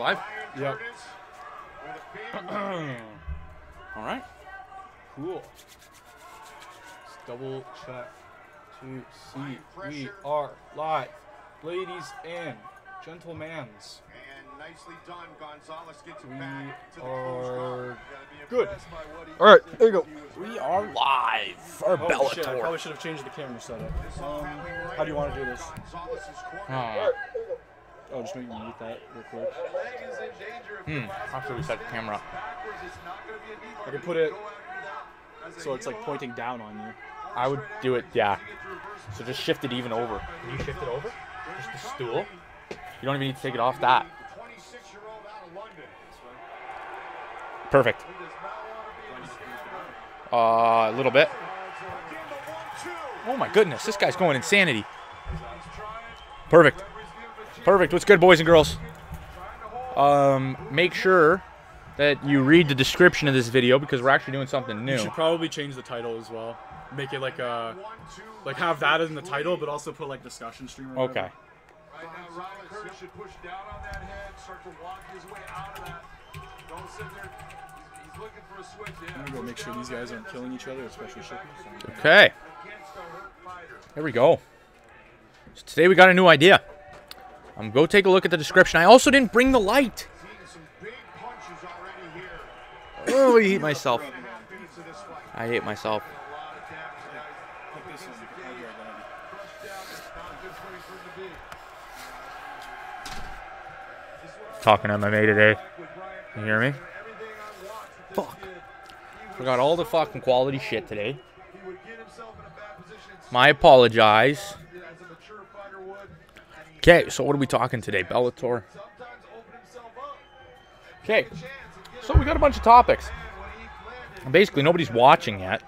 Live? Yep. All right. Cool. Let's double check to see we are live. Ladies and gentlemen. And nicely done, Gonzalez gets We back to the are close good. All right, there you go. We are live for Oh shit, I Bellator. probably should have changed the camera setup. How do you want to do this? Oh, just make me mute that real quick. After we set the camera up. I can put it so it's like pointing down on you. I would do it, yeah. So just shift it even over. Can you shift it over? Just the stool. You don't even need to take it off that. Perfect. A little bit. Oh my goodness, this guy's going insanity. Perfect. Perfect. What's good, boys and girls? Make sure that you read the description of this video because we're actually doing something new. You should probably change the title as well. Make it like a, have that in the title, but also put like discussion stream. Or Okay. Right now, Riley Curtis should push down on that head, start to walk his way out of that. Don't sit there. He's looking for a switch. Yeah. I'm gonna go make sure these guys aren't killing each other, especially Shippers. Okay. There we go. So today we got a new idea. Go take a look at the description. I also didn't bring the light. Oh, I hate myself. I hate myself. Talking MMA today. You hear me? Fuck. Forgot all the fucking quality shit today. My apologize. Okay, so what are we talking today? Bellator. Okay, so we got a bunch of topics. Basically, nobody's watching yet.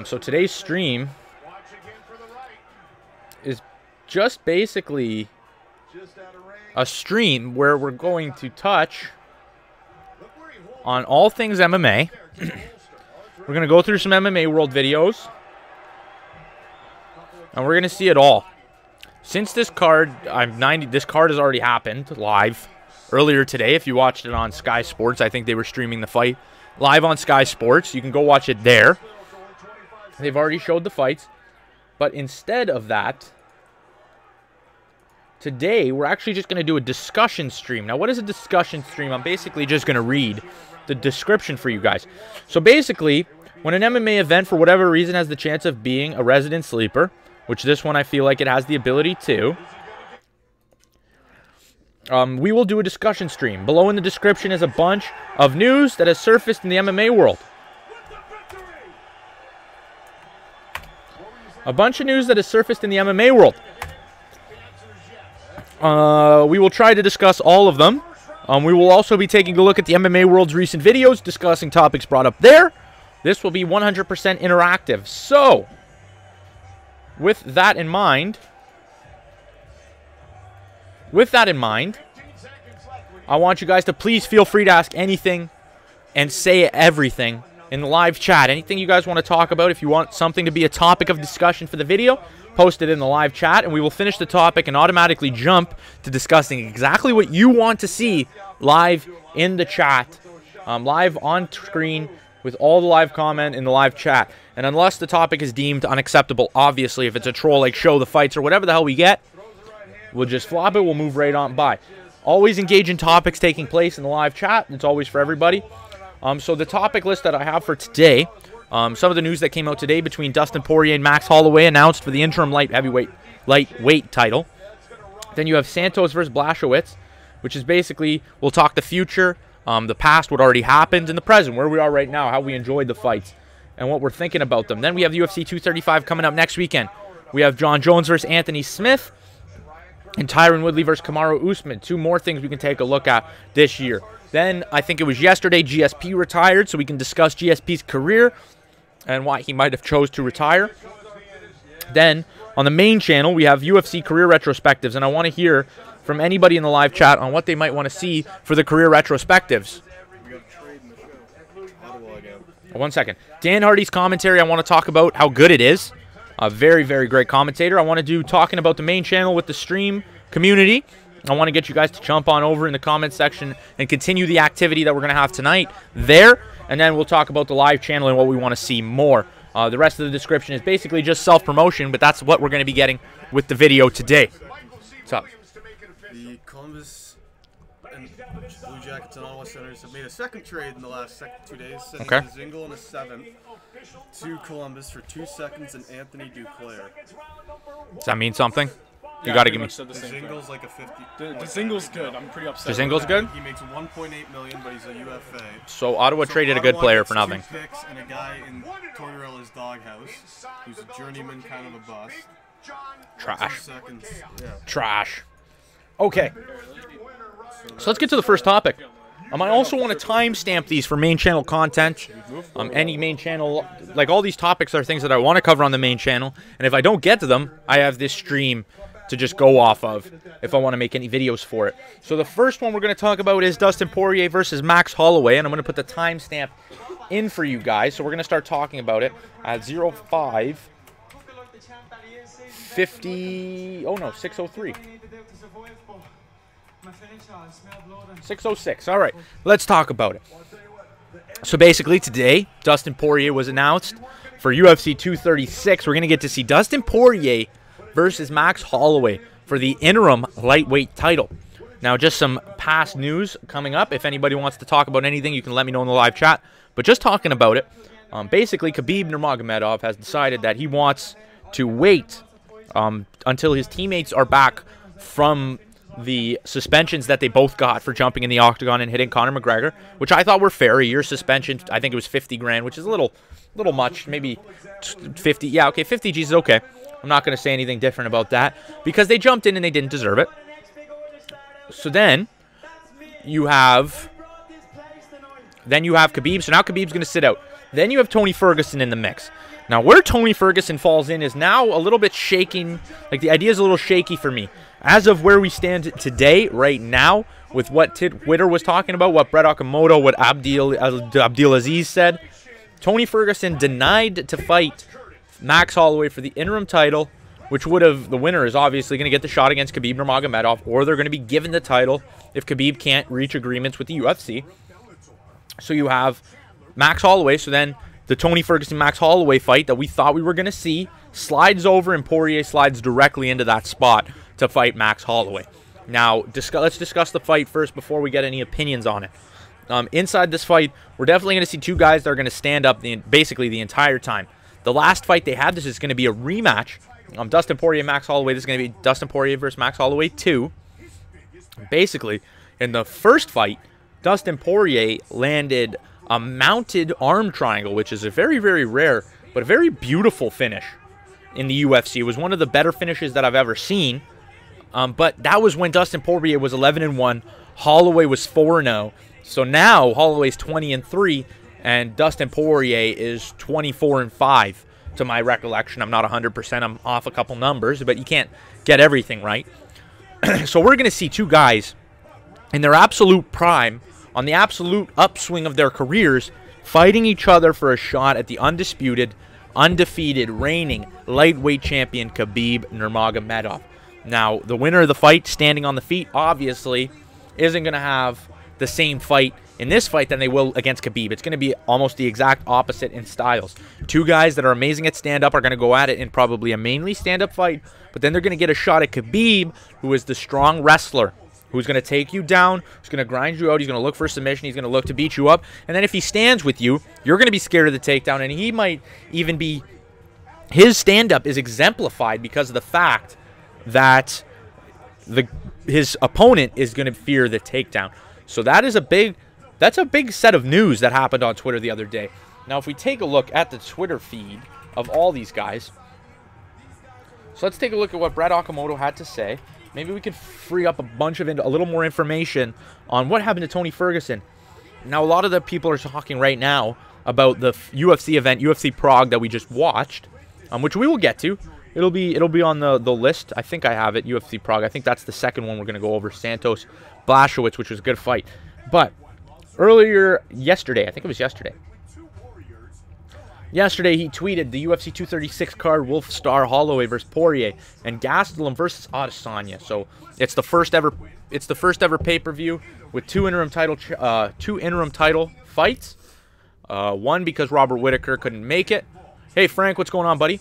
So today's stream is just basically a stream where we're going to touch on all things MMA. We're going to go through some MMA World videos. And we're going to see it all. Since this card, this card has already happened live earlier today. If you watched it on Sky Sports, I think they were streaming the fight live on Sky Sports. You can go watch it there. They've already showed the fights. But instead of that, today we're actually just going to do a discussion stream. Now, what is a discussion stream? I'm basically just going to read the description for you guys. So basically, when an MMA event, for whatever reason, has the chance of being a resident sleeper, which this one I feel like it has the ability to, we will do a discussion stream. Below in the description is a bunch of news that has surfaced in the MMA world. A bunch of news that has surfaced in the MMA world. We will try to discuss all of them. We will also be taking a look at the MMA World's recent videos, discussing topics brought up there. This will be 100% interactive. So, with that in mind, I want you guys to please feel free to ask anything and say everything in the live chat. Anything you guys want to talk about, if you want something to be a topic of discussion for the video, post it in the live chat, and we will finish the topic and automatically jump to discussing exactly what you want to see live in the chat, live on screen with all the live comment in the live chat. And unless the topic is deemed unacceptable, obviously, if it's a troll like show the fights or whatever the hell we get, we'll just flop it, we'll move right on by. Always engage in topics taking place in the live chat. It's always for everybody. So the topic list that I have for today, some of the news that came out today between Dustin Poirer and Max Holloway announced for the interim lightweight title. Then you have Santos versus Blachowicz, which is basically, we'll talk the future, the past, what already happened, and the present, where we are right now, how we enjoyed the fights, and what we're thinking about them. Then we have UFC 235 coming up next weekend. We have John Jones versus Anthony Smith, and Tyron Woodley versus Kamaru Usman. Two more things we can take a look at this year. Then, I think it was yesterday, GSP retired, so we can discuss GSP's career and why he might have chose to retire. Then, on the main channel, we have UFC career retrospectives, and I want to hear from anybody in the live chat on what they might want to see for the career retrospectives. One second. Dan Hardy's commentary, I want to talk about how good it is. A very, very great commentator. I want to do talking about the main channel with the stream community. I want to get you guys to jump on over in the comment section and continue the activity that we're going to have tonight there. And then we'll talk about the live channel and what we want to see more. The rest of the description is basically just self-promotion, but that's what we're going to be getting with the video today. What's up? The Columbus and Blue Jackets and Ottawa Senators have made a second trade in the last 2 days, sending a Zingle and a 7th to Columbus for 2 seconds and Anthony Duclair. Does that mean something? You Yeah, got to give me. The Zingle's like a 50. The Zingle's good. I'm pretty upset. The Zingle's good? He makes $1.8 million, but he's a UFA. So Ottawa traded a good player for nothing. 2 picks and a guy in Tortorella's doghouse who's a journeyman, kind of a bust. Trash. 2 seconds. Yeah. Trash. Okay. So let's get to the first topic. I also want to timestamp these for main channel content. Any main channel, like all these topics are things that I want to cover on the main channel. And if I don't get to them, I have this stream to just go off of if I want to make any videos for it. So the first one we're going to talk about is Dustin Poirer versus Max Holloway. And I'm going to put the timestamp in for you guys. So we're going to start talking about it at 05:50. Oh no, 6:03. 6:06. All right, let's talk about it. So basically today, Dustin Poirer was announced for UFC 236. We're going to get to see Dustin Poirer versus Max Holloway for the interim lightweight title. Now, just some past news coming up. If anybody wants to talk about anything, you can let me know in the live chat. But just talking about it, basically Khabib Nurmagomedov has decided that he wants to wait until his teammates are back from the suspensions that they both got for jumping in the octagon and hitting Conor McGregor, which I thought were fair. A year suspension, I think it was 50 grand, which is a little much, maybe 50. Yeah, okay, 50 G's is okay. I'm not going to say anything different about that because they jumped in and they didn't deserve it. So then you have Khabib. So now Khabib's going to sit out. Then you have Tony Ferguson in the mix. Now, where Tony Ferguson falls in is now a little bit shaking. Like, the idea is a little shaky for me. As of where we stand today, right now, with what Twitter was talking about, what Brett Okamoto, what Abdulaziz said, Tony Ferguson denied to fight Max Holloway for the interim title, which would have, the winner is obviously going to get the shot against Khabib Nurmagomedov, or they're going to be given the title if Khabib can't reach agreements with the UFC. So you have Max Holloway, so then the Tony Ferguson-Max Holloway fight that we thought we were going to see slides over, and Poirier slides directly into that spot to fight Max Holloway. Now, let's discuss the fight first before we get any opinions on it. Inside this fight, we're definitely going to see two guys that are going to stand up basically the entire time. The last fight they had, this is going to be a rematch. Dustin Poirier, Max Holloway. This is going to be Dustin Poirier versus Max Holloway 2. Basically, in the first fight, Dustin Poirier landed a mounted arm triangle, which is a very, very rare but a very beautiful finish in the UFC. It was one of the better finishes that I've ever seen. But that was when Dustin Poirier was 11-1. Holloway was 4-0. So now Holloway's 20-3, and Dustin Poirier is 24-5 to my recollection. I'm not 100%. I'm off a couple numbers, but you can't get everything right. So we're going to see two guys in their absolute prime, on the absolute upswing of their careers, fighting each other for a shot at the undisputed, undefeated, reigning lightweight champion Khabib Nurmagomedov. Now, the winner of the fight, standing on the feet, obviously isn't going to have the same fight in this fight than they will against Khabib. It's going to be almost the exact opposite in styles. Two guys that are amazing at stand-up are going to go at it in probably a mainly stand-up fight, but then they're going to get a shot at Khabib, who is the strong wrestler, who's going to take you down, who's going to grind you out, he's going to look for a submission, he's going to look to beat you up, and then if he stands with you, you're going to be scared of the takedown, and he might even be, his stand-up is exemplified because of the fact that his opponent is going to fear the takedown. So that's a big set of news that happened on Twitter the other day. Now, if we take a look at the Twitter feed of all these guys, so let's take a look at what Brett Okamoto had to say. Maybe we could free up a little more information on what happened to Tony Ferguson. Now, a lot of the people are talking right now about the UFC event, UFC Prague, that we just watched, which we will get to. It'll be on the list. I think I have it, UFC Prague. I think that's the second one we're going to go over, Santos Blachowicz, which was a good fight. But earlier yesterday, I think it was yesterday, Yesterday, he tweeted the UFC 236 card, Wolf Star Holloway versus Poirier, and Gastelum versus Adesanya. So it's the first ever pay-per-view with two interim title fights. One because Robert Whittaker couldn't make it. Hey Frank, what's going on, buddy?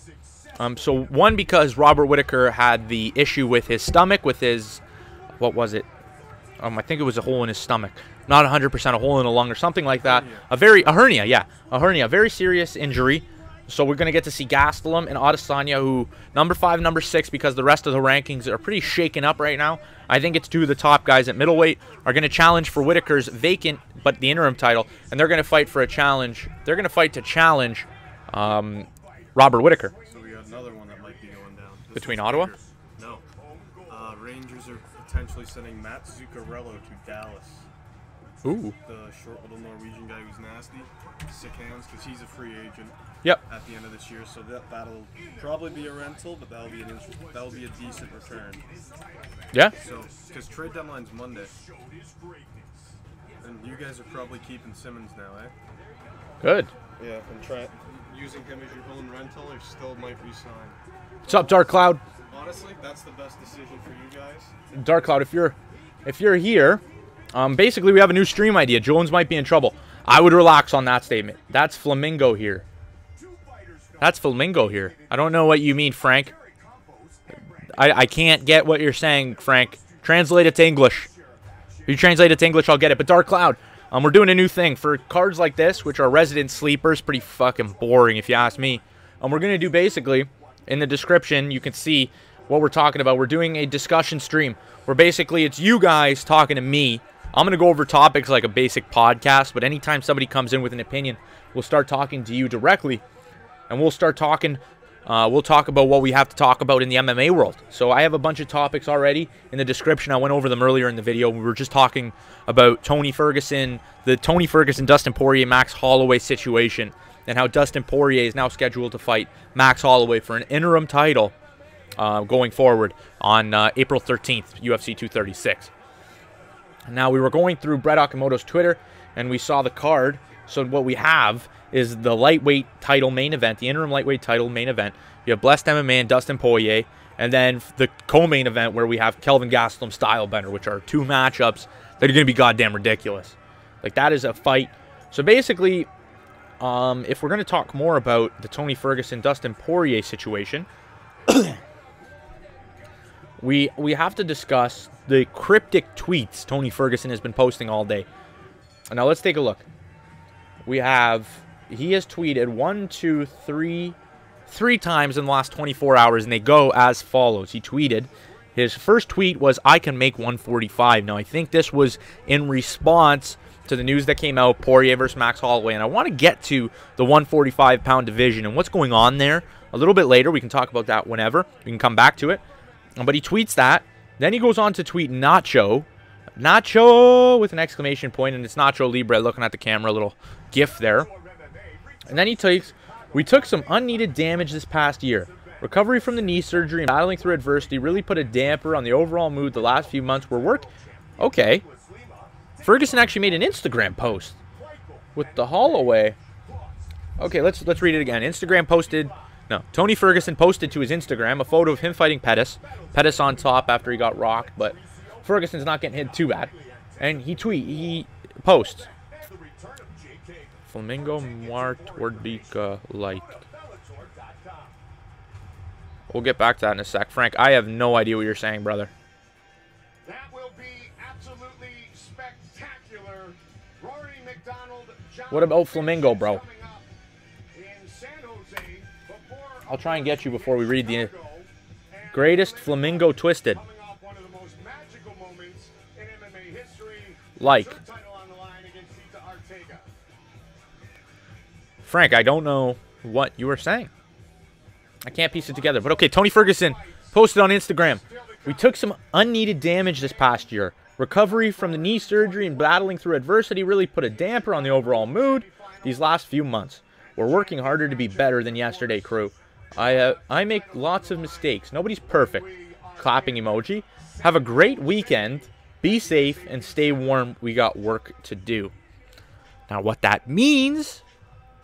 So one because Robert Whittaker had the issue with his stomach, with his, what was it? I think it was a hole in his stomach. Not 100% a hole in the lung or something like that. A hernia, yeah. A hernia, very serious injury. So we're going to get to see Gastelum and Adesanya, who number 5, number 6, because the rest of the rankings are pretty shaken up right now. I think it's two of the top guys at middleweight are going to challenge for Whittaker's vacant, but the interim title, and they're going to fight for a challenge. They're going to fight to challenge Robert Whittaker. So we got another one that might be going down. Between Ottawa? No. Rangers are potentially sending Matt Zuccarello to Dallas. Ooh. The short little Norwegian guy who's nasty. Sick hands, because he's a free agent. Yep. At the end of this year, so that'll probably be a rental, but that'll be a decent return. Yeah. So, because trade deadline's Monday, and you guys are probably keeping Simmons now, eh? Good. Yeah, and try using him as your own rental, or still might resign. What's up, Dark Cloud? Honestly, that's the best decision for you guys. Dark Cloud, if you're here, basically we have a new stream idea. Jones might be in trouble. I would relax on that statement. That's Flamingo here. That's Flamingo here. I don't know what you mean, Frank. I can't get what you're saying, Frank. Translate it to English. If you translate it to English, I'll get it. But Dark Cloud, we're doing a new thing. For cards like this, which are resident sleepers, pretty fucking boring if you ask me. We're going to do basically, in the description, you can see what we're talking about. We're doing a discussion stream where basically it's you guys talking to me. I'm going to go over topics like a basic podcast, but anytime somebody comes in with an opinion, we'll start talking to you directly. And we'll start talking, we'll talk about what we have to talk about in the MMA world. So I have a bunch of topics already in the description. I went over them earlier in the video. We were just talking about Tony Ferguson, the Tony Ferguson, Dustin Poirier, Max Holloway situation, and how Dustin Poirier is now scheduled to fight Max Holloway for an interim title going forward on April 13th, UFC 236. Now, we were going through Brett Okamoto's Twitter, and we saw the card. So what we have is the lightweight title main event, the interim lightweight title main event. You have Blessed MMA and Dustin Poirier, and then the co-main event where we have Kelvin Gastelum, Stylebender, which are two matchups that are going to be goddamn ridiculous. Like, that is a fight. So basically, if we're going to talk more about the Tony Ferguson, Dustin Poirier situation, we have to discuss the cryptic tweets Tony Ferguson has been posting all day. Now, let's take a look. He has tweeted three times in the last 24 hours, and they go as follows. He tweeted, his first tweet was, I can make 145. Now, I think this was in response to the news that came out, Poirier versus Max Holloway, and I want to get to the 145-pound division and what's going on there a little bit later. We can talk about that whenever. We can come back to it. But he tweets that. Then he goes on to tweet Nacho with an exclamation point, and it's Nacho Libre looking at the camera, a little gif there. And then he takes, we took some unneeded damage this past year. Recovery from the knee surgery and battling through adversity really put a damper on the overall mood the last few months were work. Okay. Ferguson actually made an Instagram post with the Holloway. Okay, let's read it again. Tony Ferguson posted to his Instagram a photo of him fighting Pettis. Pettis on top after he got rocked, but Ferguson's not getting hit too bad. And he posts. Flamingo Mart Wordbika like. We'll get back to that in a sec. Frank, I have no idea what you're saying, brother. That will be absolutely spectacular. Rory McDonald, what about Flamingo, bro? I'll try and get you before we read the greatest Flamingo Twisted. Like. Frank, I don't know what you were saying. I can't piece it together. But okay, Tony Ferguson posted on Instagram. We took some unneeded damage this past year. Recovery from the knee surgery and battling through adversity really put a damper on the overall mood these last few months. We're working harder to be better than yesterday, crew. I make lots of mistakes. Nobody's perfect. Clapping emoji. Have a great weekend. Be safe and stay warm. We got work to do. Now, what that means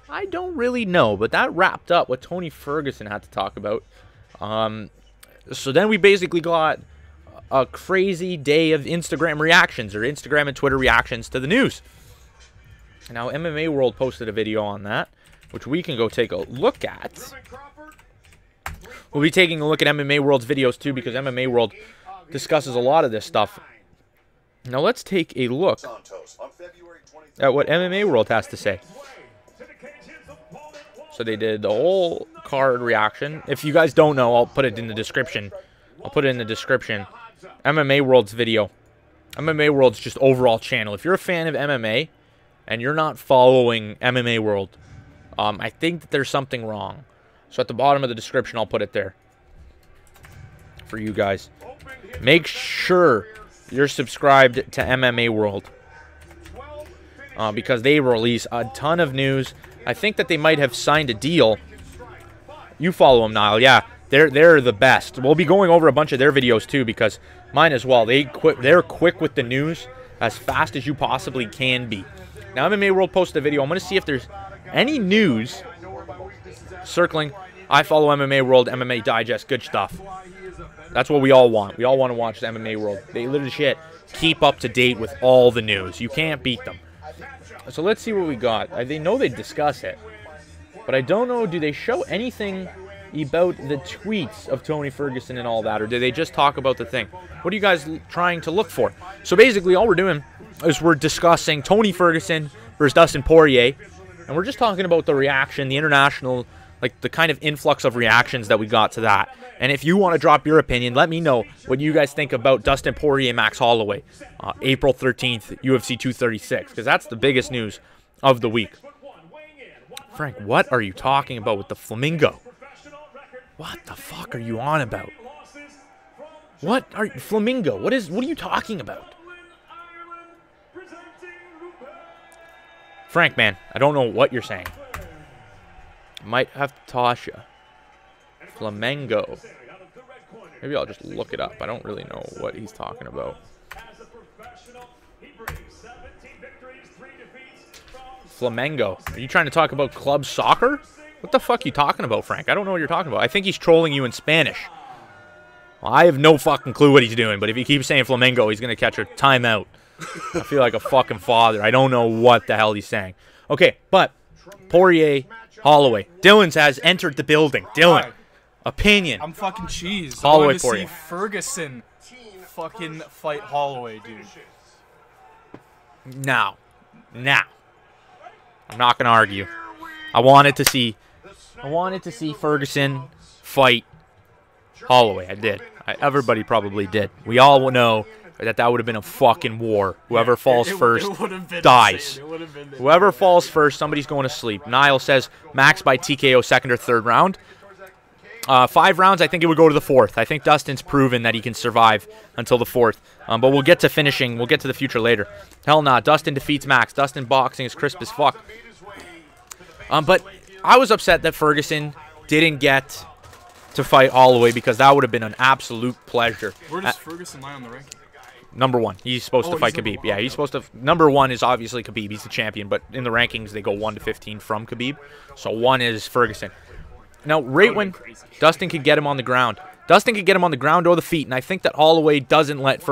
I don't really know, but that wrapped up what Tony Ferguson had to talk about. So then we basically got a crazy day of Instagram reactions, or Instagram and Twitter reactions to the news. Now, MMA World posted a video on that, which we can go take a look at. We'll be taking a look at MMA World's videos too, because MMA World discusses a lot of this stuff. Now let's take a look at what MMA World has to say. So they did the whole card reaction. If you guys don't know, I'll put it in the description. MMA World's video. MMA World's just overall channel. If you're a fan of MMA and you're not following MMA World, I think that there's something wrong. So at the bottom of the description, I'll put it there for you guys. Make sure you're subscribed to MMA World because they release a ton of news. I think that they might have signed a deal. You follow them, Niall. Yeah, they're the best. We'll be going over a bunch of their videos too, because mine as well. They're quick with the news as fast as you possibly can be. Now, MMA World posted a video. I'm going to see if there's any news circling. I follow MMA World, MMA Digest, good stuff. That's what we all want. We all want to watch the MMA World. They literally keep up to date with all the news. You can't beat them. So let's see what we got. They know they discuss it, but I don't know, do they show anything about the tweets of Tony Ferguson and all that, or do they just talk about the thing? What are you guys trying to look for? So basically all we're doing is we're discussing Tony Ferguson versus Dustin Poirer, and we're just talking about the reaction, the international, like the kind of influx of reactions that we got to that. And if you want to drop your opinion, let me know what you guys think about Dustin Poirer and Max Holloway, April 13th, UFC 236, because that's the biggest news of the week. Frank, what are you talking about with the flamingo? What the fuck are you on about? What are you, flamingo? What are you talking about? Frank, man, I don't know what you're saying. Might have to toss you. Flamengo. Maybe I'll just look it up. I don't really know what he's talking about. Flamengo. Are you trying to talk about club soccer? What the fuck are you talking about, Frank? I don't know what you're talking about. I think he's trolling you in Spanish. Well, I have no fucking clue what he's doing, but if he keeps saying Flamengo, he's going to catch a timeout. I feel like a fucking father. I don't know what the hell he's saying. Okay, but Poirier, Holloway. Dylan's has entered the building. Dylan, opinion. I'm fucking cheese. Holloway I wanted to Poirier. see Ferguson fucking fight Holloway, dude. Now. I'm not going to argue. I wanted to see Ferguson fight Holloway. I did. Everybody probably did. We all know that would have been a fucking war. Whoever falls first dies. Whoever falls first, somebody's going to sleep. Niall says Max by TKO second or third round. 5 rounds, I think it would go to the 4th. I think Dustin's proven that he can survive until the 4th. But we'll get to finishing. We'll get to the future later. Hell nah. Dustin defeats Max. Dustin boxing is crisp as fuck. But I was upset that Ferguson didn't get to fight Holloway, because that would have been an absolute pleasure. Where does Ferguson lie on the ranking? Number 1. He's supposed to fight Khabib. Yeah, he's supposed to. Number 1 is obviously Khabib. He's the champion. But in the rankings, they go 1 to 15 from Khabib. So 1 is Ferguson. Now, right when Dustin could get him on the ground. Dustin could get him on the ground or the feet. And I think that Holloway doesn't let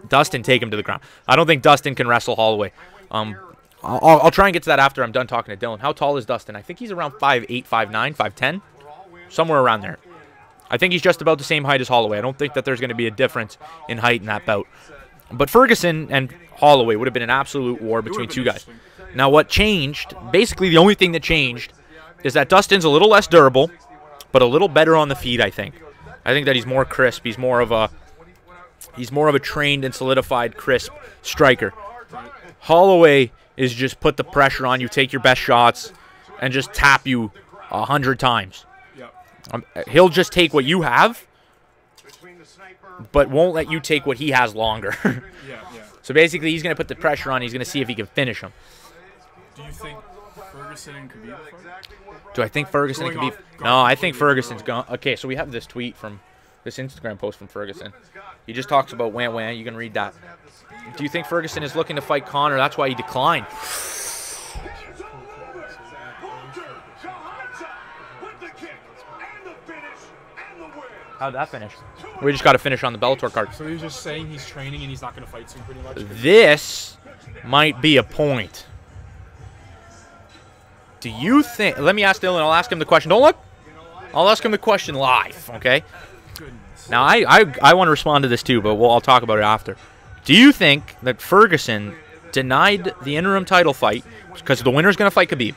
Dustin take him to the ground. I don't think Dustin can wrestle Holloway. I'll try and get to that after I'm done talking to Dylan. How tall is Dustin? I think he's around 5'8", 5'9", 5'10". Somewhere around there. I think he's just about the same height as Holloway. I don't think that there's going to be a difference in height in that bout. But Ferguson and Holloway would have been an absolute war between two guys. Now, what changed, basically the only thing that changed, is that Dustin's a little less durable, but a little better on the feet, I think. I think that he's more crisp. He's more of a trained and solidified, crisp striker. Holloway is just put the pressure on you, take your best shots, and just tap you 100 times. He'll just take what you have, but won't let you take what he has longer. So basically, he's going to put the pressure on. He's going to see if he can finish him. Do you think Ferguson and Khabib fight? Do I think Ferguson and Khabib? No, I think Ferguson's gone. Okay, so we have this tweet from this Instagram post from Ferguson. He just talks about Wan. You can read that. Do you think Ferguson is looking to fight Conor? That's why he declined. How'd that finish? We just got to finish on the Bellator card. So he was just saying he's training and he's not going to fight soon, pretty much. This might be a point. Do you think... Let me ask Dylan. I'll ask him the question. Don't look. I'll ask him the question live, okay? Goodness. Now, I want to respond to this too, but I'll talk about it after. Do you think that Ferguson denied the interim title fight because the winner's going to fight Khabib?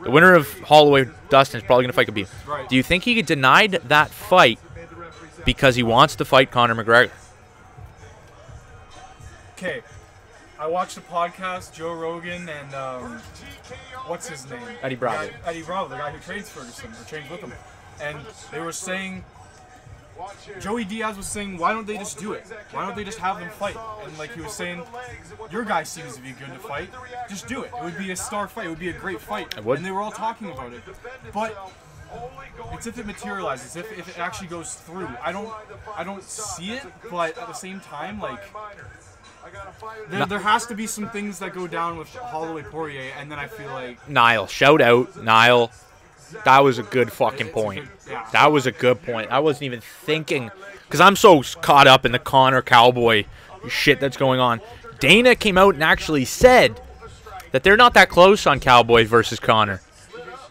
The winner of Holloway, Dustin, is probably going to fight Khabib. Right. Do you think he denied that fight because he wants to fight Conor McGregor? Okay. I watched the podcast, Joe Rogan and, what's his name? Eddie Bravo. Eddie Bravo, the guy who trains Ferguson, or trains with him. And they were saying, Joey Diaz was saying, why don't they just do it? Why don't they just have them fight? And like he was saying, your guy seems to be good to fight. Just do it. It would be a star fight. It would be a great fight. It would. And they were all talking about it. But it's if it materializes, if it actually goes through. I don't see it, but at the same time, like there has to be some things that go down with Holloway Poirier, and then I feel like Niall, shout out, Niall. That was a good fucking point. That was a good point. I wasn't even thinking, because I'm so caught up in the Conor Cowboy shit that's going on. Dana came out and actually said that they're not that close on Cowboy versus Conor.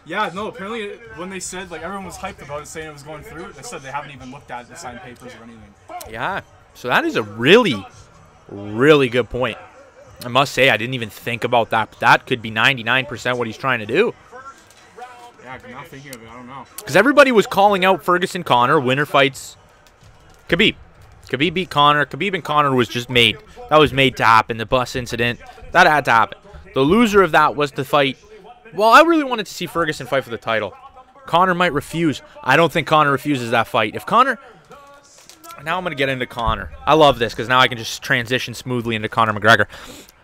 yeah, no, apparently when they said, like, everyone was hyped about it, saying it was going through, they said they haven't even looked at the signed papers or anything. Yeah, so that is a really, really good point. I must say, I didn't even think about that, but that could be 99% what he's trying to do. Yeah, I'm not thinking of it. I don't know. Because everybody was calling out Ferguson Conor, winner fights Khabib. Khabib beat Conor. Khabib and Conor was just made. That was made to happen. The bus incident, that had to happen. The loser of that was to fight. Well, I really wanted to see Ferguson fight for the title. Conor might refuse. I don't think Conor refuses that fight. If Conor... Now I'm going to get into Conor. I love this because now I can just transition smoothly into Conor McGregor.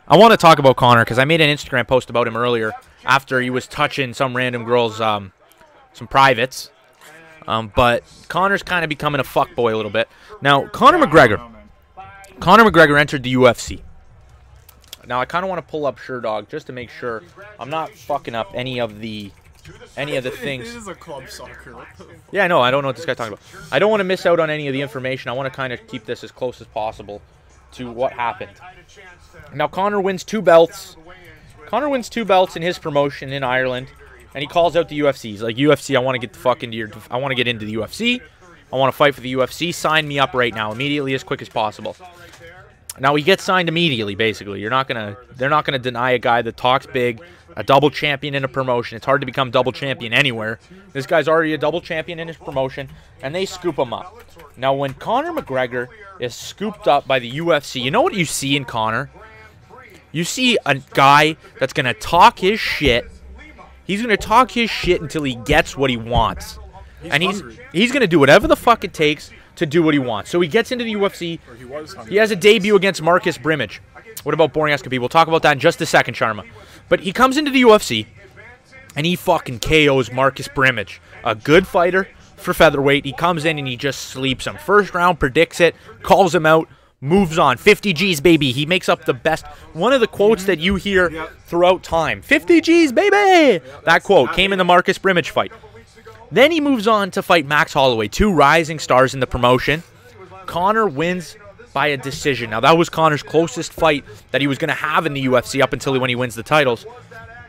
I want to talk about Conor because I made an Instagram post about him earlier after he was touching some random girl's some privates. But Conor's kind of becoming a fuckboy a little bit. Now, Conor McGregor entered the UFC. Now, I kind of want to pull up Sherdog just to make sure I'm not fucking up any of the things. This is a club soccer. Yeah, no, I don't know what this guy's talking about. I don't want to miss out on any of the information. I want to kind of keep this as close as possible to what happened. Now, Conor wins 2 belts. Conor wins 2 belts in his promotion in Ireland, and he calls out the UFC. He's like, UFC, I want to get the fuck into I want to get into the UFC. I want to fight for the UFC. Sign me up right now, immediately, as quick as possible. Now, he gets signed immediately, basically. They're not gonna deny a guy that talks big, a double champion in a promotion. It's hard to become double champion anywhere. This guy's already a double champion in his promotion, and they scoop him up. Now, when Conor McGregor is scooped up by the UFC, you know what you see in Conor? You see a guy that's going to talk his shit. He's going to talk his shit until he gets what he wants. And he's going to do whatever the fuck it takes to do what he wants. So he gets into the UFC. He has a debut against Marcus Brimage. What about boring ass Khabib? We'll talk about that in just a second, Sharma. But he comes into the UFC, and he fucking KOs Marcus Brimage. A good fighter for featherweight. He comes in and he just sleeps him. First round, predicts it, calls him out, moves on. 50 G's, baby. He makes up the best. One of the quotes that you hear throughout time. 50 G's, baby. That quote came in the Marcus Brimage fight. Then he moves on to fight Max Holloway. 2 rising stars in the promotion. Conor wins by a decision. Now, that was Conor's closest fight that he was going to have in the UFC up until when he wins the titles.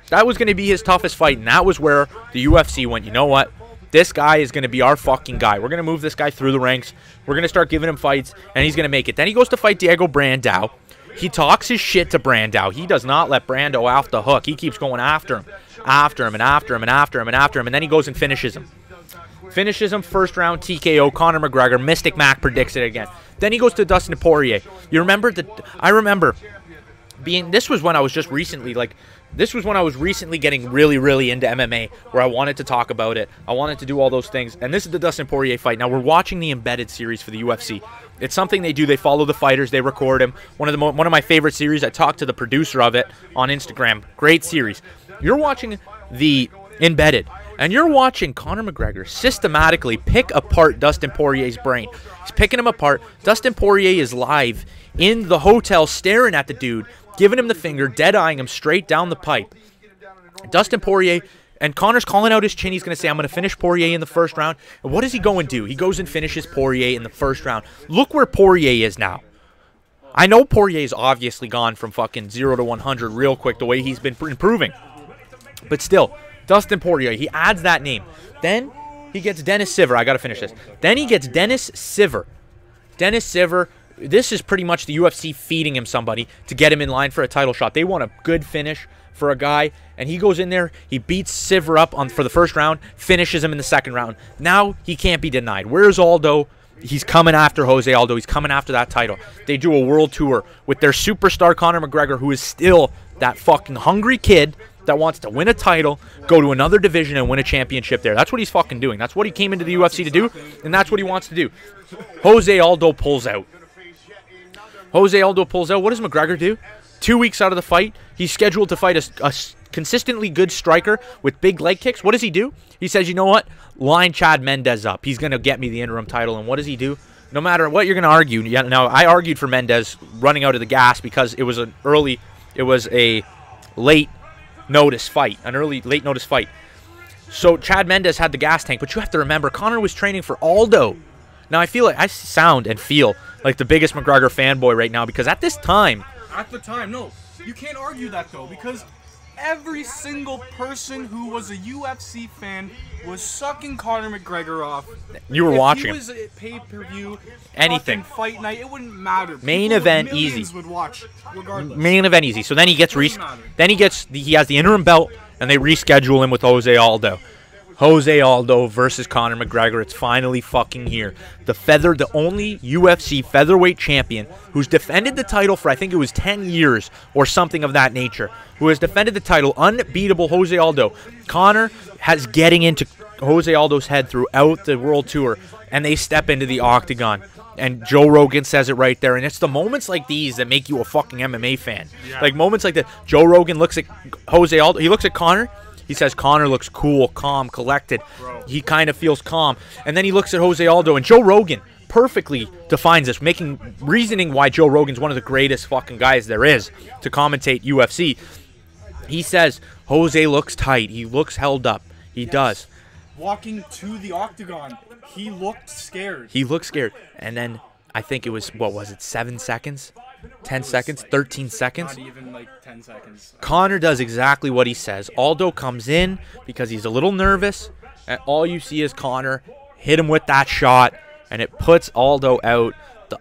That was going to be his toughest fight, and that was where the UFC went, you know what? This guy is going to be our fucking guy. We're going to move this guy through the ranks. We're going to start giving him fights, and he's going to make it. Then he goes to fight Diego Brandao. He talks his shit to Brandao. He does not let Brando off the hook. He keeps going after him, and then he goes and finishes him. Finishes him first round TKO. Conor McGregor. Mystic Mac predicts it again. Then he goes to Dustin Poirier. You remember that? I remember being. This was when I was just recently This was when I was recently getting really, really into MMA, where I wanted to talk about it. I wanted to do all those things. And this is the Dustin Poirier fight. Now, we're watching the Embedded series for the UFC. It's something they do. They follow the fighters. They record them. One of my favorite series. I talked to the producer of it on Instagram. Great series. You're watching the Embedded, and you're watching Conor McGregor systematically pick apart Dustin Poirier's brain. He's picking him apart. Dustin Poirier is live in the hotel staring at the dude, giving him the finger, dead-eyeing him straight down the pipe. Dustin Poirier, And Conor's calling out his chin. He's going to say, I'm going to finish Poirier in the first round. And what does he go and do? He goes and finishes Poirier in the first round. Look where Poirier is now. I know Poirier's obviously gone from fucking 0 to 100 real quick the way he's been improving. But still, Dustin Poirier, he adds that name. Then he gets Dennis Siver. I got to finish this. Then he gets Dennis Siver. Dennis Siver, this is pretty much the UFC feeding him somebody to get him in line for a title shot. They want a good finish for a guy, and he goes in there, he beats Siver up for the first round, finishes him in the second round. Now he can't be denied. Where's Aldo? He's coming after Jose Aldo. He's coming after that title. They do a world tour with their superstar Conor McGregor, who is still that fucking hungry kid that wants to win a title, go to another division, and win a championship there. That's what he's fucking doing. That's what he came into the UFC to do, and that's what he wants to do. Jose Aldo pulls out. Jose Aldo pulls out. What does McGregor do? 2 weeks out of the fight, he's scheduled to fight a consistently good striker with big leg kicks. What does he do? He says, you know what? Line Chad Mendes up. He's going to get me the interim title. And what does he do? No matter what you're going to argue. Now, I argued for Mendes running out of the gas because it was a late notice fight, late notice fight. So Chad Mendes had the gas tank, but you have to remember, Conor was training for Aldo. Now, I feel like I sound and feel like the biggest McGregor fanboy right now because at this time, no, you can't argue that though, because every single person who was a UFC fan was sucking Conor McGregor off. You were watching him. If he was at pay-per-view, anything, fight night, it wouldn't matter. Main event easy. Would watch regardless. Main event easy. So then he gets he has the interim belt, and they reschedule him with Jose Aldo. Jose Aldo versus Conor McGregor. It's finally fucking here. The only UFC featherweight champion who's defended the title for, I think it was 10 years or something of that nature, who has defended the title, unbeatable Jose Aldo. Conor has getting into Jose Aldo's head throughout the world tour, and they step into the octagon. And Joe Rogan says it right there. And it's the moments like these that make you a fucking MMA fan. Yeah. Like moments like that. Joe Rogan looks at Jose Aldo. He looks at Conor. He says Conor looks cool, calm, collected. Bro. He kind of feels calm. And then he looks at Jose Aldo, and Joe Rogan perfectly defines this, reasoning why Joe Rogan's one of the greatest fucking guys there is to commentate UFC. He says, Jose looks tight. He looks held up. He does. Walking to the octagon, he looked scared. He looked scared. And then I think it was, 7 seconds? 10 seconds, 13 seconds. Not even like 10 seconds. Conor does exactly what he says. Aldo comes in because he's a little nervous, and all you see is Conor hit him with that shot, and it puts Aldo out. The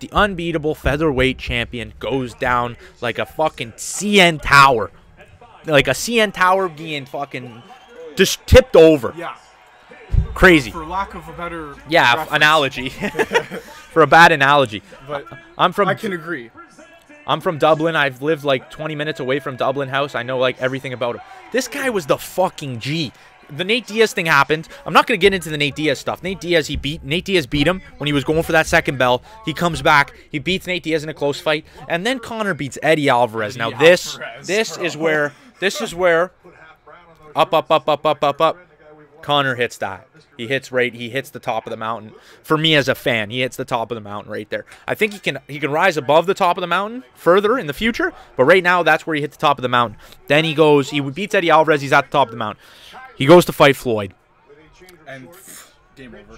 the unbeatable featherweight champion goes down like a fucking CN Tower. Like a CN Tower being fucking just tipped over. Yeah. Crazy. For lack of a better reference. Analogy. For a bad analogy. But I can agree. I'm from Dublin. I've lived like 20 minutes away from Dublin House. I know like everything about him. This guy was the fucking G. The Nate Diaz thing happened. I'm not going to get into the Nate Diaz stuff. Nate Diaz beat him when he was going for that second bell. He comes back. He beats Nate Diaz in a close fight. And then Conor beats Eddie Alvarez. Now this is where up. Conor hits that. He hits the top of the mountain. For me as a fan, he hits the top of the mountain right there. I think he can rise above the top of the mountain further in the future, but right now that's where he hit the top of the mountain. Then he beats Eddie Alvarez, he's at the top of the mountain. He goes to fight Floyd. And game over.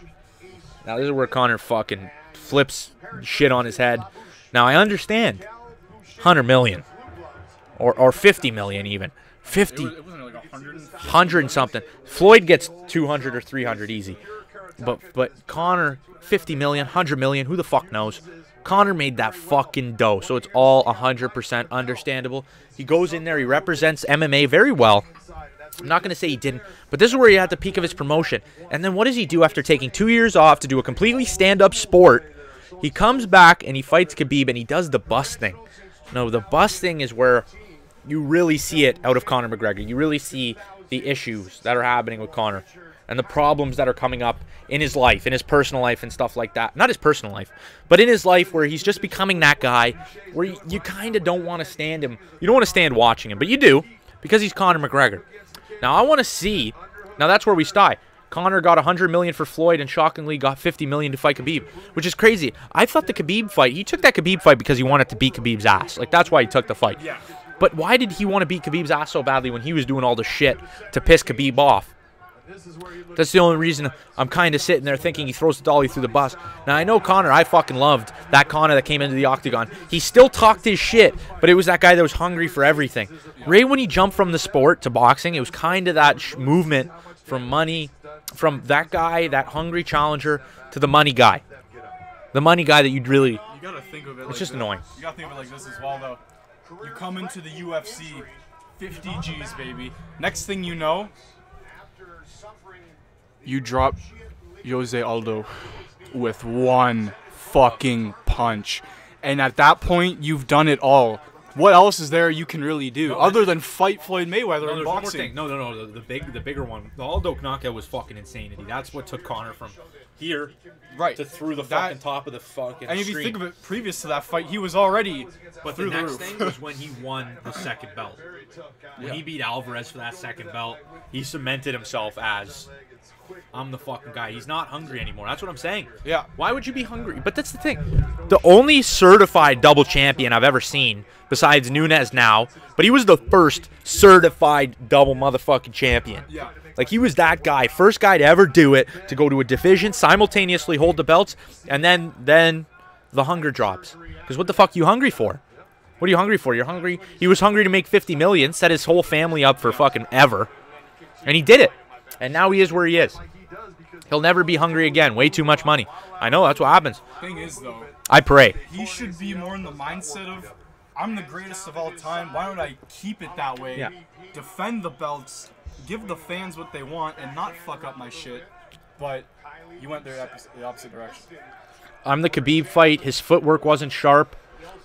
Now this is where Conor fucking flips shit on his head. Now I understand 100 million or 50 million even. 50. It wasn't like 100 and something. Floyd gets 200 or 300 easy. But Conor, 50 million, 100 million, who the fuck knows? Conor made that fucking dough, so it's all 100% understandable. He goes in there, he represents MMA very well. I'm not going to say he didn't, but this is where he had the peak of his promotion. And then what does he do after taking 2 years off to do a completely stand-up sport? He comes back and he fights Khabib, and he does the bus thing. No, the bus thing is where you really see it out of Conor McGregor. You really see the issues that are happening with Conor and the problems that are coming up in his life, in his personal life and stuff like that. Not his personal life, but in his life where he's just becoming that guy where you kind of don't want to stand him. You don't want to stand watching him, but you do because he's Conor McGregor. Now, I want to see. Now, that's where we start. Conor got 100 million for Floyd and shockingly got 50 million to fight Khabib, which is crazy. I thought the Khabib fight, he took that Khabib fight because he wanted to beat Khabib's ass. Like, that's why he took the fight. Yeah. But why did he want to beat Khabib's ass so badly when he was doing all the shit to piss Khabib off? That's the only reason I'm kind of sitting there thinking he throws the dolly through the bus. Now, I know Conor. I fucking loved that Conor that came into the octagon. He still talked his shit, but it was that guy that was hungry for everything. Right when he jumped from the sport to boxing, it was kind of that movement from money, from that guy, that hungry challenger, to the money guy. The money guy that you'd really... You gotta think of it. It's just annoying. You gotta think of it like this as well, though. You come into the UFC, 50 G's, baby. Next thing you know, you drop Jose Aldo with one fucking punch. And at that point, you've done it all. What else is there you can really do other than fight Floyd Mayweather in boxing? No. The bigger one. The Aldo knockout was fucking insanity. That's what took Conor from here to through the fucking top of the fucking And if you street. think of it, previous to that fight, he was already But through the next roof. thing was when he won the second belt. When he beat Alvarez for that second belt, he cemented himself as, I'm the fucking guy. He's not hungry anymore. That's what I'm saying. Yeah. Why would you be hungry? But that's the thing. The only certified double champion I've ever seen, besides Nunes now, but he was the first certified double motherfucking champion. Yeah. Like, he was that guy. First guy to ever do it, to go to a division, simultaneously hold the belts, and then the hunger drops. Because what the fuck are you hungry for? What are you hungry for? You're hungry. He was hungry to make 50 million, set his whole family up for fucking ever. And he did it. And now he is where he is. He'll never be hungry again. Way too much money. I know, that's what happens. Thing is, though, I pray. he should be more in the mindset of, I'm the greatest of all time. Why don't I keep it that way? Yeah. Defend the belts, give the fans what they want, and not fuck up my shit. But you went the opposite direction. I'm the Khabib fight. His footwork wasn't sharp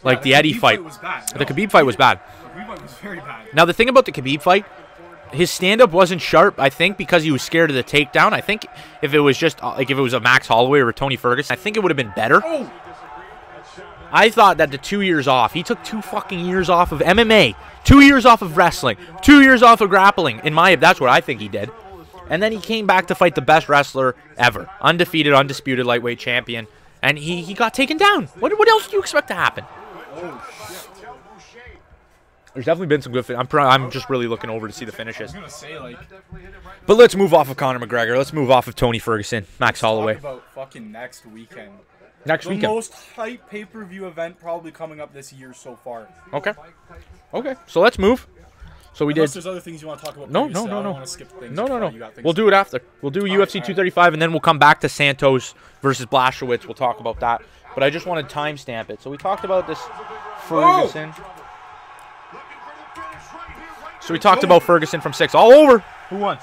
like the Eddie Khabib fight. was bad. The Khabib fight was bad. The Khabib fight was very bad. Now, the thing about the Khabib fight, his stand-up wasn't sharp, I think, because he was scared of the takedown. I think if it was just, like, if it was a Max Holloway or a Tony Ferguson, I think it would have been better. Oh. I thought that the 2 years off, he took 2 fucking years off of MMA, 2 years off of wrestling, 2 years off of grappling. That's what I think he did. And then he came back to fight the best wrestler ever. Undefeated, undisputed lightweight champion. And he got taken down. What else do you expect to happen? There's definitely been some good I'm just really looking over to see the finishes. I was gonna say, like, But let's move off of Conor McGregor. Let's move off of Tony Ferguson, Max Holloway. talk about fucking next weekend. Next The weekend. most hype pay-per-view event probably coming up this year so far. Okay. Okay. So let's move. So we Unless did. there's other things you want to talk about. No. previously, I don't want to skip things. No. You got things We'll to do it after. We'll do UFC 235, and then we'll come back to Santos versus Blachowicz. We'll talk about that. But I just want to timestamp it. So we talked about this Ferguson. So we talked about Ferguson from 6. All over. Who won?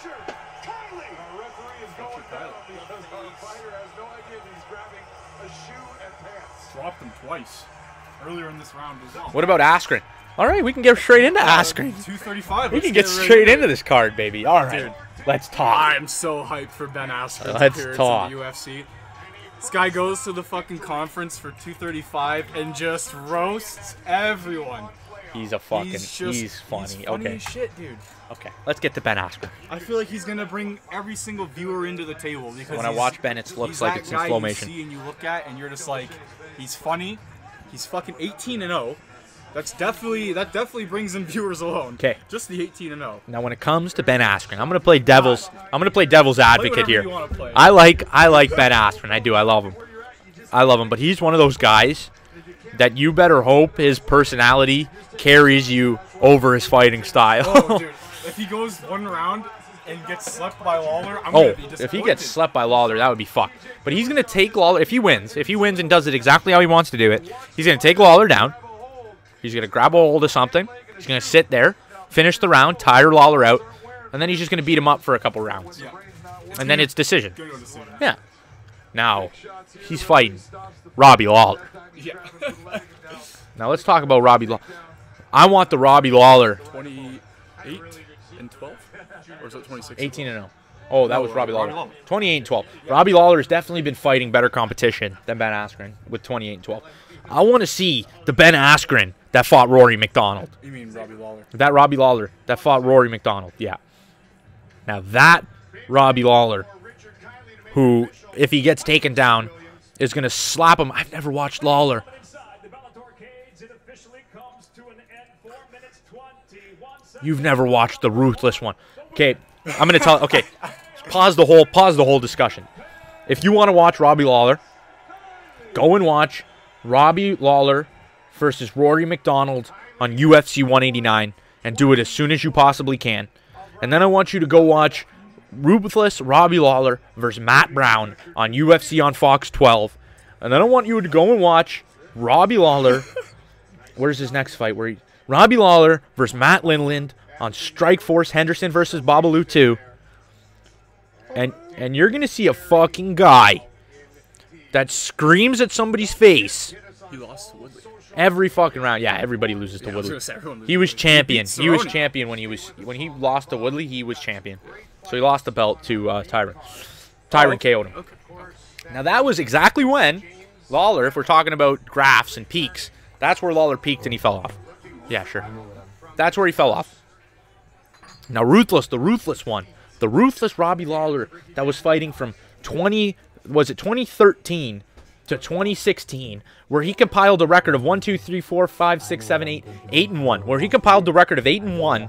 Dropped him twice earlier in this round as well. What about Askren? All right, we can get straight into Askren. 235. We can get straight into this card, baby. All right. Dude. Let's talk. I'm so hyped for Ben Askren's Let's appearance talk. in the UFC. This guy goes to the fucking conference for 235 and just roasts everyone. He's a fucking. He's funny. He's funny Okay. as shit, dude. Okay. Let's get to Ben Askren. I feel like he's gonna bring every single viewer into the table because When I watch Ben, it looks he's like that it's in guy slow you motion. see and you look at and you're just like, he's funny. He's fucking 18-0. That definitely brings in viewers alone. Okay. Just the 18-0. Now, when it comes to Ben Askren, I'm gonna play devil's advocate whatever here. you wanna play. I like Ben Askren. I do. I love him. But he's one of those guys that you better hope his personality carries you over his fighting style. Oh, dude. If he goes one round and gets slept by Lawler, I'm gonna be disappointed. If he gets slept by Lawler, that would be fucked. But he's gonna take Lawler if he wins and does it exactly how he wants to do it. He's gonna take Lawler down. He's gonna grab a hold of something. He's gonna sit there, finish the round, tire Lawler out, and then he's just gonna beat him up for a couple rounds. Yeah. And then it's decision. Gonna go decision. Yeah. Now, he's fighting Robbie Lawler. Yeah. Now let's talk about Robbie Lawler. I want the Robbie Lawler 28 and 12, or is it 26? 18-0. Oh, that No, was Robbie Robbie Lawler. Lawler. 28-12. Robbie Lawler has definitely been fighting better competition than Ben Askren with 28-12. I want to see the Ben Askren that fought Rory McDonald. You mean Robbie Lawler? That Robbie Lawler that fought Rory McDonald. Yeah. Now that Robbie Lawler, who, if he gets taken down, is going to slap him. I've never watched Lawler. You've never watched the Ruthless one. Okay, I'm gonna tell. Okay, pause the whole discussion. If you want to watch Robbie Lawler, go and watch Robbie Lawler versus Rory McDonald on UFC 189, and do it as soon as you possibly can. And then I want you to go watch Ruthless Robbie Lawler versus Matt Brown on UFC on Fox 12. And then I want you to go and watch Robbie Lawler. Where's his next fight? Robbie Lawler versus Matt Lindland on Strikeforce Henderson versus Babalu 2. And you're going to see a fucking guy that screams at somebody's face. He lost to Woodley. Every fucking round. Yeah, everybody loses to Woodley. He was champion. He was champion when he lost to Woodley, he was champion. So he lost the belt to Tyron. Tyron KO'd him. Okay. Now that was exactly when Lawler, if we're talking about graphs and peaks, that's where Lawler peaked and he fell off. Yeah, sure. That's where he fell off. Now Ruthless, the Ruthless one. The Ruthless Robbie Lawler that was fighting from 2013 to 2016, where he compiled a record of 1, 2, 3, 4, 5, 6, 7, 8, 8-1, where he compiled the record of 8-1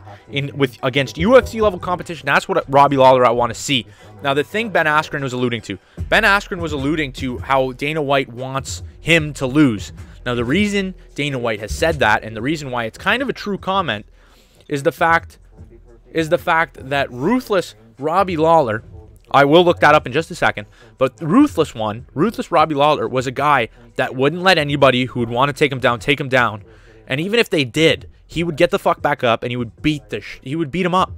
against UFC level competition. That's what Robbie Lawler I want to see. Now the thing Ben Askren was alluding to how Dana White wants him to lose. Now the reason Dana White has said that, and the reason why it's kind of a true comment, is the fact that Ruthless Robbie Lawler, I will look that up in just a second, but Ruthless Robbie Lawler was a guy that wouldn't let anybody who would want to take him down. And even if they did, he would get the fuck back up and he would beat him up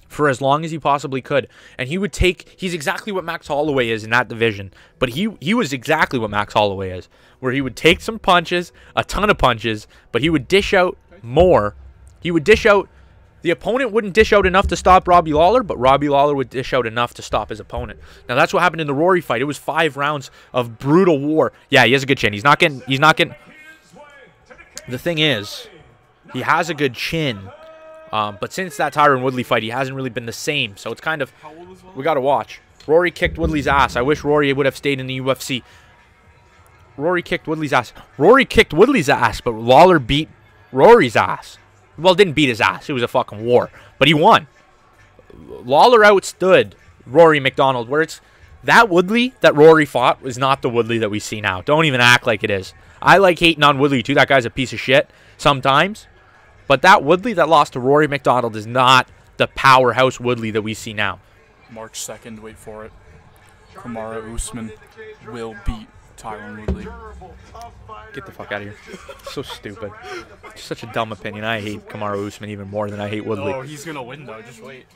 for as long as he possibly could. And he's exactly what Max Holloway is in that division. But he was exactly what Max Holloway is, where he would take some punches, a ton of punches, but he would dish out more. The opponent wouldn't dish out enough to stop Robbie Lawler, but Robbie Lawler would dish out enough to stop his opponent. Now that's what happened in the Rory fight. It was 5 rounds of brutal war. Yeah, he has a good chin. He's not getting. The thing is, he has a good chin, but since that Tyron Woodley fight, he hasn't really been the same. So it's kind of, we got to watch. Rory kicked Woodley's ass. I wish Rory would have stayed in the UFC. Rory kicked Woodley's ass, but Lawler beat Rory's ass. Well, didn't beat his ass. It was a fucking war. But he won. Lawler outstood Rory McDonald, where it's that Woodley that Rory fought was not the Woodley that we see now. Don't even act like it is. I like hating on Woodley too. That guy's a piece of shit sometimes. But that Woodley that lost to Rory McDonald is not the powerhouse Woodley that we see now. March 2nd, wait for it. Kamaru Usman will beat Tyron Woodley. Get the fuck out of here. So stupid. Such a dumb opinion. I hate Kamaru Usman even more than I hate Woodley. Oh, he's gonna win though. Just wait.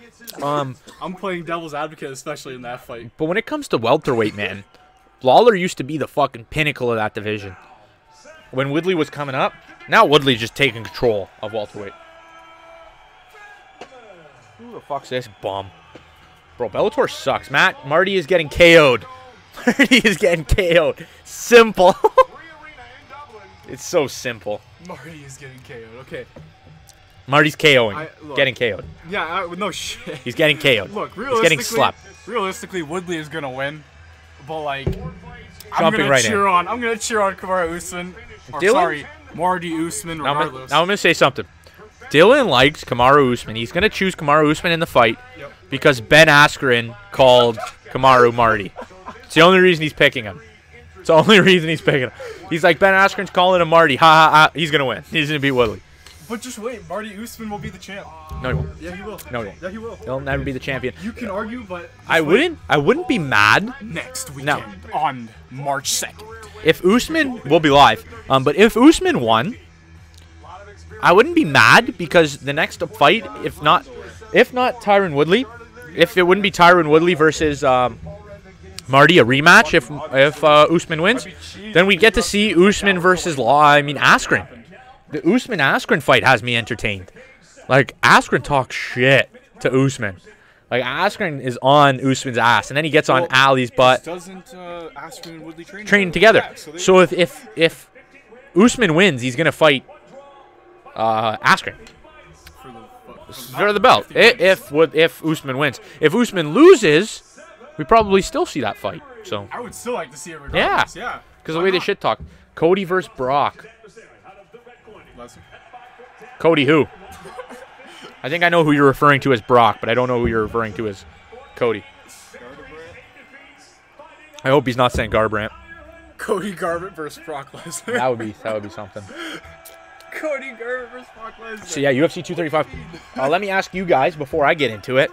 I'm playing devil's advocate, especially in that fight. But when it comes to welterweight, man, Lawler used to be the fucking pinnacle of that division. When Woodley was coming up, now Woodley's just taking control of welterweight. Who the fuck's this bum? Bro, Bellator sucks. Marty is getting KO'd. Marty is getting KO'd. Simple. It's so simple. Marty is getting KO'd. Okay. Marty's KOing. Getting KO'd. Yeah, no shit. He's getting KO'd. Look, he's getting slapped. Realistically, Woodley is gonna win, but like, I'm gonna cheer on Kamaru Usman. Or, sorry, Marty Usman. Regardless. Now I'm gonna say something. Dylan likes Kamaru Usman. He's gonna choose Kamaru Usman in the fight because Ben Askren called Kamaru Marty. It's the only reason he's picking him. It's the only reason he's picking him. He's like, Ben Askren's calling him Marty. Ha ha ha. He's gonna win. He's gonna beat Woodley. But just wait, Marty Usman will be the champ. No, he won't. Yeah, he will. No, he won't. Yeah, he will. He'll never be the champion. You can argue, but I wouldn't be mad next weekend on March 2nd. If Usman will be live. But if Usman won, I wouldn't be mad because the next fight, if not Tyron Woodley, if it wouldn't be Tyron Woodley versus Marty, a rematch if Usman wins, then we get to see Usman versus Askren. The Usman-Askren fight has me entertained. Like, Askren talks shit to Usman. Like, Askren is on Usman's ass, and then he gets on Ali's butt. Doesn't Askren and Woodley train together? Yeah, so if Usman wins, he's gonna fight Askren for the belt. If Usman wins, if Usman loses, we probably still see that fight. So I would still like to see it regardless. Yeah. Because the way they shit talk. Cody versus Brock. Cody who? I think I know who you're referring to as Brock, but I don't know who you're referring to as Cody. I hope he's not saying Garbrandt. Cody Garbrandt versus Brock Lesnar. That would be something. Cody Garbrandt versus Brock Lesnar. So yeah, UFC 235. Let me ask you guys before I get into it.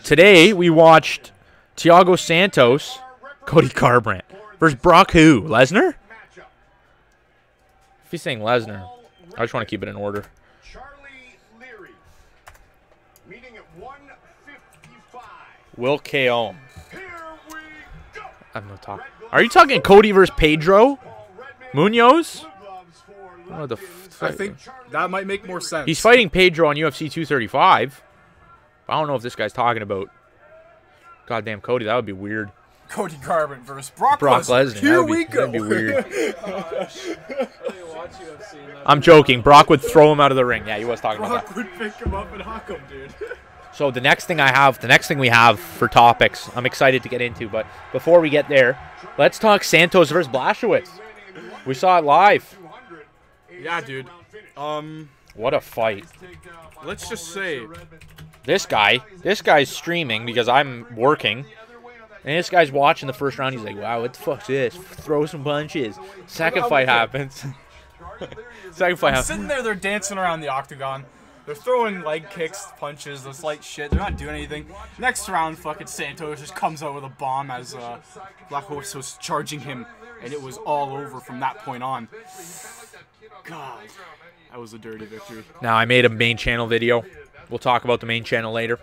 Today we watched Thiago Santos, Cody Garbrandt versus Brock who? Lesnar? If he's saying Lesnar, I just want to keep it in order. Will KO. I'm not talking. Are you talking Cody versus Pedro Munoz? Oh, I think that might make more sense. He's fighting Pedro on UFC 235. I don't know if this guy's talking about goddamn Cody. That would be weird. Cody Garbrandt versus Brock Lesnar. Here we go. That'd be weird. I'm joking. Brock would throw him out of the ring. Yeah, he was talking about that. Brock would pick him up and huck him, dude. So the next thing we have for topics, I'm excited to get into. But before we get there, let's talk Santos versus Blachowicz. We saw it live. Yeah, dude. What a fight. Let's just say This guy's streaming because I'm working. And this guy's watching the first round. He's like, wow, what the fuck's this? Throw some punches. Second fight happens. Sitting there, they're dancing around the octagon. They're throwing leg kicks, punches, this light shit. They're not doing anything. Next round, fucking Santos just comes out with a bomb as Blachowicz was charging him, and it was all over from that point on. God, that was a dirty victory. Now, I made a main channel video. We'll talk about the main channel later.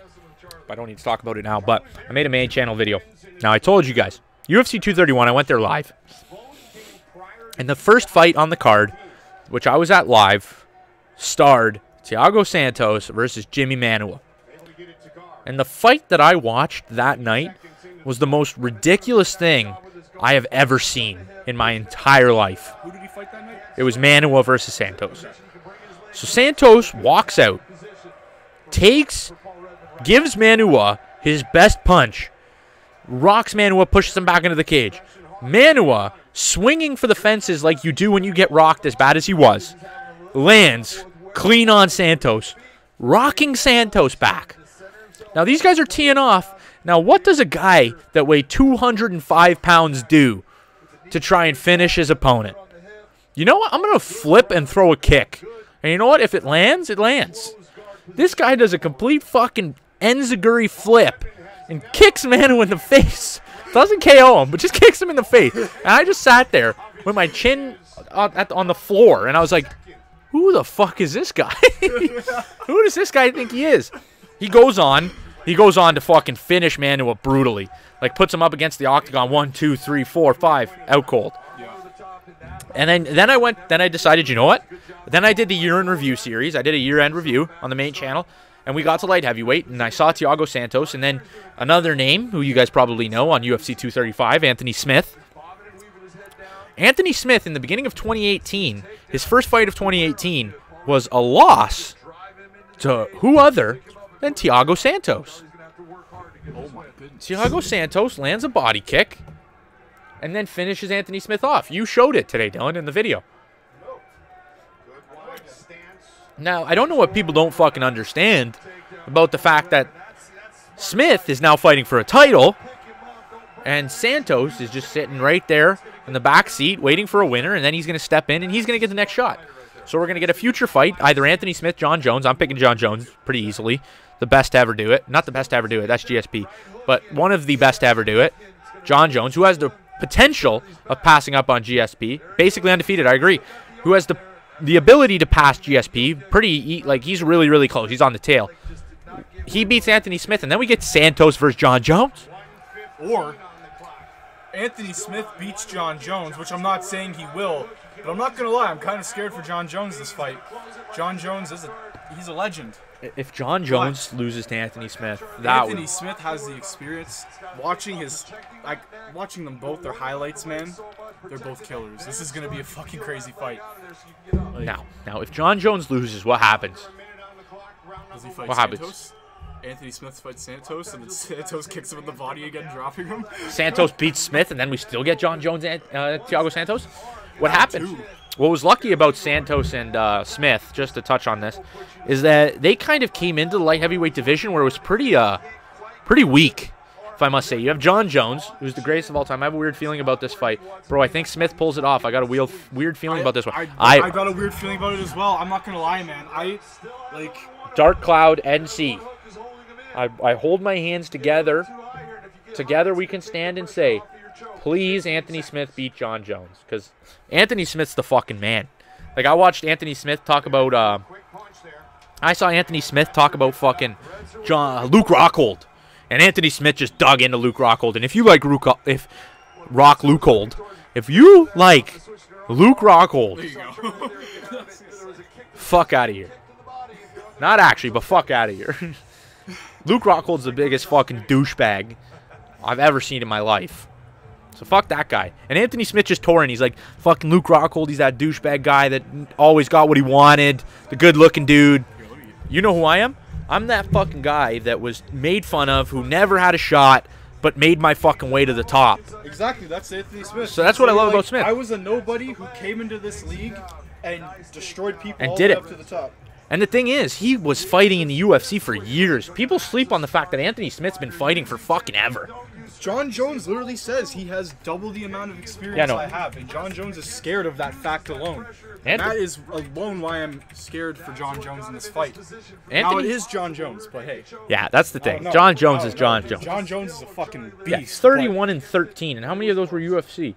I don't need to talk about it now, but I made a main channel video. Now, I told you guys, UFC 231, I went there live. And the first fight on the card, which I was at live, starred Thiago Santos versus Jimmy Manuwa. And the fight that I watched that night was the most ridiculous thing I have ever seen in my entire life. Who did he fight that night? It was Manuwa versus Santos. So Santos walks out, gives Manuwa his best punch, rocks Manuwa, pushes him back into the cage. Manuwa, swinging for the fences like you do when you get rocked as bad as he was, lands clean on Santos, rocking Santos back. Now, these guys are teeing off. Now, what does a guy that weighed 205 pounds do to try and finish his opponent? You know what? I'm going to flip and throw a kick. And you know what? If it lands, it lands. This guy does a complete fucking enziguri flip and kicks Manuwa in the face. Doesn't KO him, but just kicks him in the face. And I just sat there with my chin on the floor, and I was like, who the fuck is this guy? Who does this guy think he is? He goes on to fucking finish Manuwa brutally. Like, puts him up against the octagon. 1, 2, 3, 4, 5. Out cold. And then I decided, you know what? Then I did the year-end review series. I did a year-end review on the main channel. And we got to light heavyweight. And I saw Thiago Santos. And then another name, who you guys probably know on UFC 235, Anthony Smith. Anthony Smith, in the beginning of 2018, his first fight of 2018 was a loss to who other than Thiago Santos. Oh my goodness. Thiago Santos lands a body kick and then finishes Anthony Smith off. You showed it today, Dylan, in the video. Now, I don't know what people don't fucking understand about the fact that Smith is now fighting for a title and Santos is just sitting right there in the back seat waiting for a winner, and then he's going to step in and he's going to get the next shot. So we're going to get a future fight, either Anthony Smith, John Jones. I'm picking John Jones pretty easily. The best to ever do it. Not the best to ever do it. That's GSP. But one of the best to ever do it. John Jones, who has the potential of passing up on GSP. Basically undefeated, I agree. Who has the ability to pass GSP. Like, he's really, really close. He's on the tail. He beats Anthony Smith, and then we get Santos versus John Jones. Or Anthony Smith beats John Jones, which I'm not saying he will, but I'm not going to lie, I'm kind of scared for John Jones this fight. John Jones he's a legend. If John Jones loses to Anthony Smith, Anthony Smith has the experience. Watching them both, their highlights, man, they're both killers. This is going to be a fucking crazy fight. Now, if John Jones loses, what happens? Does he fight What Santos? happens? Anthony Smith fights Santos, and then Santos kicks him in the body again, dropping him. Santos beats Smith, and then we still get John Jones and Thiago Santos? What happens? what was lucky about Santos and Smith, just to touch on this, is that they kind of came into the light heavyweight division where it was pretty weak, if I must say. You have John Jones, who's the greatest of all time. I have a weird feeling about this fight. Bro, I think Smith pulls it off. I got a weird feeling about this one. I got a weird feeling about it as well. I'm not going to lie, man. Dark Cloud NC. I hold my hands together. Together we can stand and say, please, Anthony Smith beat John Jones. Because Anthony Smith's the fucking man. Like, I watched Anthony Smith talk about, I saw Anthony Smith talk about fucking Luke Rockhold. And Anthony Smith just dug into Luke Rockhold. And if you like Luke Rockhold, if you like Luke Rockhold, fuck out of here. Not actually, but fuck out of here. Luke Rockhold's the biggest fucking douchebag I've ever seen in my life. So fuck that guy. And Anthony Smith just tore in. He's like, fucking Luke Rockhold, he's that douchebag guy that always got what he wanted. The good-looking dude. You know who I am? I'm that fucking guy that was made fun of, who never had a shot, but made my fucking way to the top. Exactly, that's Anthony Smith. So that's what I love about Smith. I was a nobody who came into this league and destroyed people and all did the it way up to the top. And the thing is, he was fighting in the UFC for years. People sleep on the fact that Anthony Smith's been fighting for fucking ever. John Jones literally says he has double the amount of experience I have, and John Jones is scared of that fact alone. That is alone why I'm scared for John Jones in this fight. Now it is John Jones, but hey. Yeah, that's the thing. John Jones is John Jones. John Jones is a fucking beast. Yeah, 31 and 13, and how many of those were UFC?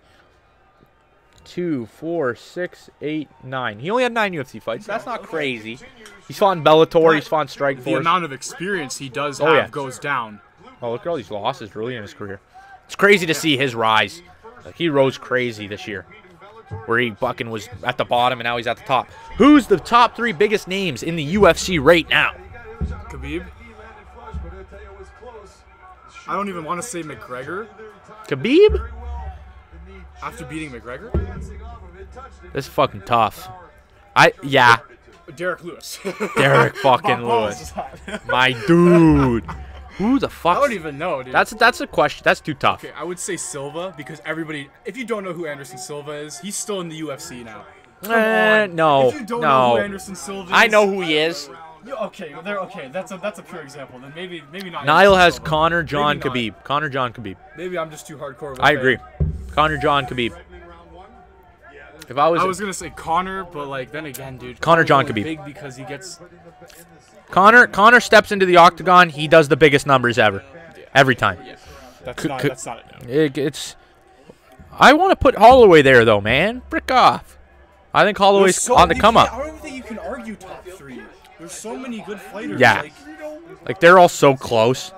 2, 4, 6, 8, 9. He only had 9 UFC fights. That's not crazy. He's fought in Bellator. He's fought in Strikeforce. The amount of experience he does have goes down. Oh, look at all these losses early in his career. It's crazy to see his rise. Like, he rose crazy this year, where he fucking was at the bottom and now he's at the top. Who's the top 3 biggest names in the UFC right now? Khabib. I don't even want to say McGregor. Khabib? After beating McGregor? This is fucking tough. Yeah. Derek Lewis. Derek fucking Lewis. My dude. Who the fuck? I don't even know, dude. That's a question. That's too tough. Okay, I would say Silva because everybody. If you don't know who Anderson Silva is, he's still in the UFC now. No. If you don't know who Anderson Silva is, I know who he is. Okay, that's a pure example. Then maybe not. Niall has Connor John Khabib. Connor John Khabib. Maybe I'm just too hardcore. I agree. Connor John Khabib. If I was gonna say Connor, but like then again, dude. Connor John Khabib. Big because he gets. Connor steps into the octagon. He does the biggest numbers ever, every time. Yeah. That's not it. It's. I want to put Holloway there though, man. Frick off. I think Holloway's on the come up. I don't think you can argue top 3. There's so many good fighters. Yeah. Like they're all so close.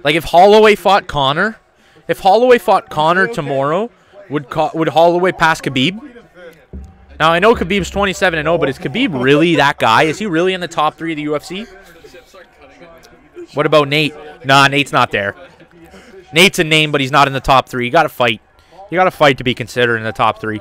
Like if Holloway fought Connor, tomorrow, would Holloway pass Khabib? Now, I know Khabib's 27-0, but is Khabib really that guy? Is he really in the top 3 of the UFC? What about Nate? Nah, Nate's not there. Nate's a name, but he's not in the top 3. You got to fight. You got to fight to be considered in the top 3.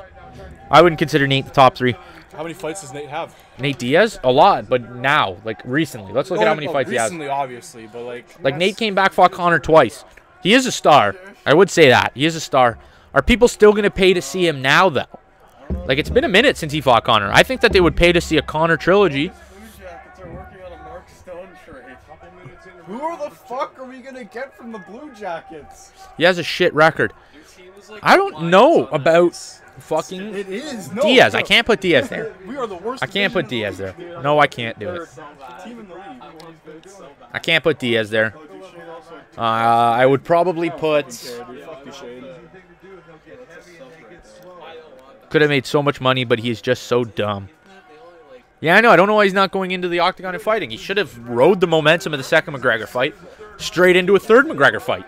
I wouldn't consider Nate the top 3. How many fights does Nate have? Nate Diaz? A lot, but now, like recently. Let's look at how many fights he has. Recently, obviously, but like Nate came back, fought Connor twice. He is a star. I would say that. He is a star. Are people still going to pay to see him now, though? Like, it's been a minute since he fought Connor. I think that they would pay to see a Connor trilogy. Who the fuck are we going to get from the Blue Jackets? He has a shit record. I don't know about fucking Diaz. I can't put Diaz there. We are the worst. I can't put Diaz there. No, I can't do it. I can't put Diaz there. I would probably put... Could have made so much money, but he's just so dumb. Yeah, I know. I don't know why he's not going into the octagon and fighting. He should have rode the momentum of the second McGregor fight straight into a third McGregor fight.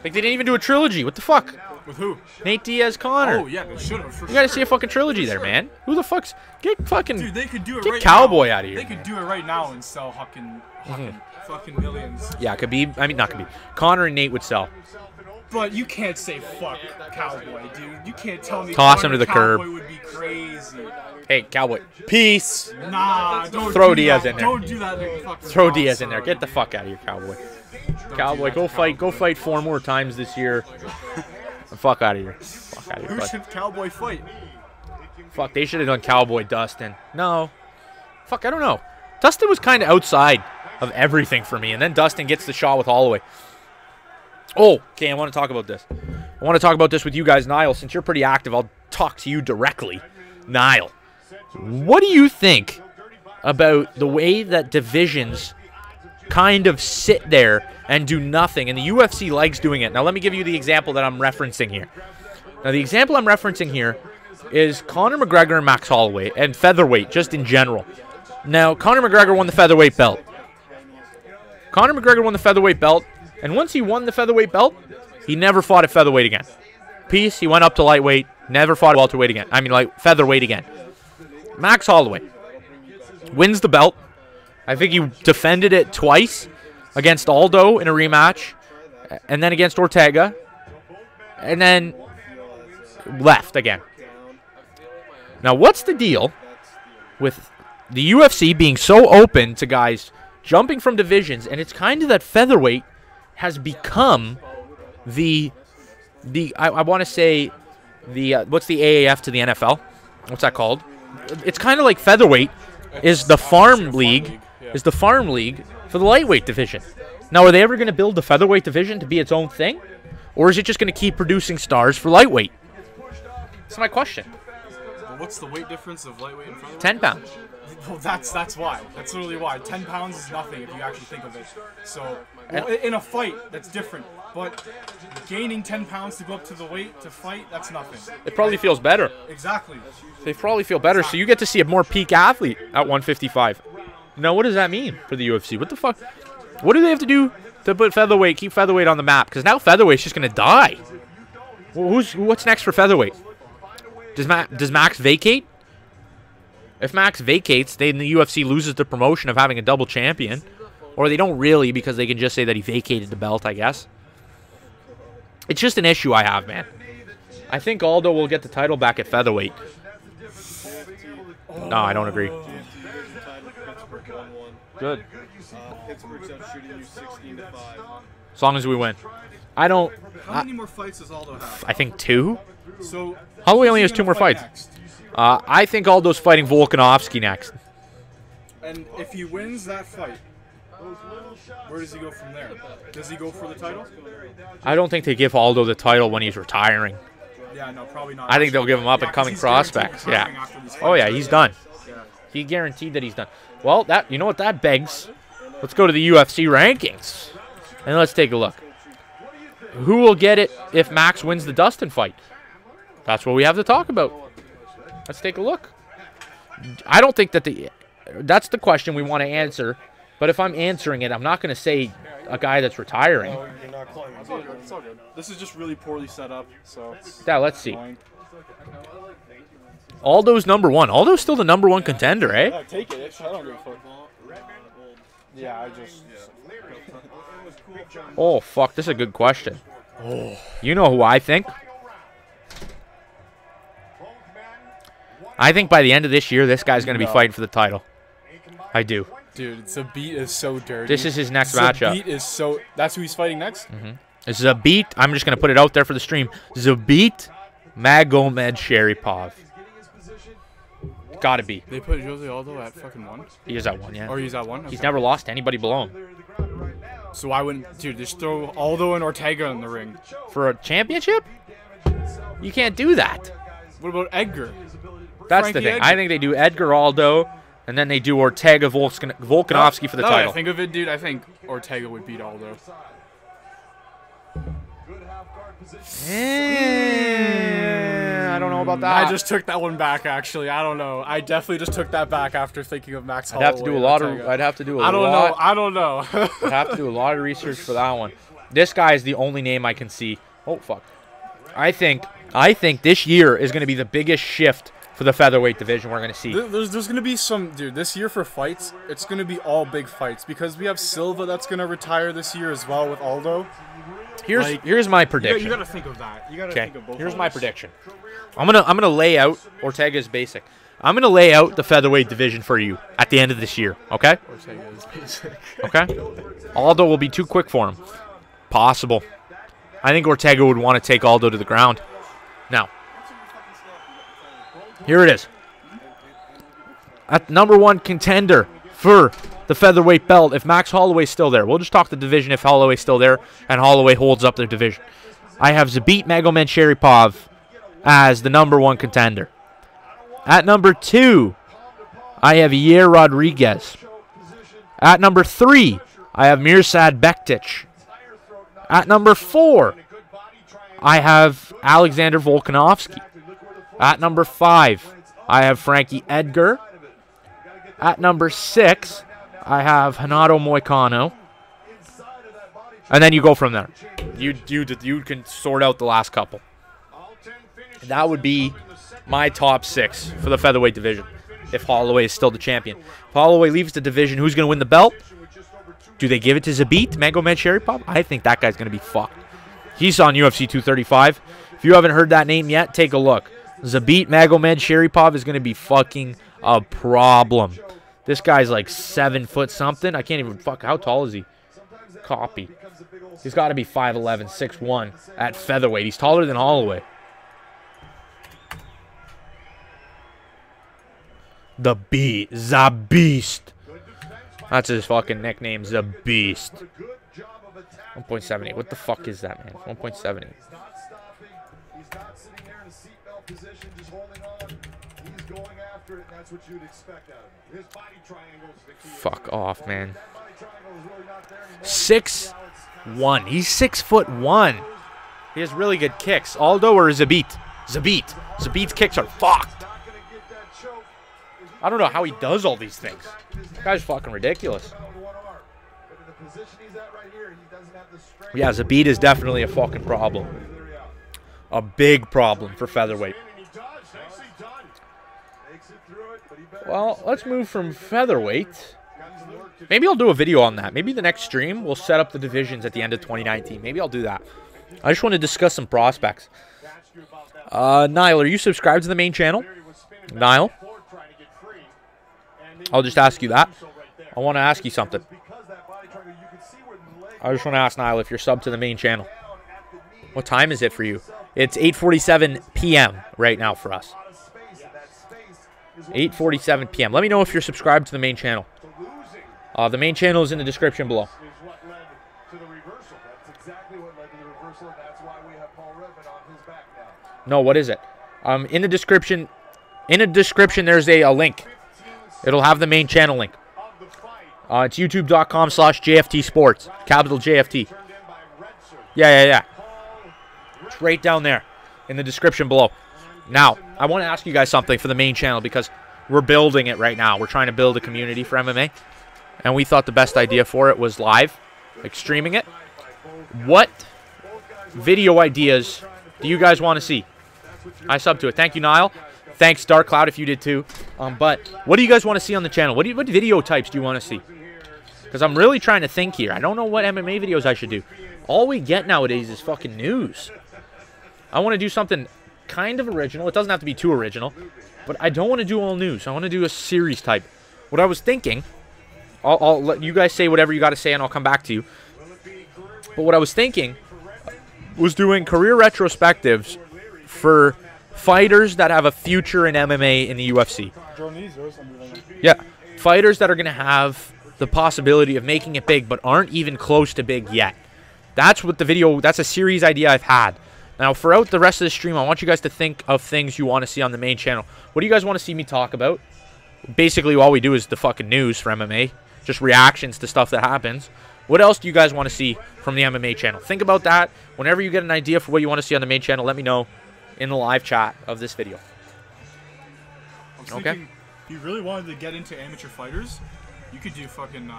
Like, they didn't even do a trilogy. What the fuck? With who? Nate Diaz, Connor. Oh, yeah, they should have. You got to see a fucking trilogy there, man. Who the fuck's... Get fucking... Dude, they could do it get right Cowboy now. out of here. They could do it right now and sell fucking millions. Yeah, Khabib... I mean, not Khabib. Connor and Nate would sell. But you can't say fuck Cowboy, dude. You can't tell me toss him to the curb. Cowboy would be crazy. Hey, Cowboy. Peace. Nah, don't throw do Diaz that. in there. Don't do that. Throw Diaz in there. Get the fuck out of here, Cowboy. Cowboy, go fight. Go fight 4 more times this year. The fuck out of here. Fuck out of here. Who should Cowboy fight? Fuck, they should have done Cowboy Dustin. No. Fuck, I don't know. Dustin was kind of outside of everything for me, and then Dustin gets the shot with Holloway. Oh, okay, I want to talk about this. I want to talk about this with you guys. Niall, since you're pretty active, I'll talk to you directly. Niall, what do you think about the way that divisions kind of sit there and do nothing, and the UFC likes doing it? Now, let me give you the example that I'm referencing here. Now, the example I'm referencing here is Conor McGregor and Max Holloway, and featherweight, just in general. Now, Conor McGregor won the featherweight belt. Conor McGregor won the featherweight belt, and once he won the featherweight belt, he never fought at featherweight again. Peace, he went up to lightweight, never fought at welterweight again. I mean, like, featherweight again. Max Holloway wins the belt. I think he defended it twice against Aldo in a rematch, and then against Ortega, and then left again. Now, what's the deal with the UFC being so open to guys jumping from divisions, and it's kind of that featherweight has become I want to say what's the AAF to the NFL? What's that called? It's kind of like featherweight is the farm league, is the farm league for the lightweight division. Now, are they ever going to build the featherweight division to be its own thing, or is it just going to keep producing stars for lightweight? That's my question. What's the weight difference of lightweight and featherweight? 10 pounds. Well, that's why. That's literally why. 10 pounds is nothing if you actually think of it. So, well, in a fight, that's different. But gaining 10 pounds to go up to the weight to fight, that's nothing. It probably feels better. Exactly. They probably feel better, so you get to see a more peak athlete at 155. Now, what does that mean for the UFC? What the fuck? What do they have to do to put featherweight, keep featherweight on the map? Because now featherweight's just going to die. Well, what's next for featherweight? Does Max vacate? If Max vacates, then the UFC loses the promotion of having a double champion. Or they don't really, because they can just say that he vacated the belt, I guess. It's just an issue I have, man. I think Aldo will get the title back at featherweight. No, I don't agree. Good. As long as we win. I don't... How many more fights does Aldo have? I think 2. So Holloway only has 2 more fights. I think Aldo's fighting Volkanovski next. And if he wins that fight, where does he go from there? Does he go for the title? I don't think they give Aldo the title when he's retiring. Yeah, no, probably not. I think they'll give him up and coming prospects. Yeah. Oh yeah, he's done. He guaranteed that he's done. Well, you know what that begs? Let's go to the UFC rankings and let's take a look. Who will get it if Max wins the Dustin fight? That's what we have to talk about. Let's take a look. I don't think that that's the question we want to answer. But if I'm answering it, I'm not going to say a guy that's retiring. No, you're not claiming. It's all good. It's all good. This is just really poorly set up. So yeah, let's see. Aldo's #1. Aldo's still the #1 contender, eh? Yeah, take it. I don't give a fuck. Yeah, I just... Oh, fuck. This is a good question. Oh. You know who I think? I think by the end of this year, this guy's going to be fighting for the title. I do. Dude, Zabit is so dirty. This is his next matchup. Zabit is so... That's who he's fighting next? It's Zabit. I'm just going to put it out there for the stream. Zabit Magomed Sharipov. Gotta be. They put Jose Aldo at fucking 1? He is at 1, yeah. Or he's at 1? Okay. He's never lost to anybody below him. So why wouldn't... Dude, just throw Aldo and Ortega in the ring. For a championship? You can't do that. What about Edgar? That's the thing. Edgar. I think they do Edgar Aldo, and then they do Ortega Volkanovski for the title. I think of it, dude. I think Ortega would beat Aldo. I don't know about that. I just took that one back, actually. I don't know. I definitely just took that back after thinking of Max Holloway. I'd have to do a lot of. I'd have to do a lot. I don't know. I'd have to do a lot of research for that one. This guy is the only name I can see. Oh fuck. I think this year is going to be the biggest shift for the featherweight division we're going to see. There's going to be some, dude, this year for fights, it's going to be all big fights because we have Silva that's going to retire this year as well with Aldo. Here's my prediction. You got to think of that. You got to think of both. Here's my prediction. I'm gonna lay out Ortega's basic. I'm gonna lay out the featherweight division for you at the end of this year. Okay. Ortega's basic. Okay. Aldo will be too quick for him. Possible. I think Ortega would want to take Aldo to the ground. Now, Here it is. At number 1 contender for the featherweight belt, if Max Holloway's still there. We'll just talk the division if Holloway's still there and Holloway holds up their division. I have Zabit Magomedsharipov as the number 1 contender. At number 2, I have Yair Rodriguez. At number 3, I have Mirsad Bektic. At number 4, I have Alexander Volkanovski. At number 5, I have Frankie Edgar. At number 6, I have Renato Moicano. And then you go from there. You can sort out the last couple. That would be my top 6 for the featherweight division if Holloway is still the champion. If Holloway leaves the division, who's going to win the belt? Do they give it to Zabit Magomedsharipov? I think that guy's going to be fucked. He's on UFC 235. If you haven't heard that name yet, take a look. Zabit Magomedsharipov is going to be fucking a problem. This guy's like 7 foot something. I can't even fuck. How tall is he? Copy. He's got to be 5'11", 6'1" at featherweight. He's taller than Holloway. The Beast. That's his fucking nickname, The Beast. 1.70. What the fuck is that, man? 1.70. Fuck off, man. 6'1". He's 6'1". He has really good kicks. Aldo or Zabit? Zabit's kicks are fucked. I don't know how he does all these things. That guy's fucking ridiculous. Yeah, Zabit is definitely a fucking problem. A big problem for featherweight. Well, let's move from featherweight. Maybe I'll do a video on that. Maybe the next stream we'll set up the divisions at the end of 2019. Maybe I'll do that. I just want to discuss some prospects. Niall, are you subscribed to the main channel? Niall? I'll just ask you that. I want to ask you something. I just want to ask Niall if you're subbed to the main channel. What time is it for you? It's 8:47 p.m. right now for us. 8:47 p.m. Let me know if you're subscribed to the main channel. The main channel is in the description below. No, what is it? In the description. There's a link. It'll have the main channel link. It's youtube.com/JFT Sports. Capital JFT. Yeah. It's right down there in the description below. Now, I want to ask you guys something for the main channel because we're building it right now. We're trying to build a community for MMA. And we thought the best idea for it was live, like streaming it. What video ideas do you guys want to see? I sub to it. Thank you, Niall. Thanks, Dark Cloud, if you did too. But what do you guys want to see on the channel? What video types do you want to see? Because I'm really trying to think here. I don't know what MMA videos I should do. All we get nowadays is fucking news. I want to do something kind of original. It doesn't have to be too original. But I don't want to do all news. I want to do a series type. What I was thinking, I'll let you guys say whatever you got to say and I'll come back to you. But what I was thinking was doing career retrospectives for fighters that have a future in MMA in the UFC. Yeah, fighters that are going to have the possibility of making it big but aren't even close to big yet. That's what the video, that's a series idea I've had. Now, throughout the rest of the stream, I want you guys to think of things you want to see on the main channel. What do you guys want to see me talk about? Basically, all we do is the fucking news for MMA. Just reactions to stuff that happens. What else do you guys want to see from the MMA channel? Think about that. Whenever you get an idea for what you want to see on the main channel, let me know in the live chat of this video. Okay. If you really wanted to get into amateur fighters, you could do fucking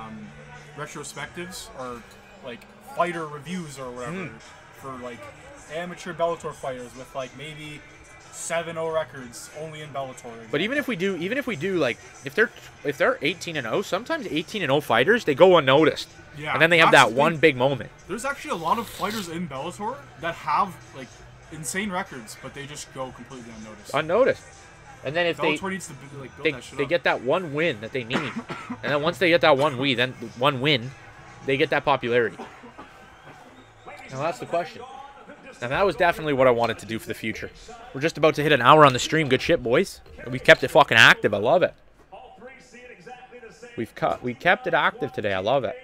retrospectives or like fighter reviews or whatever for like amateur Bellator fighters with like maybe 7-0 records only in Bellator. But even if we do like if they're 18-0, sometimes 18-0 fighters they go unnoticed. Yeah. And then they have that one big moment. There's actually a lot of fighters in Bellator that have like insane records, but they just go completely unnoticed. And then if Bellator needs to like build that shit they up. get that one win that they need, and then once they get that one win, they get that popularity. Now that's the question. And that was definitely what I wanted to do for the future. We're just about to hit an hour on the stream. Good shit, boys. We kept it fucking active. I love it. We kept it active today. I love it.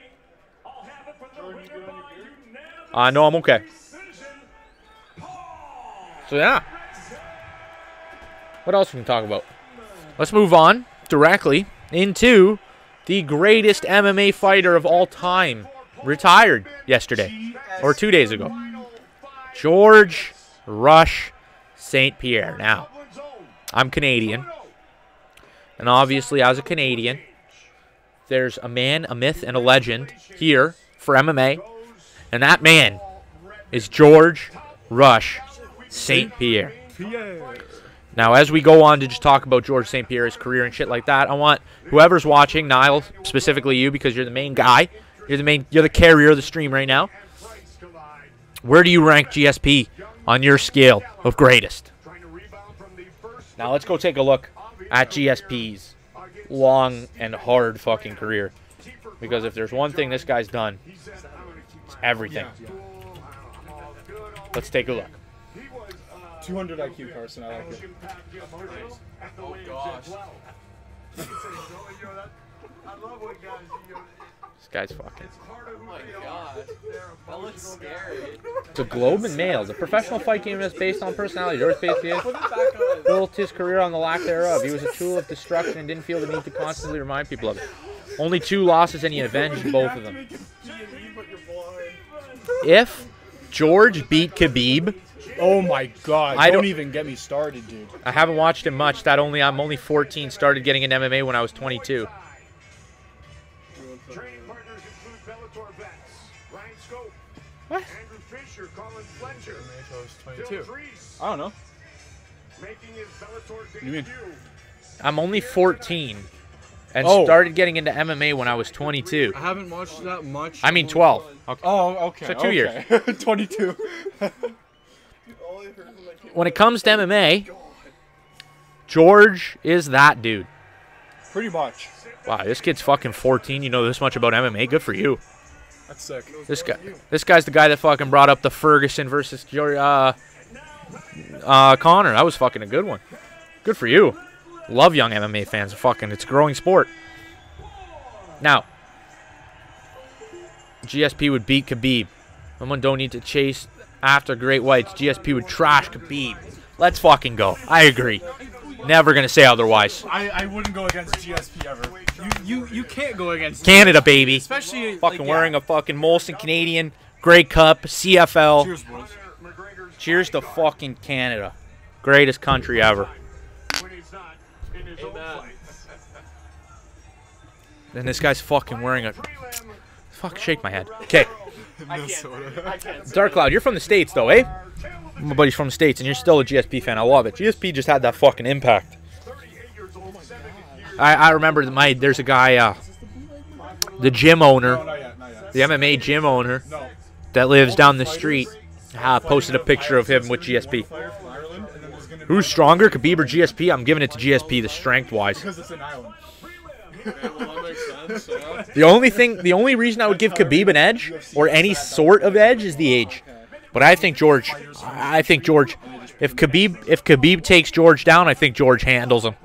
No, I'm okay. So, yeah. What else we can talk about? Let's move on directly into the greatest MMA fighter of all time. Retired yesterday. Or 2 days ago. George Rush St. Pierre. Now, I'm Canadian. And obviously, as a Canadian, there's a man, a myth, and a legend here for MMA. And that man is George Rush St. Pierre. Now, as we go on to just talk about George St. Pierre's career and shit like that, I want whoever's watching, Niall, specifically you, because you're the main guy. You're the carrier of the stream right now. Where do you rank GSP on your scale of greatest? Now, let's go take a look at GSP's long and hard fucking career. Because if there's one thing this guy's done, it's everything. Let's take a look. 200 IQ, Carson. I like it. Oh, gosh. This guy's fucking. Oh, my God. That looks scary. The Globe and Mail, the professional fight game is based on personality. George basically built his career on the lack thereof. He was a tool of destruction and didn't feel the need to constantly remind people of it. Only 2 losses and he avenged both of them. If George beat Khabib, Oh my God! Don't even get me started, dude. I haven't watched him much. I'm only 14. Started getting into MMA when I was 22. Training partners include Bellator vets Ryan Scope, What? Andrew Fisher, Colin Fletcher, I was 22. Phil Treese, I don't know. making his Bellator You mean? debut. I'm only 14 and Oh. started getting into MMA when I was 22. I haven't watched that much. I mean 12. Okay. Oh, okay. So 2 years. 22. When it comes to MMA, George is that dude. Pretty much. Wow, this kid's fucking 14. You know this much about MMA. Good for you. That's sick. This guy's the guy that fucking brought up the Ferguson versus Connor. That was fucking a good one. Good for you. Love young MMA fans. Fucking, it's a growing sport. Now, GSP would beat Khabib. Someone don't need to chase after great whites. GSP would trash Khabib. Let's fucking go. I agree. Never gonna say otherwise. I wouldn't go against GSP ever. You can't go against Canada, baby. especially Fucking like, wearing a fucking Molson Canadian, Grey Cup, CFL. Cheers, boys. Cheers to fucking Canada. Greatest country ever. When he's not in his own fight. And this guy's fucking wearing a... Fuck, shake my head. Okay. Dark Cloud, you're from the States, though, eh? My buddy's from the States, and you're still a GSP fan. I love it. GSP just had that fucking impact. I remember there's a guy, the gym owner, Not yet. the MMA gym owner No. that lives down the street, posted a picture of him with GSP. Player from Ireland, and then there's gonna be Who's stronger, Khabib or GSP? I'm giving it to GSP, the strength-wise. because it's in Ireland. Well, that makes sense. Yeah. The only reason I would give Khabib an edge, or any sort of edge, is the age. But I think George, if Khabib takes George down, I think George handles him.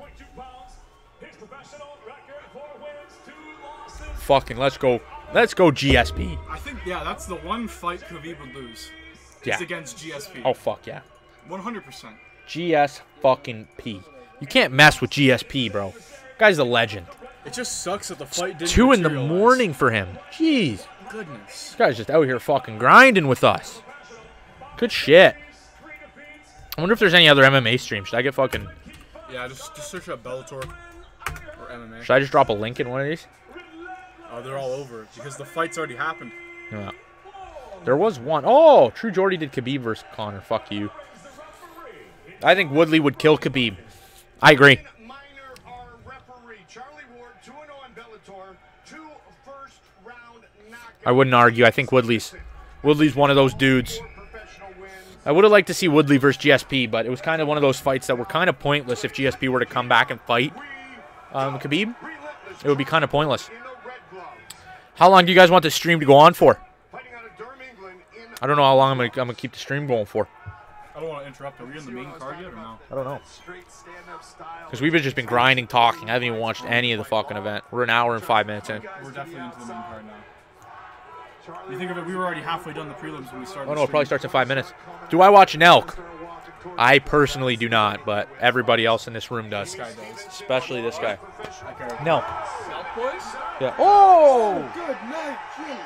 Fucking let's go GSP. I think that's the one fight Khabib would lose. Yeah. Is against GSP. Oh fuck yeah. 100%. GS fucking P. You can't mess with GSP, bro. Guy's a legend. It just sucks that the fight didn't 2 in the materialize. morning for him. Jeez. Goodness. This guy's just out here fucking grinding with us. Good shit. I wonder if there's any other MMA streams. Should I get fucking... Yeah, just search up Bellator or MMA. Should I just drop a link in one of these? Oh, they're all over because the fight's already happened. Yeah. There was one. Oh, True Jordy did Khabib versus Connor. Fuck you. I think Woodley would kill Khabib. I agree. Minor, our referee, Charlie Ward, 2-0 on Bellator, 2 first-round knockouts. I wouldn't argue. I think Woodley's one of those dudes. 4 professional wins. I would have liked to see Woodley versus GSP, but it was kind of one of those fights that were kind of pointless if GSP were to come back and fight Khabib. It would be kind of pointless. In the red glove. How long do you guys want this stream to go on for? Fighting out of Durham, England, in I don't know how long I'm gonna keep the stream going for. I don't want to interrupt. Are we in the main card yet or no? I don't know. Because we've just been grinding, talking. I haven't even watched any of the fucking event. We're an hour and 5 minutes in. We're definitely into the main card now. You think of it, we were already halfway done the prelims when we started. Oh no, it probably starts in 5 minutes. Do I watch an elk? I personally do not, but everybody else in this room does. This guy does. Especially this guy. Okay. No. South boys? Yeah. Oh! Good night, Jim.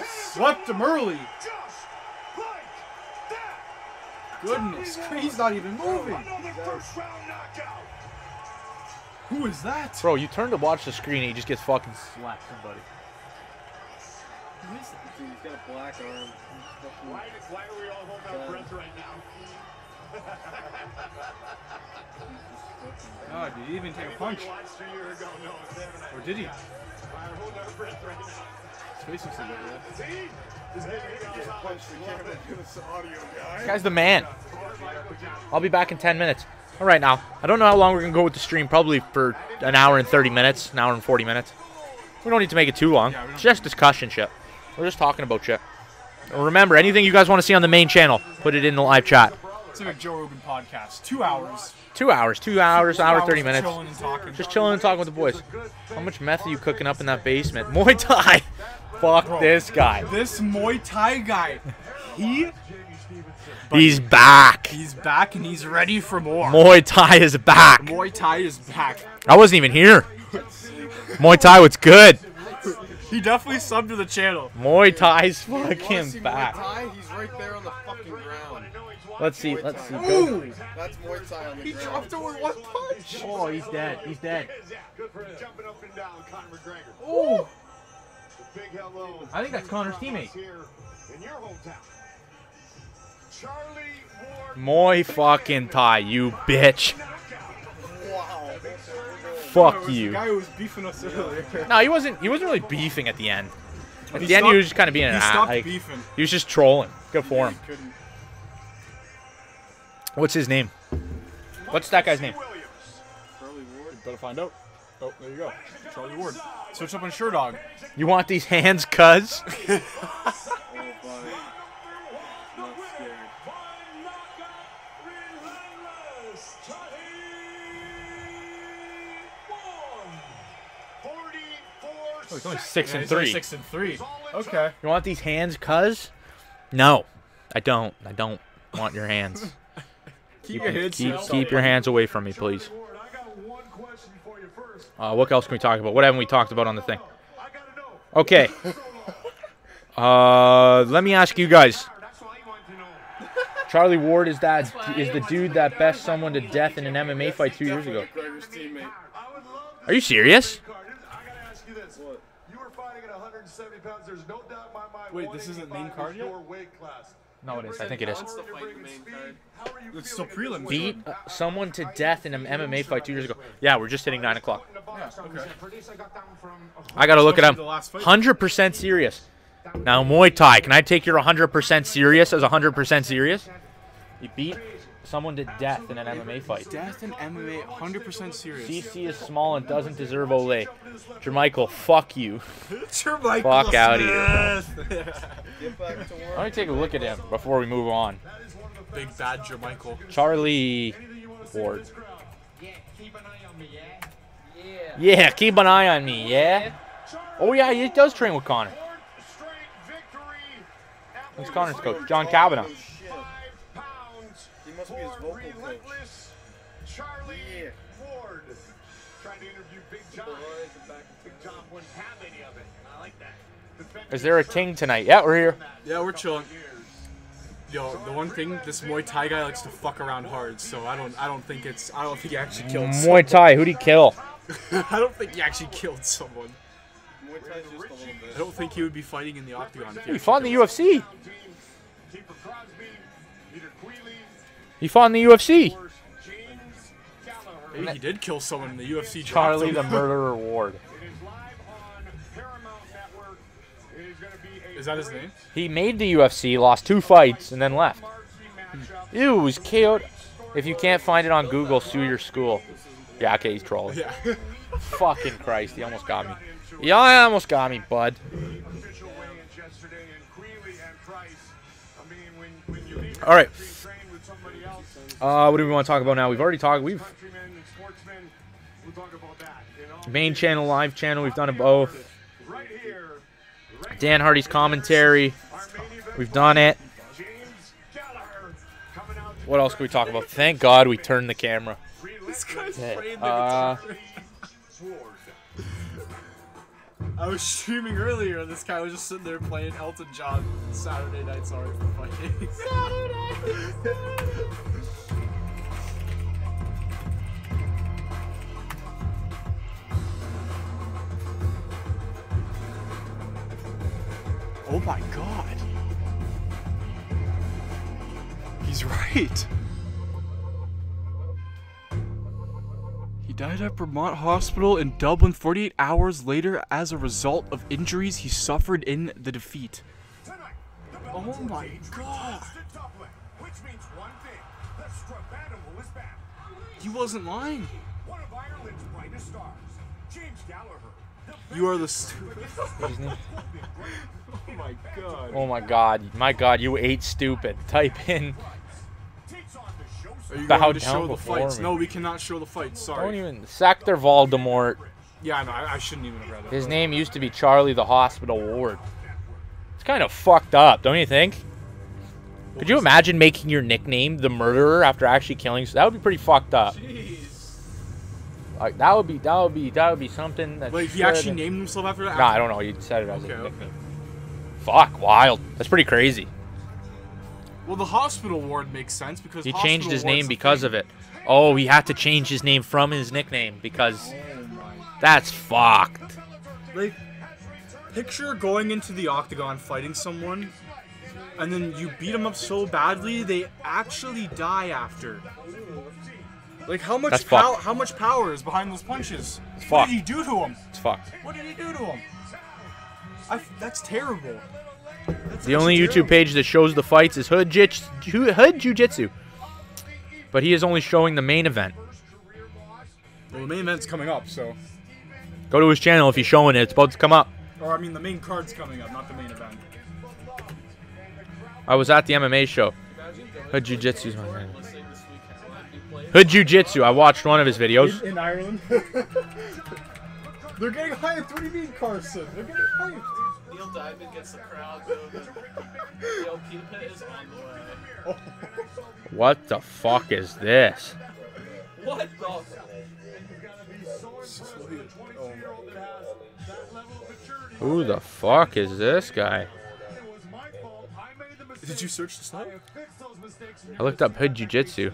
Swept him early. Goodness, he's not even moving. Who is that? Bro, you turn to watch the screen and he just gets fucking slapped somebody. Who is that? Dude, he's got a black arm. Why do we all hold our breath right now? Oh, did he even take a punch? Or did he? His face looks like that. This guy's the man. I'll be back in 10 minutes. All right, now. I don't know how long we're going to go with the stream. Probably for an hour and 30 minutes, an hour and 40 minutes. We don't need to make it too long. It's just discussion shit. We're just talking about shit. Remember, anything you guys want to see on the main channel, put it in the live chat. It's like a Joe Rogan podcast. 2 hours. 2 hours, 2 hours, hour 30 minutes. Chilling and talking. Just chilling and talking with the boys. How much meth are you cooking up in that basement? Muay Thai. Fuck Bro, this guy. This Muay Thai guy. He's back. He's back and he's ready for more. Muay Thai is back. Muay Thai is back. I wasn't even here. Muay Thai, what's good? He definitely subbed to the channel. Muay Thai's You wanna fucking see back. Muay Thai? He's right there on the fucking ground. Let's see. Let's see. Ooh! That's Muay Thai on the He ground. dropped him with one punch. Oh, he's dead. He's dead. Good for him. Jumping up and down, Conor McGregor. Oh! Big hello. I think that's Conor's teammate. Here in your hometown. Charlie Ward. Muay fucking Thai, you bitch. Wow. Fuck The you. guy who was beefing us earlier. No, he wasn't really beefing at the end. At He the end, he stopped- was just kind of being an He ass. stopped Like, beefing. he was just trolling. Good for him. Couldn't. What's his name? What's that guy's name? Charlie Ward. Better find out. Oh, there you go. Charlie Ward. Switch up on Sherdog. You want these hands, cuz? Oh, buddy. Not scared. Oh, he's only 6 Yeah, and he's only 3. 6 and 3. Okay. You want these hands, cuz? No, I don't. I don't want your hands. Keep your hands to yourself. Keep your hands away from me, please. What else can we talk about? What haven't we talked about on the thing? Okay. Let me ask you guys. Charlie Ward is the dude that best someone to death in an MMA fight 2 years ago. McGregor's teammate. Are you serious? What? You were fighting at 170 pounds. There's no doubt in my mind. Wait, this isn't main card yet? Your weight class. No, it is. I think it is. Wants to fight the main card. It's still prelims. Beat someone to death in an MMA fight 2 years ago. Yeah, we're just hitting 9 o'clock. Yeah, okay. I gotta look at him. The last fight. 100% serious. Now Muay Thai, can I take your 100% serious as 100% serious? You beat someone to death in an MMA fight. Death and MMA, 100% serious. CC is small and doesn't deserve Olay. Jermichael, fuck you. Jermichael Fuck out of here. Get back to work. Let me take a look at him before we move on. Big bad Jermichael. Charlie Ward. Yeah, keep an eye on me, yeah? Oh yeah, he does train with Connor. Who's Connor's coach? John Kavanaugh. Oh, shit. He must be his vocal coach. Charlie Yeah. Ward. Trying to interview Big John. Big John wouldn't have any of it. I like that. Is there a ting tonight? Yeah, we're here. Yeah, we're chilling. Yo, the one thing, this Muay Thai guy likes to fuck around hard, so I don't think he actually killed someone. Muay Thai, who'd he kill? I don't think he actually killed someone. Muay Thai's just a little bit. I don't think he would be fighting in the octagon if He he fought in the UFC. Keeper Crosby, Peter Queeley, He fought in the UFC. James Gallagher. Maybe he did kill someone in the UFC. Charlie the dropped him. Murderer Ward. It is live on Paramount Network. It is going to be a Is that his name? He made the UFC, lost 2 fights, and then left. Ew, it was KO'd. If you can't find it on Google, sue your school. Yeah, okay, he's trolling. Yeah. Fucking Christ, he almost got me. Yeah, he almost got me, bud. official weigh-ins yesterday, and Queeley and Price All right. What do we want to talk about now? We've already talked. Main channel, live channel. We've done it both. Dan Hardy's commentary. We've done it. What else can we talk about? Thank God we turned the camera. This guy's Okay, I was streaming earlier and this guy was just sitting there playing Elton John Saturday Night Sorry for Fighting. Oh my God. He's right. He died at Vermont Hospital in Dublin 48 hours later as a result of injuries he suffered in the defeat. Oh my God. He wasn't lying. You are the stupid. Oh my God. Oh my God. My God, you ate stupid. Type in. Are you Bow going to down show the before fights? me. No, we cannot show the fights. Sorry. Don't even. Sector Voldemort. Yeah, no, I shouldn't even have read that. His name used to be Charlie the Hospital Ward. It's kind of fucked up, don't you think? Could you imagine making your nickname the murderer after actually killing? That would be pretty fucked up. Jeez. Like that would be something that. Like he actually named himself after that? Nah, I don't know. He said it as a Okay, nickname. Fuck, wild. That's pretty crazy. Well, the hospital ward makes sense because He changed his name because of it. Oh, he had to change his name from his nickname because that's fucked. Like, picture going into the octagon fighting someone, and then you beat them up so badly they actually die after. Like how much how much power is behind those punches? What did he do to him? It's fucked. What did he do to him? That's terrible. The only YouTube page that shows the fights is Hood Jiu-Jitsu. But he is only showing the main event. Well, the main event's coming up, so. Go to his channel if he's showing it. It's about to come up. Or, I mean, the main card's coming up, not the main event. I was at the MMA show. Hood Jiu-Jitsu's my man. Hood Jiu-Jitsu. I watched one of his videos. In Ireland? They're getting hyped. What do you mean, Carson? They're getting hyped. Neil Diamond gets the crowd moving. Yo, Pita is on the way. What the fuck is this? What the? Who the fuck is this guy? Did you search this up? I looked up Hood Jiu-Jitsu.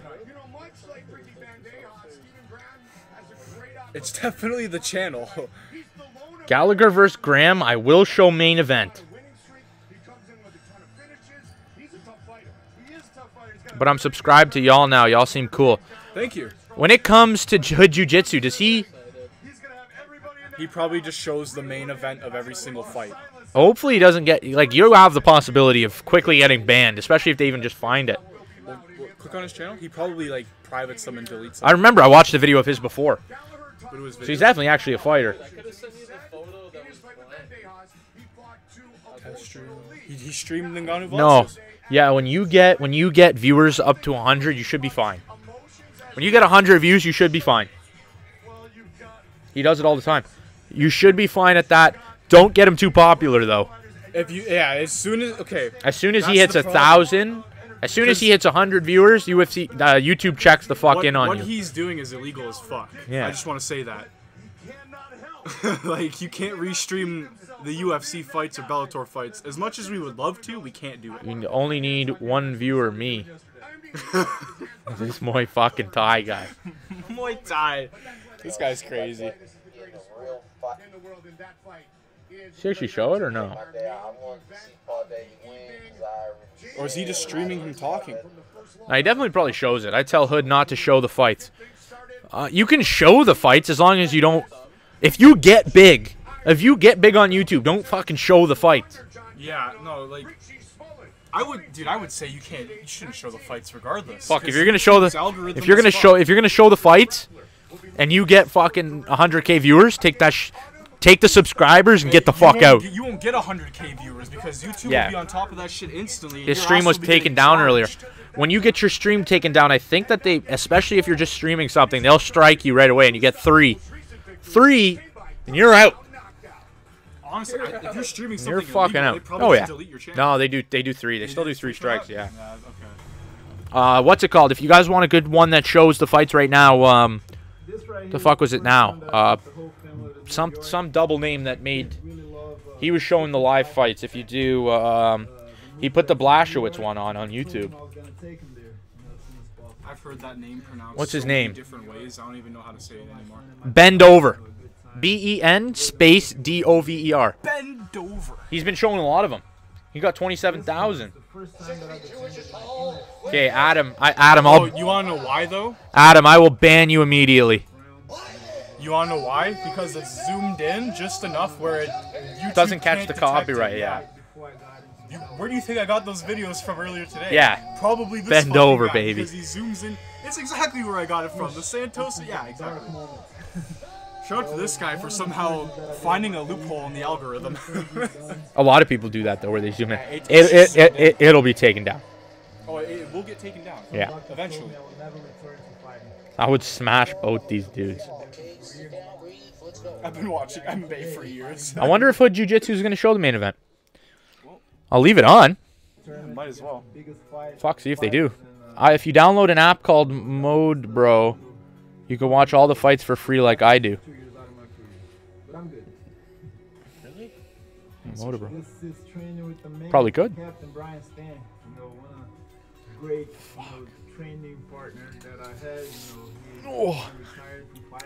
It's definitely the channel. Gallagher versus Graham. I will show main event. But I'm subscribed to y'all now. Y'all seem cool. Thank you. When it comes to Hood Jiu-Jitsu, does he... He probably just shows the main event of every single fight. Hopefully he doesn't get... Like, you have the possibility of quickly getting banned, especially if they even just find it. Well, click on his channel. He probably, like, privates them and deletes them. I remember I watched a video of his before. So he's definitely actually a fighter. That's true. He streamed Ngannou Voxes. No. Yeah, when you get viewers up to 100, you should be fine. When you get 100 views, you should be fine. He does it all the time. You should be fine at that. Don't get him too popular though. If you as soon as he hits 1,000, as soon as he hits 100 viewers, YouTube checks the fuck in on you. What he's doing is illegal as fuck. Yeah. I just want to say that. Like, you can't restream the UFC fights or Bellator fights. As much as we would love to, we can't do it. You only need one viewer, me. This Muay fucking Thai guy. Muay Thai. This guy's crazy. Should actually show it or no? Or is he just streaming him talking? No, he definitely probably shows it. I tell Hood not to show the fights. You can show the fights as long as you don't... If you get big on YouTube, don't fucking show the fights. Yeah, no, like... I would say you shouldn't show the fights regardless. Fuck, if you're gonna show the fights and you get fucking 100K viewers, take that Take the subscribers and get the fuck out. You won't get 100K viewers because YouTube will be on top of that shit instantly. His stream was taken down earlier. When you get your stream taken down, I think that they, especially if you're just streaming something, they'll strike you right away and you get 3. 3, and you're out. Honestly, if you're streaming something you're fucking illegal, out. they probably delete your channel. No, they do 3. They still do 3 strikes, yeah. Okay. What's it called? If you guys want a good one that shows the fights right now, the fuck was it now? Some double name that made, he was showing the live fights. If you do, he put the Blashowitz one on YouTube. I've heard that name pronounced What's his so many name? different ways. I don't even know how to say it anymore. Bend Over. Ben space Dover. Bend over. He's been showing a lot of them. He got 27,000. Okay, Adam. You want to know why though? Adam, I will ban you immediately. You want to know why? Because it's zoomed in just enough where YouTube Doesn't catch can't the detect copyright. it. Yeah. Where do you think I got those videos from earlier today? Yeah. Probably this Bend fucking over, guy, baby. Because he zooms in. It's exactly where I got it from. The Santos. Yeah, exactly. Shout out to this guy for somehow finding a loophole in the algorithm. A lot of people do that though, where they zoom in. Yeah, It'll be taken down. Oh, it will get taken down. Yeah. Eventually. I would smash both these dudes. I've been watching MMA for years. I wonder if Hood Jiu-Jitsu is going to show the main event. I'll leave it on. Might as well. Fuck, see if they do. If you download an app called Mode Bro, you can watch all the fights for free like I do. Mode Bro. Probably could.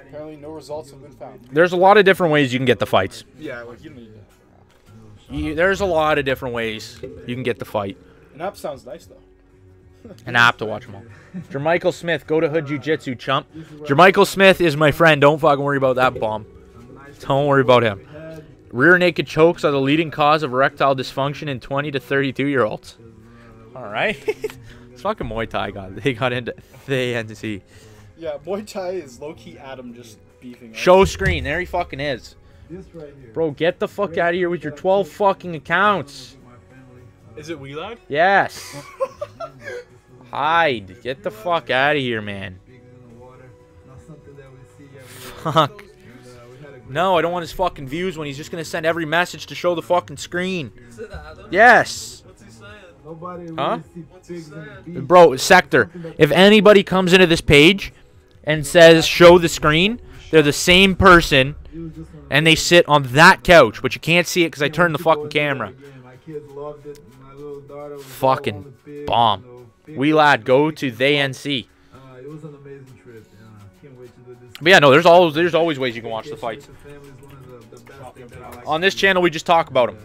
Apparently no results have been found. There's a lot of different ways you can get the fights. Yeah, like you need There's a lot of different ways you can get the fight. an app sounds nice though. An app to watch them all. Jermichael Smith, go to Hood Jiu-Jitsu, chump. Jermichael Smith is my friend. Don't fucking worry about that bomb. Don't worry about him. Rear naked chokes are the leading cause of erectile dysfunction in 20 to 32-year-olds. All right. It's fucking Muay Thai they got into the NC. Yeah, Muay Thai is low-key Adam just beefing up. Show screen. There he fucking is. Bro, get the fuck out of here with your 12 fucking accounts. Is it Wheelad? Yes. Hide. Get the fuck out of here, man. Fuck. No, I don't want his fucking views when he's just going to send every message to show the fucking screen. Yes. What's he saying? Huh? What's he saying? Bro, Sector, if anybody comes into this page and says show the screen, they're the same person and they sit on that couch, but you can't see it because I turned the fucking camera. Fucking bomb. We lad, go to they NC. It was an amazing trip. Can't wait to do this. But yeah, no, there's always ways you can watch the fights. On this channel, we just talk about them.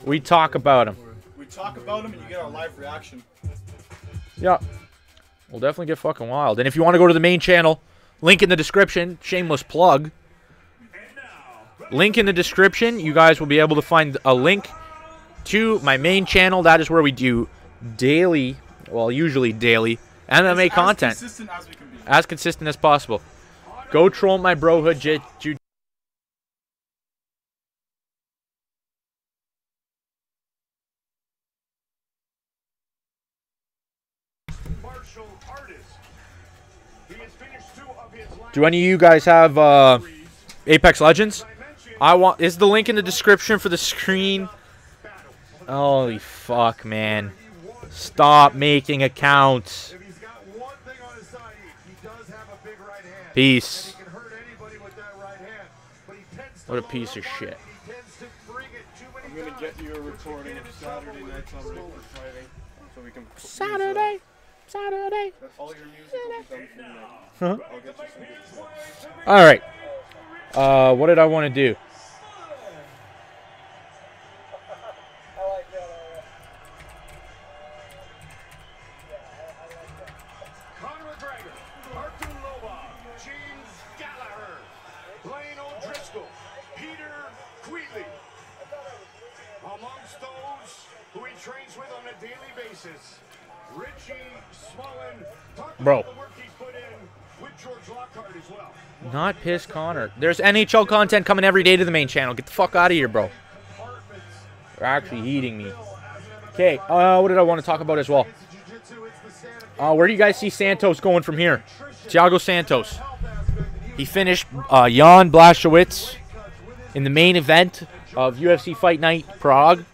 We talk about them. We talk about them and you get our live reaction. Yeah. We'll definitely get fucking wild. And if you want to go to the main channel, link in the description. Shameless plug. Link in the description. You guys will be able to find a link to my main channel. That is where we do daily, well, usually daily, MMA content. As consistent as we can be. As consistent as possible. Go troll my bro Hood Jiu. Do any of you guys have Apex Legends? Is the link in the description for the screen? Holy fuck, man. Stop making accounts. Peace. What a piece of shit. I'm gonna get you a recording of Saturday nights on Rick for fighting, so we can. Saturday. All your music will be done for you. Huh? I'll get you some good stuff. All right. What did I want to do? Conor McGregor, Arthur Loba, James Gallagher, Blaine O'Driscoll, Peter Queatley. Amongst those who he trains with on a daily basis, Richie Smullen. Bro. The work he's put in Not piss Connor. There's NHL content coming every day to the main channel. Get the fuck out of here, bro. They're actually heating me. Okay, what did I want to talk about as well? Where do you guys see Santos going from here? Thiago Santos. He finished Jan Blachowicz in the main event of UFC Fight Night Prague.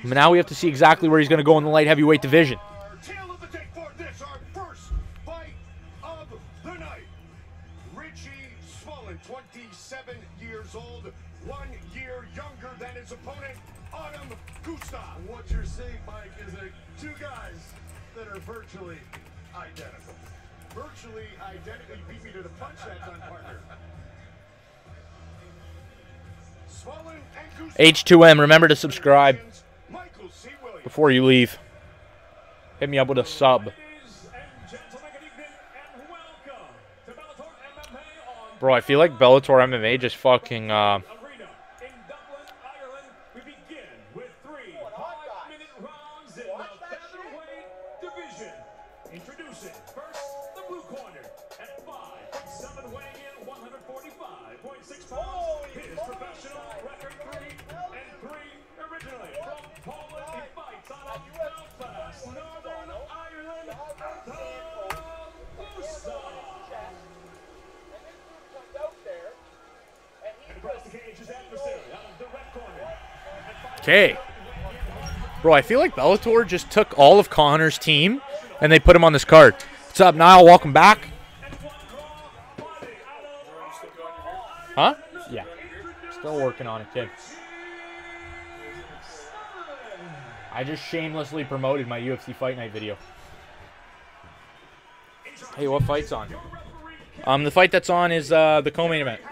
But now we have to see exactly where he's going to go in the light heavyweight division. What you're seeing, Mike, is two guys that are virtually identical. Virtually identical. You beat me to the punch that time, partner. H2M, remember to subscribe before you leave. Hit me up with a sub. Bro, I feel like Bellator MMA just fucking... Okay. Bro, I feel like Bellator just took all of Connor's team and they put him on this card. What's up, Niall? Welcome back. Huh? Yeah. Still working on it, kid. I just shamelessly promoted my UFC Fight Night video. Hey, what fight's on? The fight that's on is the co-main event.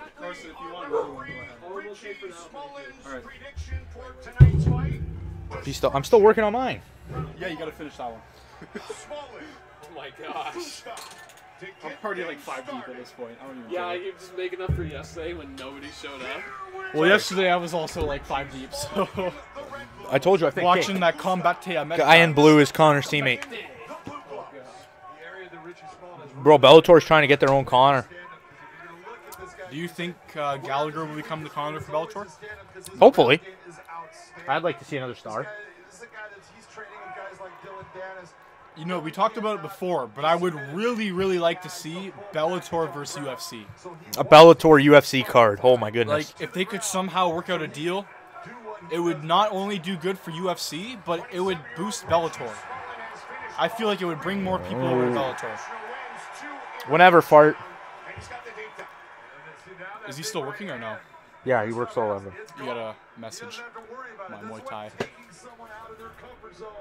I'm still working on mine. Yeah, you gotta finish that one. Oh my gosh. I'm already like 5 deep at this point. I don't even Yeah, care. I can just make enough for yesterday when nobody showed up. Well, yesterday I was also like 5 deep, so... I told you, I think Watching that Combat TMX. Guy in blue is Connor's teammate. Bro, Bellator's trying to get their own Connor. Do you think Gallagher will become the Connor for Bellator? Hopefully. I'd like to see another star. You know, we talked about it before, but I would really, really like to see Bellator versus UFC. A Bellator UFC card. Oh my goodness. Like, if they could somehow work out a deal, it would not only do good for UFC, but it would boost Bellator. I feel like it would bring more people over to Bellator. Whenever, Fart. Is he still working or no? Yeah, he works all over. You got a message. My Muay Thai.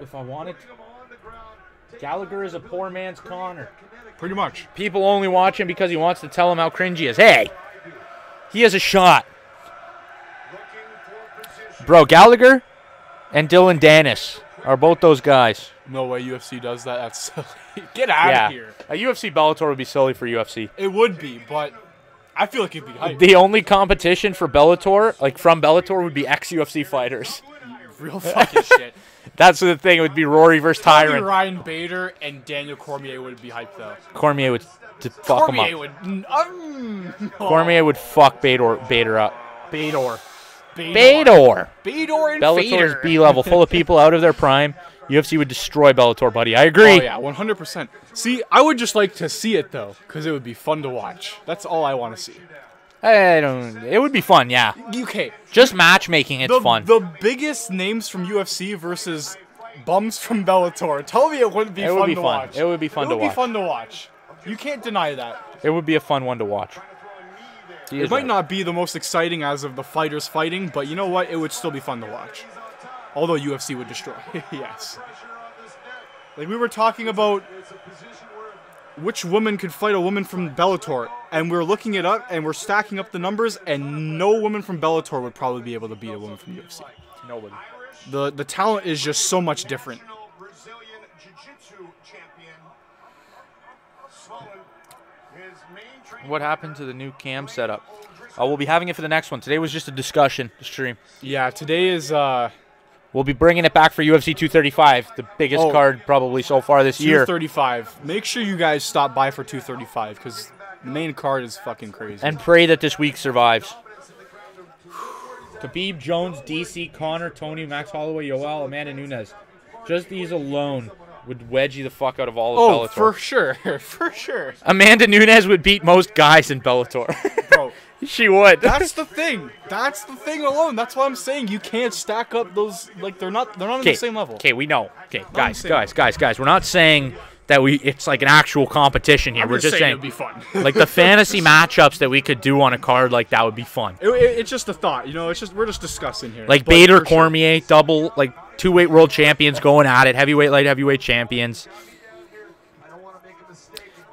If I wanted... Gallagher is a poor man's Connor. Pretty much. People only watch him because he wants to tell him how cringy he is. Hey! He has a shot. Bro, Gallagher and Dylan Dennis are both those guys. No way UFC does that. That's silly. Get out of here. A UFC Bellator would be silly for UFC. It would be, but I feel like it'd be hype. The only competition for Bellator, like from Bellator, would be ex-UFC fighters. Real fucking shit. That's the thing. It would be Rory versus Tyron. Ryan Bader and Daniel Cormier would be hyped though. Cormier would fuck him up. Cormier Cormier would fuck Bader up. Bader. Bader and Bellator's Fader. B-level, full of people out of their prime. UFC would destroy Bellator, buddy. I agree. Oh yeah, 100%. See, I would just like to see it though, because it would be fun to watch. That's all I want to see. It would be fun, yeah. Okay. Just matchmaking, it's fun. The biggest names from UFC versus bums from Bellator. Tell me it wouldn't be fun to watch. It would be fun to watch. It would be fun to watch. You can't deny that. It would be a fun one to watch. It might not be the most exciting as of the fighters fighting, but you know what? It would still be fun to watch. Although UFC would destroy. Yes. Like we were talking about which woman could fight a woman from Bellator, and we're looking it up and we're stacking up the numbers, and no woman from Bellator would probably be able to beat a woman from UFC. Nobody. The talent is just so much different. What happened to the new cam setup? We'll be having it for the next one. Today was just a discussion stream. Yeah, today is We'll be bringing it back for UFC 235, the biggest card probably so far this year. 235. Make sure you guys stop by for 235 because the main card is fucking crazy. And pray that this week survives. Khabib, Jones, DC, Connor, Tony, Max Holloway, Yoel, Amanda Nunes. Just these alone would wedge you the fuck out of all of Bellator. For sure. For sure. Amanda Nunes would beat most guys in Bellator. Bro. She would. That's the thing. That's the thing alone. That's why I'm saying you can't stack up those. Like they're not on the same level. Okay, we know. Okay, guys. We're not saying that it's like an actual competition here. We're just saying it'd be fun. Like the fantasy matchups that we could do on a card like that would be fun. It's just a thought, you know. It's just we're just discussing here. Like Bader, Cormier, double like 2-weight world champions going at it. Heavyweight, light heavyweight champions.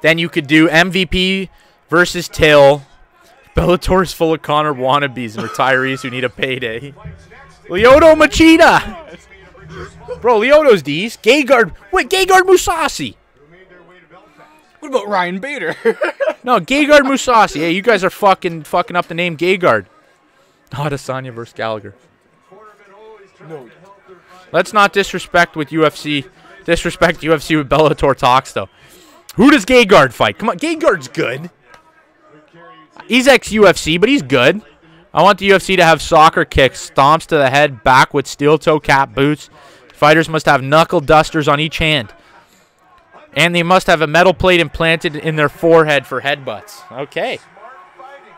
Then you could do MVP versus Till. Bellator is full of Connor wannabes and retirees who need a payday. Lyoto Machida. Bro, Lyoto's D's. Gegard. Wait, Gegard Mousasi. What about Ryan Bader? No, Gegard Mousasi. Hey, you guys are fucking up the name Gegard. Adesanya versus Gallagher. No. Let's not disrespect UFC with Bellator talks, though. Who does Gegard fight? Come on, Gegard's good. He's ex-UFC, but he's good. I want the UFC to have soccer kicks, stomps to the head, back with steel-toe cap boots. Fighters must have knuckle dusters on each hand. And they must have a metal plate implanted in their forehead for headbutts. Okay. Smart fighting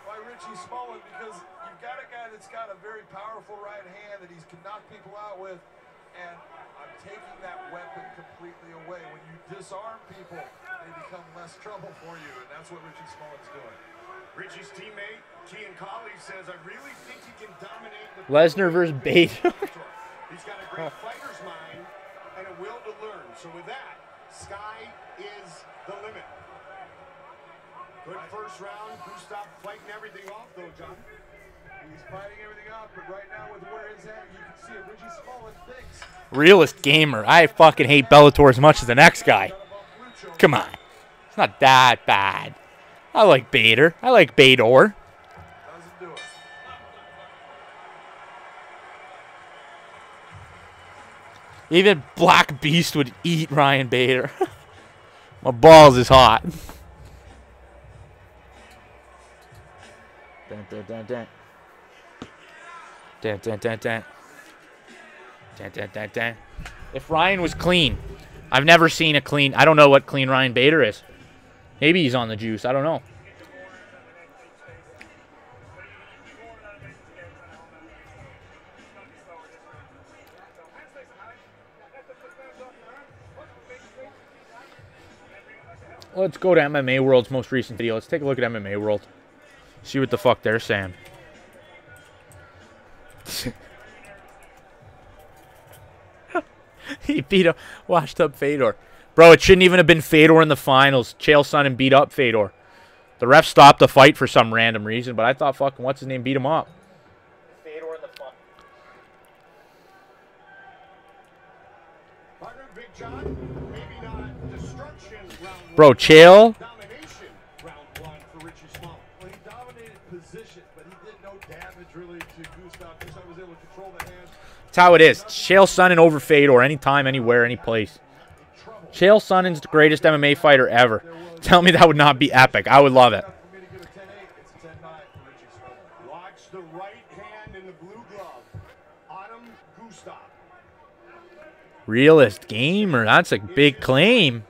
by Richie Smullen because you've got a guy that's got a very powerful right hand that he can knock people out with, and I'm taking that weapon completely away. When you disarm people, they become less trouble for you, and that's what Richie Smullen's doing. Richie's teammate, Kean Colley, says, I really think he can dominate the Lesnar versus Bader. He's got a great fighter's mind and a will to learn. So with that, sky is the limit. Good first round. Gustav fighting everything off, though, John. He's fighting everything off, but right now with where his head, you can see it. Richie Smullen thinks. Realist gamer. I fucking hate Bellator as much as the next guy. Come on. It's not that bad. I like Bader. I like Bader. Doesn't do it. Even Black Beast would eat Ryan Bader. My balls is hot. Dun, dun, dun, dun. Dun, dun, dun, dun. Dun, dun, dun, dun. If Ryan was clean, I've never seen a clean. I don't know what clean Ryan Bader is. Maybe he's on the juice. I don't know. Let's go to MMA World's most recent video. Let's take a look at MMA World. See what the fuck they're saying. He beat a washed up Fedor. Bro, it shouldn't even have been Fedor in the finals. Chael Sonnen beat up Fedor. The ref stopped the fight for some random reason, but I thought fucking what's his name beat him up. Fedor in the final. Partner Big John, maybe not destruction round one. Bro, Chael. Domination round one for Richie Smullen. Well, he dominated position, but he did no damage really to Gustav. Gustav was able to control the hand. That's how it is. Chael Sonnen over Fedor anytime, anywhere, any place. Chael Sonnen's the greatest MMA fighter ever. Tell me that would not be epic. I would love it. Watch the right hand in the blue glove. Autumn Gustav. Realist gamer. That's a big claim.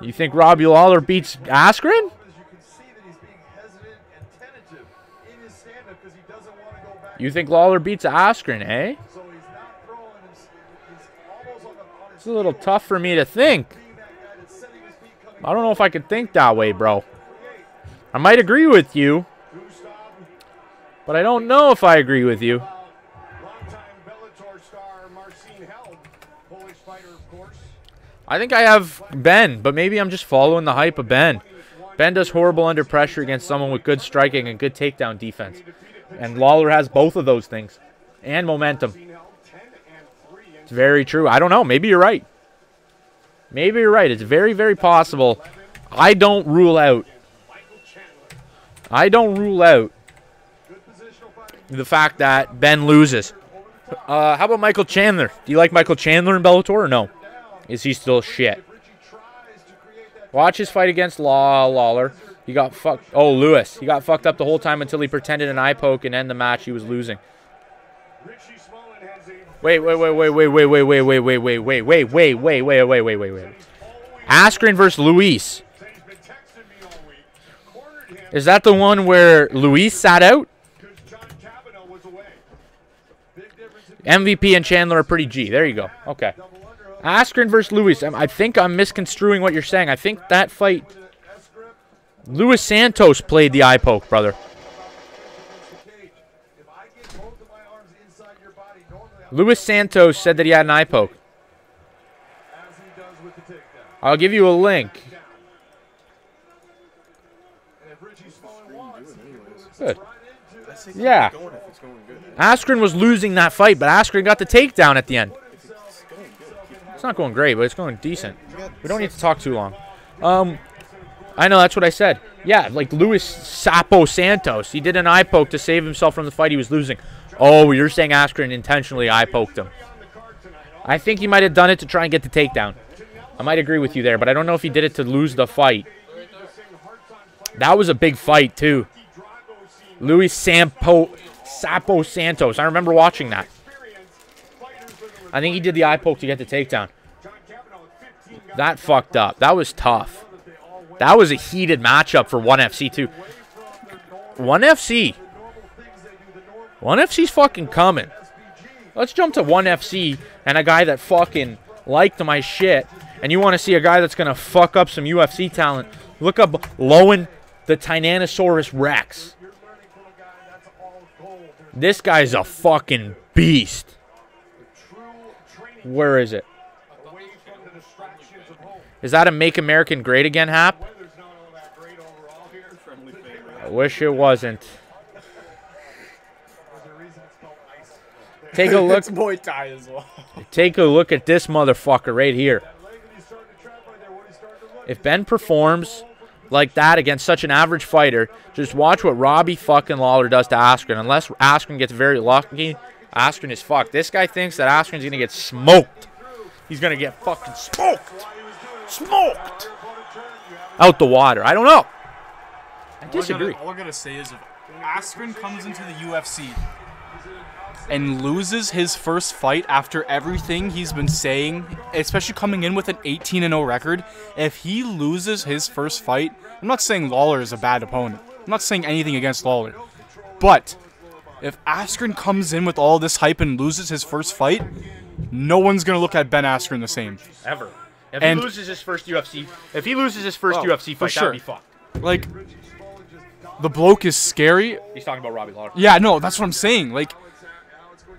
You think Robbie Lawler beats Askren? You can see that he's being hesitant and tentative in his stand-up because he doesn't want to go back. You think Lawler beats Askren, eh? So he's not throwing his, he's almost on his It's a little tough for me to think. being that guy that's setting his feet coming I don't know if I could think that way, bro. I might agree with you, Gustav. but I don't know if I agree with you. Longtime Bellator star Marcin Held, Polish fighter, of course. I think I have Ben, but maybe I'm just following the hype of Ben. Ben does horrible under pressure against someone with good striking and good takedown defense. And Lawler has both of those things. And momentum. It's very true. I don't know. Maybe you're right. Maybe you're right. It's very, very possible. I don't rule out. I don't rule out the fact that Ben loses. How about Michael Chandler? Do you like Michael Chandler in Bellator or no? Is he still shit? Watch his fight against Lawler. He got fucked. Oh, Lewis. He got fucked up the whole time until he pretended an eye poke and end the match. He was losing. Wait. Askren versus Luis. Is that the one where Luis sat out? MVP and Chandler are pretty G. There you go. Okay. Askren versus Luis. I think I'm misconstruing what you're saying. I think that fight, Luis Santos played the eye poke, brother. Luis Santos said that he had an eye poke. I'll give you a link. Good. Yeah. Askren was losing that fight, but Askren got the takedown at the end. It's not going great, but it's going decent. We don't need to talk too long. I know, that's what I said. Yeah, like Luis Santos. He did an eye poke to save himself from the fight he was losing. Oh, you're saying Askren intentionally eye poked him. I think he might have done it to try and get the takedown. I might agree with you there, but I don't know if he did it to lose the fight. That was a big fight, too. Luis Sapo Santos. I remember watching that. I think he did the eye poke to get the takedown. That fucked up. That was tough. That was a heated matchup for 1FC, too. 1FC. 1FC's fucking coming. Let's jump to 1FC and a guy that fucking liked my shit. And you want to see a guy that's going to fuck up some UFC talent. Look up Lowen the Tyrannosaurus Rex. This guy's a fucking beast. Where is it? Is that a Make American Great Again, Hap? I wish it wasn't. Take a look. It's Muay Thai as well. Take a look at this motherfucker right here. If Ben performs like that against such an average fighter, just watch what Robbie fucking Lawler does to Askren. Unless Askren gets very lucky, Askren is fucked. This guy thinks that Askren's going to get smoked. He's going to get fucking smoked. Smoked. Out the water. I don't know. I disagree. All I gotta say is if Askren comes into the UFC and loses his first fight after everything he's been saying, especially coming in with an 18-0 record, if he loses his first fight, I'm not saying Lawler is a bad opponent. I'm not saying anything against Lawler. But if Askren comes in with all this hype and loses his first fight, no one's going to look at Ben Askren the same. Ever. If he loses his first UFC, UFC fight, sure. that'd be fucked. Like, the bloke is scary. He's talking about Robbie Lawler. Yeah, no, that's what I'm saying. Like,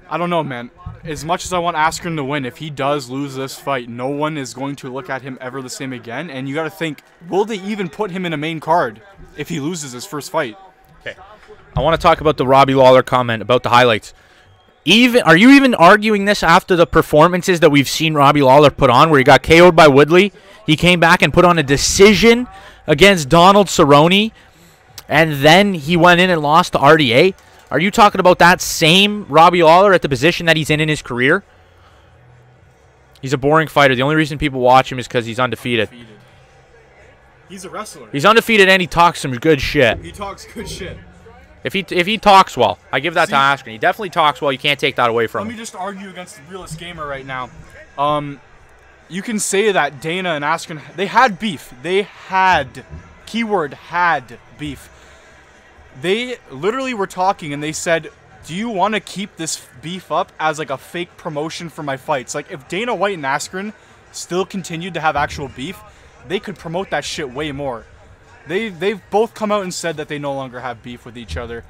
I don't know, man. As much as I want Askren to win, if he does lose this fight, no one is going to look at him ever the same again. And you got to think, will they even put him in a main card if he loses his first fight? Okay. I want to talk about the Robbie Lawler comment about the highlights. Are you even arguing this after the performances that we've seen Robbie Lawler put on, where he got KO'd by Woodley? He came back and put on a decision against Donald Cerrone, and then he went in and lost to RDA. Are you talking about that same Robbie Lawler at the position that he's in his career? He's a boring fighter. The only reason people watch him is because he's undefeated. He's a wrestler. He's undefeated and he talks some good shit. He talks good shit. If he talks well, I give that to Askren. He definitely talks well. You can't take that away from him. Let me just argue against the realest gamer right now. You can say that Dana and Askren, they had beef. They had, keyword had beef. They literally were talking and they said, do you want to keep this beef up as like a fake promotion for my fights? Like if Dana White and Askren still continued to have actual beef, they could promote that shit way more. They've both come out and said that they no longer have beef with each other.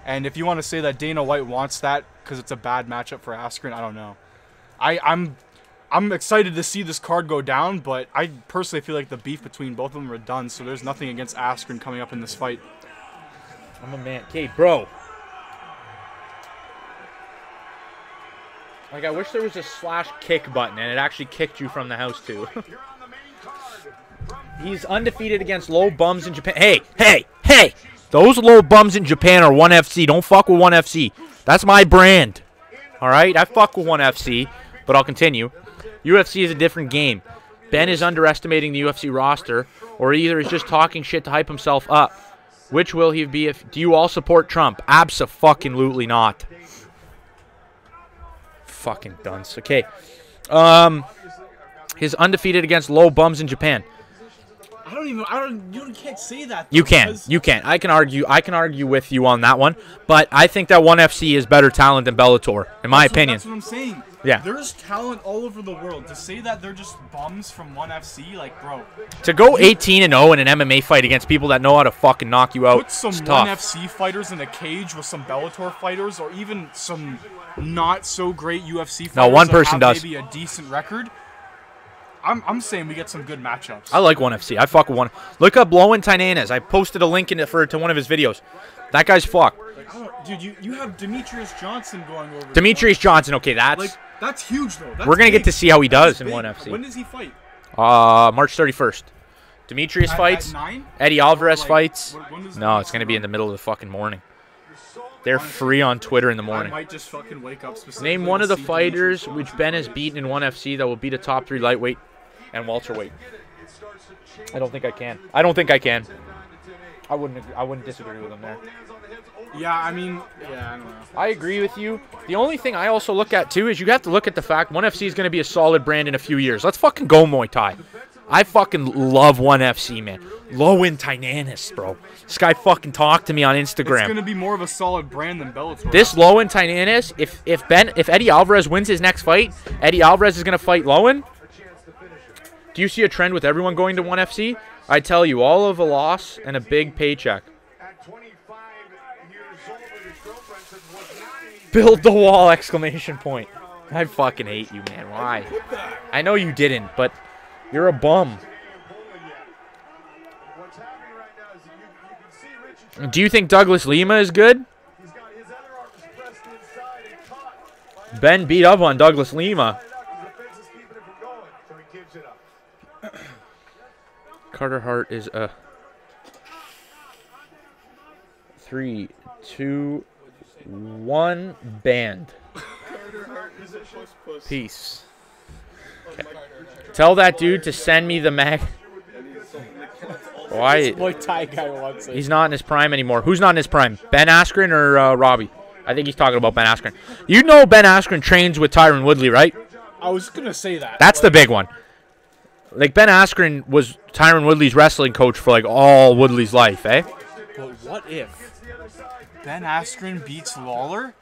And if you want to say that Dana White wants that because it's a bad matchup for Askren, I don't know. I'm excited to see this card go down, but I personally feel like the beef between both of them are done, so there's nothing against Askren coming up in this fight. I'm a man. Okay, bro. Like, I wish there was a /kick button and it actually kicked you from the house, too. He's undefeated against low bums in Japan. Hey! Those low bums in Japan are 1FC. Don't fuck with 1FC. That's my brand. All right? I fuck with ONE FC, but I'll continue. UFC is a different game. Ben is underestimating the UFC roster, or either he's just talking shit to hype himself up. Which will he be if... Do you all support Trump? Abso-fucking-lutely not. Fucking dunce. Okay. He's undefeated against low bums in Japan. You can't say that. You can. You can. I can argue with you on that one, but I think that ONE FC is better talent than Bellator, in my opinion. That's what I'm saying. Yeah. There's talent all over the world. To say that they're just bums from ONE FC, like, bro. To go 18-0 in an MMA fight against people that know how to fucking knock you out, put some is ONE tough. FC fighters in a cage with some Bellator fighters, or even some not so great UFC fighters. No, one that person have does. Maybe a decent record. I'm saying we get some good matchups. I like ONE FC. I fuck with one. Look up Lowen Tynanez. I posted a link in it to one of his videos. That guy's fucked. Like, dude, you have Demetrius Johnson going over. Demetrius Johnson. Okay, that's huge though. We're gonna get to see how he does in ONE FC. When does he fight? March 31st. Demetrius fights. At 9? Eddie Alvarez fights. When does No, it's gonna be in the middle of the fucking morning. They're free on Twitter in the I morning. might just fucking wake up specifically. Name one to of the see fighters Demetrius which Ben has beaten in ONE FC that will beat a top 3 lightweight and welterweight. I don't think I can. I don't think I can. I wouldn't disagree with him there. Yeah, I mean, yeah, I don't know. I agree with you. The only thing I also look at too is you have to look at the fact ONE FC is going to be a solid brand in a few years. Let's fucking go Muay Thai. I fucking love ONE FC, man. Lowen Tynanez, bro. This guy fucking talked to me on Instagram. It's gonna be more of a solid brand than Bellator. This Lowen Tynanez, if Eddie Alvarez wins his next fight, Eddie Alvarez is gonna fight Lowen. Do you see a trend with everyone going to ONE FC? I tell you, all of a loss and a big paycheck. Build the wall! Exclamation point. I fucking hate you, man. Why? I know you didn't, but you're a bum. Do you think Douglas Lima is good? Ben beat up on Douglas Lima. Carter Hart is a 3, 2, 1 band. Peace. Okay. Tell that dude to send me the mag. Why? Muay Thai guy wants it. He's not in his prime anymore. Who's not in his prime? Ben Askren or Robbie? I think he's talking about Ben Askren. You know Ben Askren trains with Tyron Woodley, right? I was gonna say that. That's the big one. Like, Ben Askren was Tyron Woodley's wrestling coach for, like, all Woodley's life, eh? But what if Ben Askren beats Lawler,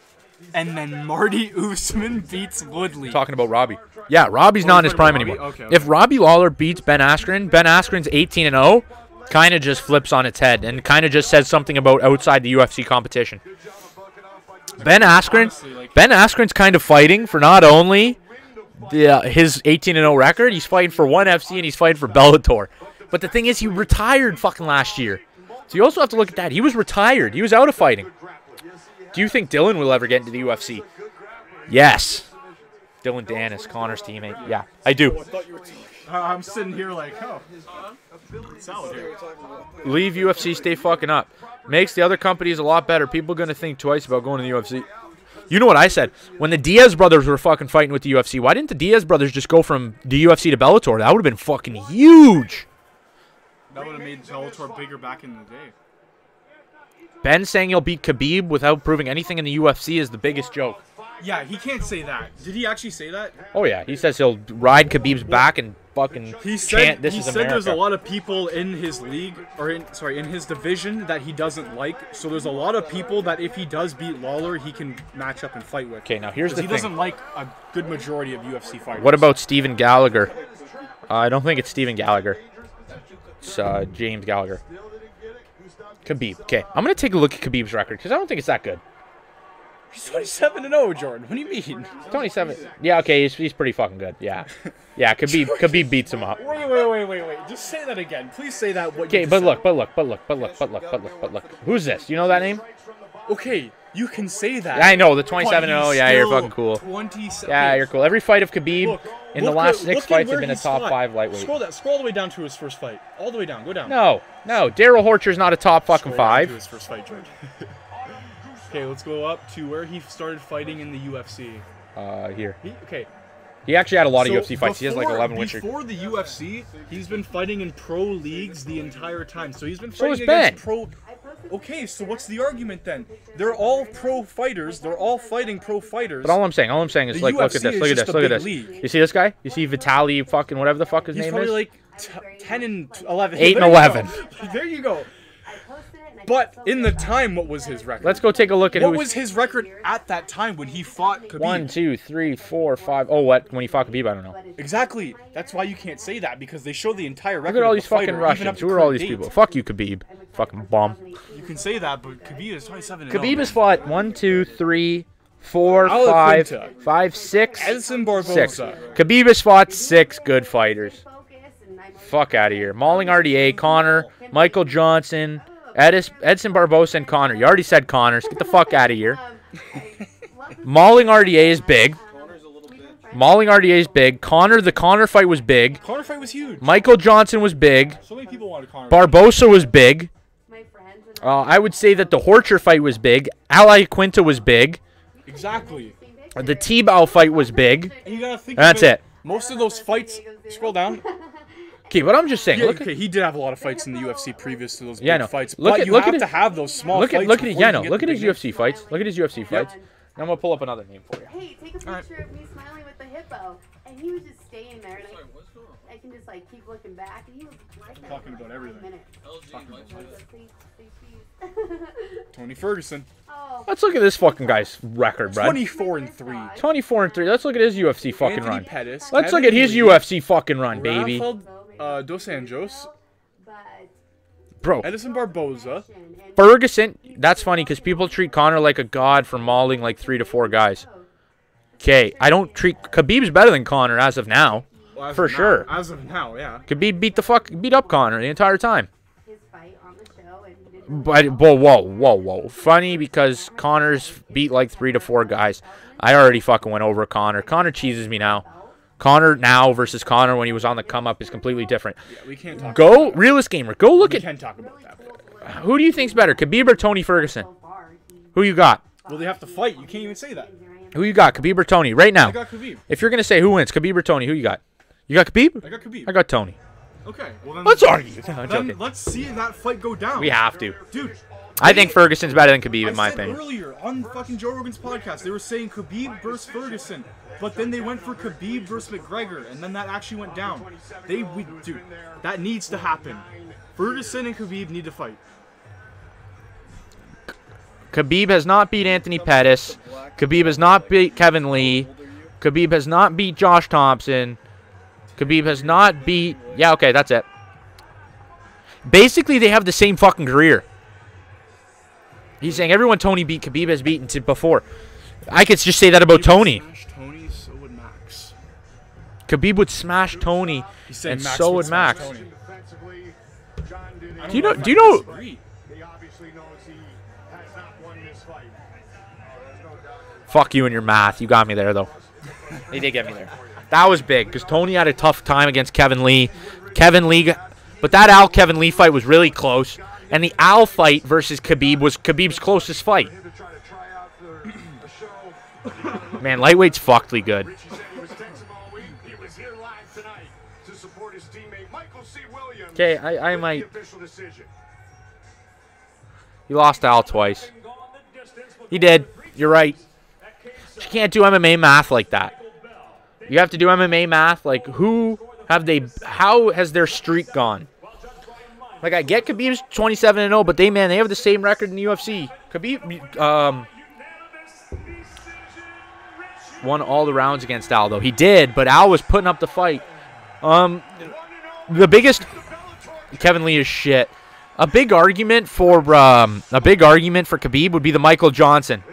and then Marty Usman beats Woodley? Talking about Robbie. Yeah, Robbie's not in his prime anymore. Okay. If Robbie Lawler beats Ben Askren's 18-0, kind of just flips on its head and kind of just says something about outside the UFC competition. Ben Askren's kind of fighting for not only his 18-0 record, he's fighting for ONE FC and he's fighting for Bellator. But the thing is, he retired fucking last year. So you also have to look at that. He was retired. He was out of fighting. Do you think Dylan will ever get into the UFC? Yes. Dylan Dennis, Connor's teammate. Yeah, I do. I'm sitting here like, oh, solid here. Leave UFC, stay fucking up. Makes the other companies a lot better. People going to think twice about going to the UFC. You know what I said? When the Diaz brothers were fucking fighting with the UFC, why didn't the Diaz brothers just go from the UFC to Bellator? That would have been fucking huge. That would have made Bellator bigger back in the day. Ben saying he'll beat Khabib without proving anything in the UFC is the biggest joke. Yeah, he can't say that. Did he actually say that? Oh, yeah. He says he'll ride Khabib's back and fucking chant, "This is America." There's a lot of people in his league, or in his division that he doesn't like. So there's a lot of people that if he does beat Lawler, he can match up and fight with. Okay, now here's the thing. He doesn't like a good majority of UFC fighters. What about Steven Gallagher? I don't think it's Steven Gallagher. It's James Gallagher. Khabib. Okay, I'm going to take a look at Khabib's record because I don't think it's that good. He's 27-0, Jordan. What do you mean? 27. Yeah, okay, he's pretty fucking good. Yeah. Yeah, Khabib beat him up. Wait. Just say that again. Please say that. Okay, but look. Who's this? You know that name? Okay, you can say that. Yeah, I know, the 27-0. Yeah, you're fucking cool. 27. Yeah, you're cool. Every fight of Khabib in the last 6 fights have been a top 5 lightweight. Scroll all the way down to his first fight. All the way down. Go down. No. Daryl Horcher's not a top fucking 5. His first fight, George. Okay, let's go up to where he started fighting in the UFC. Here. Okay. He actually had a lot of So UFC fights. He has like 11 win streak. Before the UFC, he's been fighting in pro leagues the entire time. So he's been So fighting has against pro. Okay, so what's the argument then? They're all pro fighters. They're all fighting pro fighters. But all I'm saying is The like, look UFC at this, is look at just this, a look at big this. league. You see this guy? You see Vitaly fucking whatever the fuck his He's name probably is? like 10 and 11. 8 and There you 11. go. There you go. But in the time, what was his record? Let's go take a look at What who was his record at that time when he fought Khabib? 1, 2, 3, 4, 5. Oh, what? When he fought Khabib, I don't know. Exactly. That's why you can't say that, because they show the entire record. Look at all of these the fighter, fucking even Russians. up to Who are all current these date. people? Fuck you, Khabib. Fucking bum. You can say that, but Khabib is 27-0. Khabib has fought 1, 2, 3, 4, Al 5, Quinta. 5, 6, Edson 6. Barboza. Khabib has fought 6 good fighters. Fuck out of here. Mauling RDA, Connor, Michael Johnson, Edson Barboza, and Connor. You already said Connors. Get the fuck out of here. Mauling RDA is big. Mauling RDA is big. Connor, the Connor fight was big. Connor fight was huge. Michael Johnson was big. So many people wanted Connor. Barboza was big. I would say that the Horcher fight was big. Ali Quinta was big. Exactly. The T-Bow fight was big. And you gotta think And that's of it. Most of those fights. Scroll down. Okay, but I'm just saying. Yeah, Look okay, he did have a lot of fights in the UFC previous to those Yeah, I big know. fights. Look But at- you look have at to his- have those small Look fights. at look at before yeah, you no. get Look the at his big names. UFC fights. Look at his UFC fights. And I'm gonna pull up another name for you. Hey, take a picture of me smiling with the hippo. And he was just staying there. And I can just like keep looking back. And he was like that Talking for about like everything. 5 minutes. Tony Ferguson. Oh, Let's look at this fucking guy's record, bro. 24-3. 24-3. Let's look at his UFC fucking Anthony run. Pettis. Let's look Kevin at his Lee, UFC fucking run, baby. Rafael Dos Anjos. but Bro, Edison Barboza. Ferguson. That's funny because people treat Connor like a god for mauling like 3 to 4 guys. Okay, I don't treat Khabib's better than Connor as of now. Well, as For of now- sure. As of now, yeah. Khabib beat up Connor the entire time. his fight on the show, and he did But whoa. Funny because Connor's beat like 3 to 4 guys. I already fucking went over Connor. Connor cheeses me now. Connor now versus Connor when he was on the come up is completely different. Yeah, we can't talk. Go, realist gamer. Go look We at can talk about that. who do you think's better, Khabib or Tony Ferguson? so far. Who you got? Well, they have to fight. You can't even say that. Who you got, Khabib or Tony? Right now. I got Khabib. If you're gonna say who wins, Khabib or Tony, who you got? You got Khabib? I got Khabib. I got Tony. Okay. Well, then Let's argue. No, I'm Then joking. let's see that fight go down. We have to. Dude. I think Ferguson's better than Khabib in my I said opinion. earlier on fucking Joe Rogan's podcast, they were saying Khabib versus Ferguson, but then they went for Khabib versus McGregor, and then that actually went down. Dude, that needs to happen. Ferguson and Khabib need to fight. Khabib has not beat Anthony Pettis. Khabib has not beat Kevin Lee. Khabib has not beat Josh Thompson. Khabib has not beat... Yeah, okay, that's it. Basically, they have the same fucking career. He's saying everyone Tony beat, Khabib has beaten before. I could just say that about Tony. Smash Tony, so would Max. Khabib would smash Tony, He's saying and Max so would would smash Max. Tony. Do you know... He obviously knows he has not won this fight. There's no doubt. Fuck you and your math. You got me there, though. They did get me there. That was big, because Tony had a tough time against Kevin Lee. But that Kevin Lee fight was really close. And the Al fight versus Khabib was Khabib's closest fight. Here to try out for a show. Man, lightweight's fuckedly good. Richie said he was texting all week. He was here live tonight to support his teammate Michael C. Williams. Okay, I with might... the official decision. He lost to Al twice. He did. You're right. You can't do MMA math like that. You have to do MMA math like how has their streak gone? Like I get Khabib's 27-0, but they have the same record in the UFC. Khabib won all the rounds against Al though. He did, but Al was putting up the fight. The biggest Kevin Lee is shit. A big argument for Khabib would be the Michael Johnson.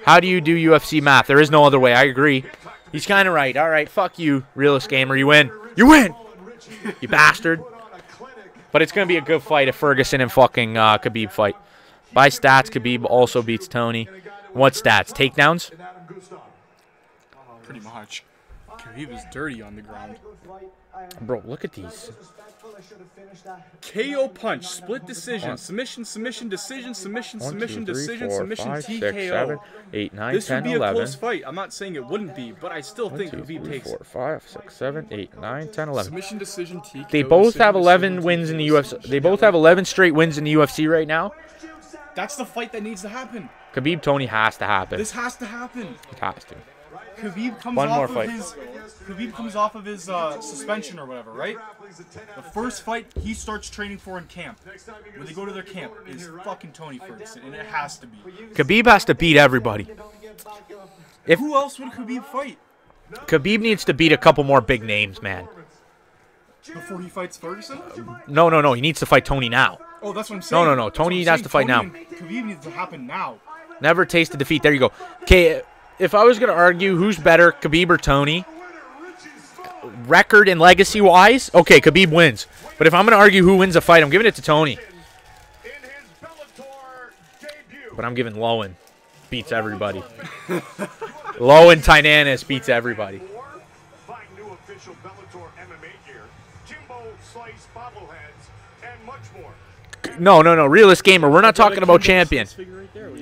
How do you do UFC math? There is no other way. I agree. He's kind of right. All right, fuck you, realist gamer. You win. You win. You bastard. But it's going to be a good fight if Ferguson and fucking Khabib fight. By stats, Khabib also beats Tony. What stats? Takedowns? Pretty much. Khabib is dirty on the ground. Bro, look at these. KO punch, split decision, submission, submission, decision, submission, 1, 2, submission, 3, decision, 4, submission, 5, 6, TKO. 7, 8, 9, This 10, would be 11. a close fight. I'm not saying it wouldn't be, but I still 1, think 2, Khabib 3, takes 4, 5, 6, 7, 8, 9, 10, 11. submission, decision, TKO. They both decision, have 11 decision, wins in the TKO, UFC. decision, They both TKO. have 11 straight wins in the UFC right now. That's the fight that needs to happen. Khabib Tony has to happen. This has to happen. It has to. Khabib comes One more off fight. of his Khabib comes off of his suspension or whatever, right? The first fight he starts training for in camp, when they go to their camp, is fucking Tony Ferguson, and it has to be. Khabib has to beat everybody. Who else would Khabib fight Khabib needs to beat a couple more big names, man. before he fights Ferguson? No. He needs to fight Tony now. Oh, that's what I'm saying. No. Tony has to fight now. Khabib needs to happen now. Never tasted defeat. There you go. Okay, if I was going to argue who's better, Khabib or Tony, record and legacy-wise, okay, Khabib wins. But if I'm going to argue who wins a fight, I'm giving it to Tony. But I'm giving Lowen. Beats everybody. Lowen Tynanis beats everybody. Find new official Bellator MMA gear, Jimbo Slice bobbleheads, and much more. No. Realist Gamer, we're not talking about champion.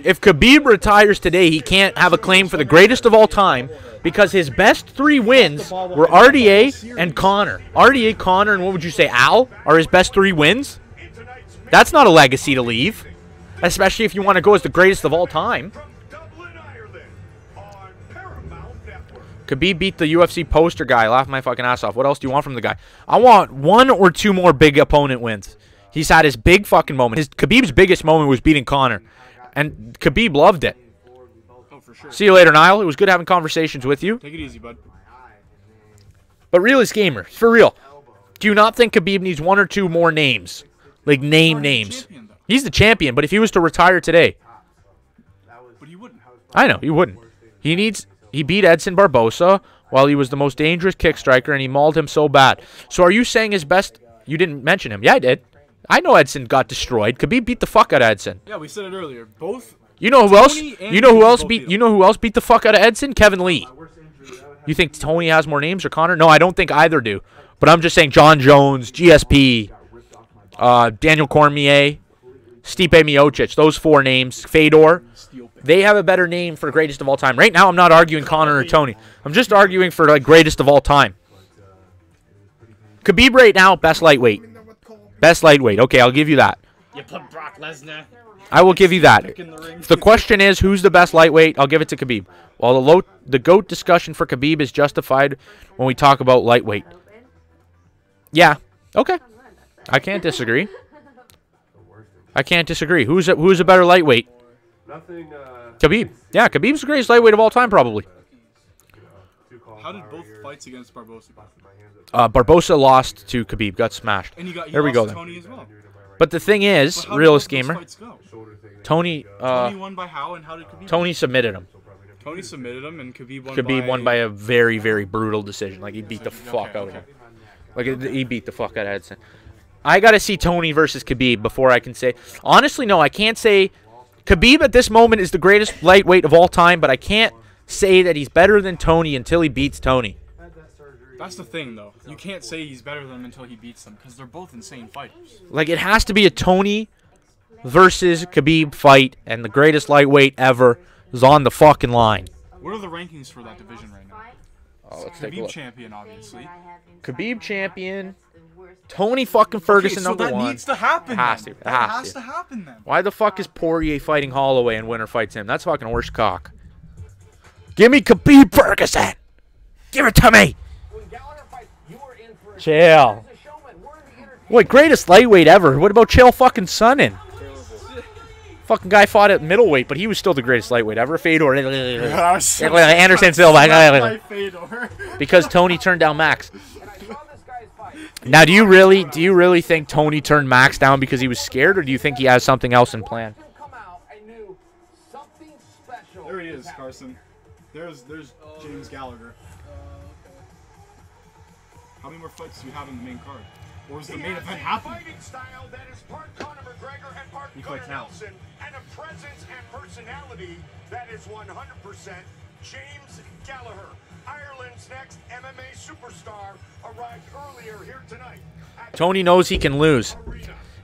If Khabib retires today, he can't have a claim for the greatest of all time because his best 3 wins were RDA and Conor. RDA, Conor, and what would you say, Al, are his best 3 wins? That's not a legacy to leave, especially if you want to go as the greatest of all time. Khabib beat the UFC poster guy. Laugh my fucking ass off. What else do you want from the guy? I want 1 or 2 more big opponent wins. He's had his big fucking moment. Khabib's biggest moment was beating Conor. And Khabib loved it. Oh, for sure. See you later, Niall. It was good having conversations with you. Take it easy, bud. But Realist Gamer, for real, do you not think Khabib needs 1 or 2 more names? Like, names. He's the champion, but if he was to retire today. But he wouldn't. I know, he wouldn't. He beat Edson Barbosa while he was the most dangerous kick striker, and he mauled him so bad. So are you saying his best... You didn't mention him. Yeah, I did. I know Edson got destroyed. Khabib beat the fuck out of Edson. Yeah, we said it earlier. Both. You know who else? Tony You know who else both beat? beat him. You know who else beat the fuck out of Edson? Kevin Lee. You think Tony has more names or Conor? No, I don't think either do. But I'm just saying John Jones, GSP, Daniel Cormier, Stipe Miocic. Those 4 names. Fedor. They have a better name for greatest of all time. Right now, I'm not arguing Conor or Tony. I'm just arguing for like greatest of all time. Khabib right now, best lightweight. Best lightweight. Okay, I'll give you that. You put Brock Lesnar. I will give you that. If the question is who's the best lightweight, I'll give it to Khabib. While the GOAT discussion for Khabib is justified when we talk about lightweight. Yeah. Okay. I can't disagree. I can't disagree. Who's a better lightweight? Khabib. Yeah, Khabib's the greatest lightweight of all time, probably. How did both fights against Barbosa go? Barbosa lost to Khabib, got smashed. And he there we go lost to then. Tony as well. But the thing is, But how did Realist both those Gamer, fights go? Tony Tony won by how, and how did Khabib? Tony submitted him. Tony submitted him, and Khabib won. Khabib won by a very, very brutal decision. Like, he beat the fuck out of him. Like, he beat the fuck out of Edson. I got to see Tony versus Khabib before I can say. Honestly, no, I can't say. Khabib at this moment is the greatest lightweight of all time, but I can't say that he's better than Tony until he beats Tony. That's the thing, though. You can't say he's better than him until he beats them, because they're both insane fighters. Like, it has to be a Tony versus Khabib fight, and the greatest lightweight ever is on the fucking line. What are the rankings for that division right now? Oh, let's take a Khabib look. champion, obviously. Khabib champion. Tony fucking Ferguson Okay, so number that 1. needs to happen. It has then. to. It That has has to. to happen then. Why the fuck is Poirier fighting Holloway and winner fights him? That's fucking worst cock. Give me Khabib Ferguson. Give it to me. Chill. Wait, greatest lightweight ever. What about Chael fucking Sonnen? Fucking guy fought at middleweight, but he was still the greatest lightweight ever. Fedor. Anderson Silva. Because Tony turned down Max. Now, do you really think Tony turned Max down because he was scared, or do you think he has something else in plan? There he is, Carson. There's James Gallagher. How many more fights do we have in the main card? Or is the main event happening? He fights now. And a presence and personality that is 100% James Gallagher. Ireland's next MMA superstar arrived earlier here tonight. Tony knows he can lose.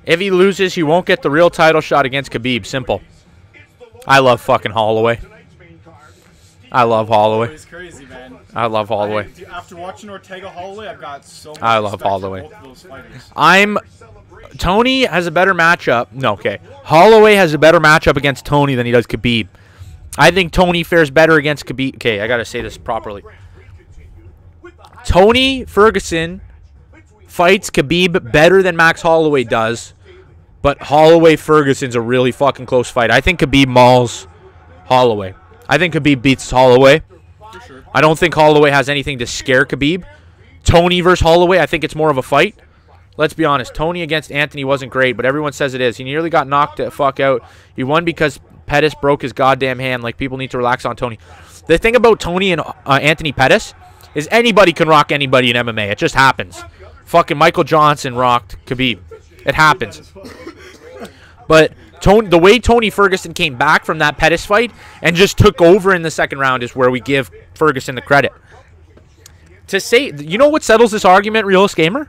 If he loses, he won't get the real title shot against Khabib. Simple. I love fucking Holloway. I love Holloway. It's crazy, man. I love Holloway. After watching Ortega Holloway, I've got so much I love respect for Holloway. both of those fighters. Tony has a better matchup. No, okay. Holloway has a better matchup against Tony than he does Khabib. I think Tony fares better against Khabib. Okay, I got to say this properly. Tony Ferguson fights Khabib better than Max Holloway does, but Holloway-Ferguson's a really fucking close fight. I think Khabib mauls Holloway. I think Khabib beats Holloway. I don't think Holloway has anything to scare Khabib. Tony versus Holloway, I think it's more of a fight. Let's be honest. Tony against Anthony wasn't great, but everyone says it is. He nearly got knocked the fuck out. He won because Pettis broke his goddamn hand. Like, people need to relax on Tony. The thing about Tony and Anthony Pettis is anybody can rock anybody in MMA. It just happens. Fucking Michael Johnson rocked Khabib. It happens. But the way Tony Ferguson came back from that Pettis fight and just took over in the second round is where we give Ferguson the credit. To say, you know what settles this argument, Realist Gamer?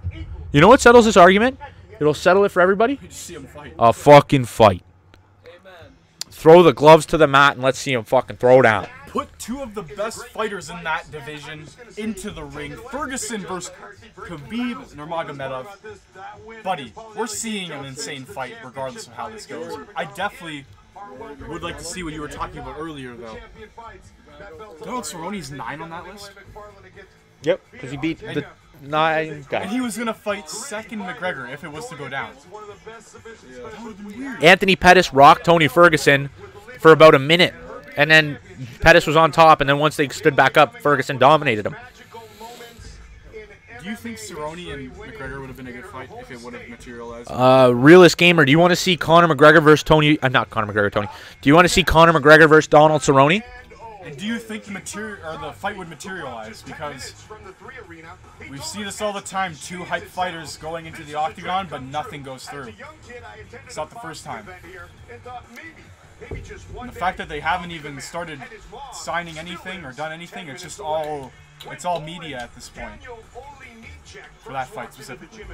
You know what settles this argument? It'll settle it for everybody? Just see him fight. A fucking fight. Amen. Throw the gloves to the mat and let's see him fucking throw down. Put two of the best fighters in that division into the ring. Ferguson versus Khabib Nurmagomedov. Buddy, we're seeing an insane fight regardless of how this goes. I definitely would like to see what you were talking about earlier, though. Donald Cerrone's 9 on that list? Yep, because he beat the 9 And guy. he was going to fight second McGregor if it was to go down. That would have been weird. Anthony Pettis rocked Tony Ferguson for about a minute. And then Pettis was on top, and then once they stood back up, Ferguson dominated him. Do you think Cerrone and McGregor would have been a good fight if it would have materialized? Realist Gamer, do you want to see Conor McGregor versus Tony? Not Conor McGregor, Tony. Do you want to see Conor McGregor versus Donald Cerrone? And do you think the fight would materialize? Because we see this all the time, two hype fighters going into the octagon, but nothing goes through. It's not the first time. And the fact that they haven't even started signing anything or done anything, it's all media at this point. For that fight specifically.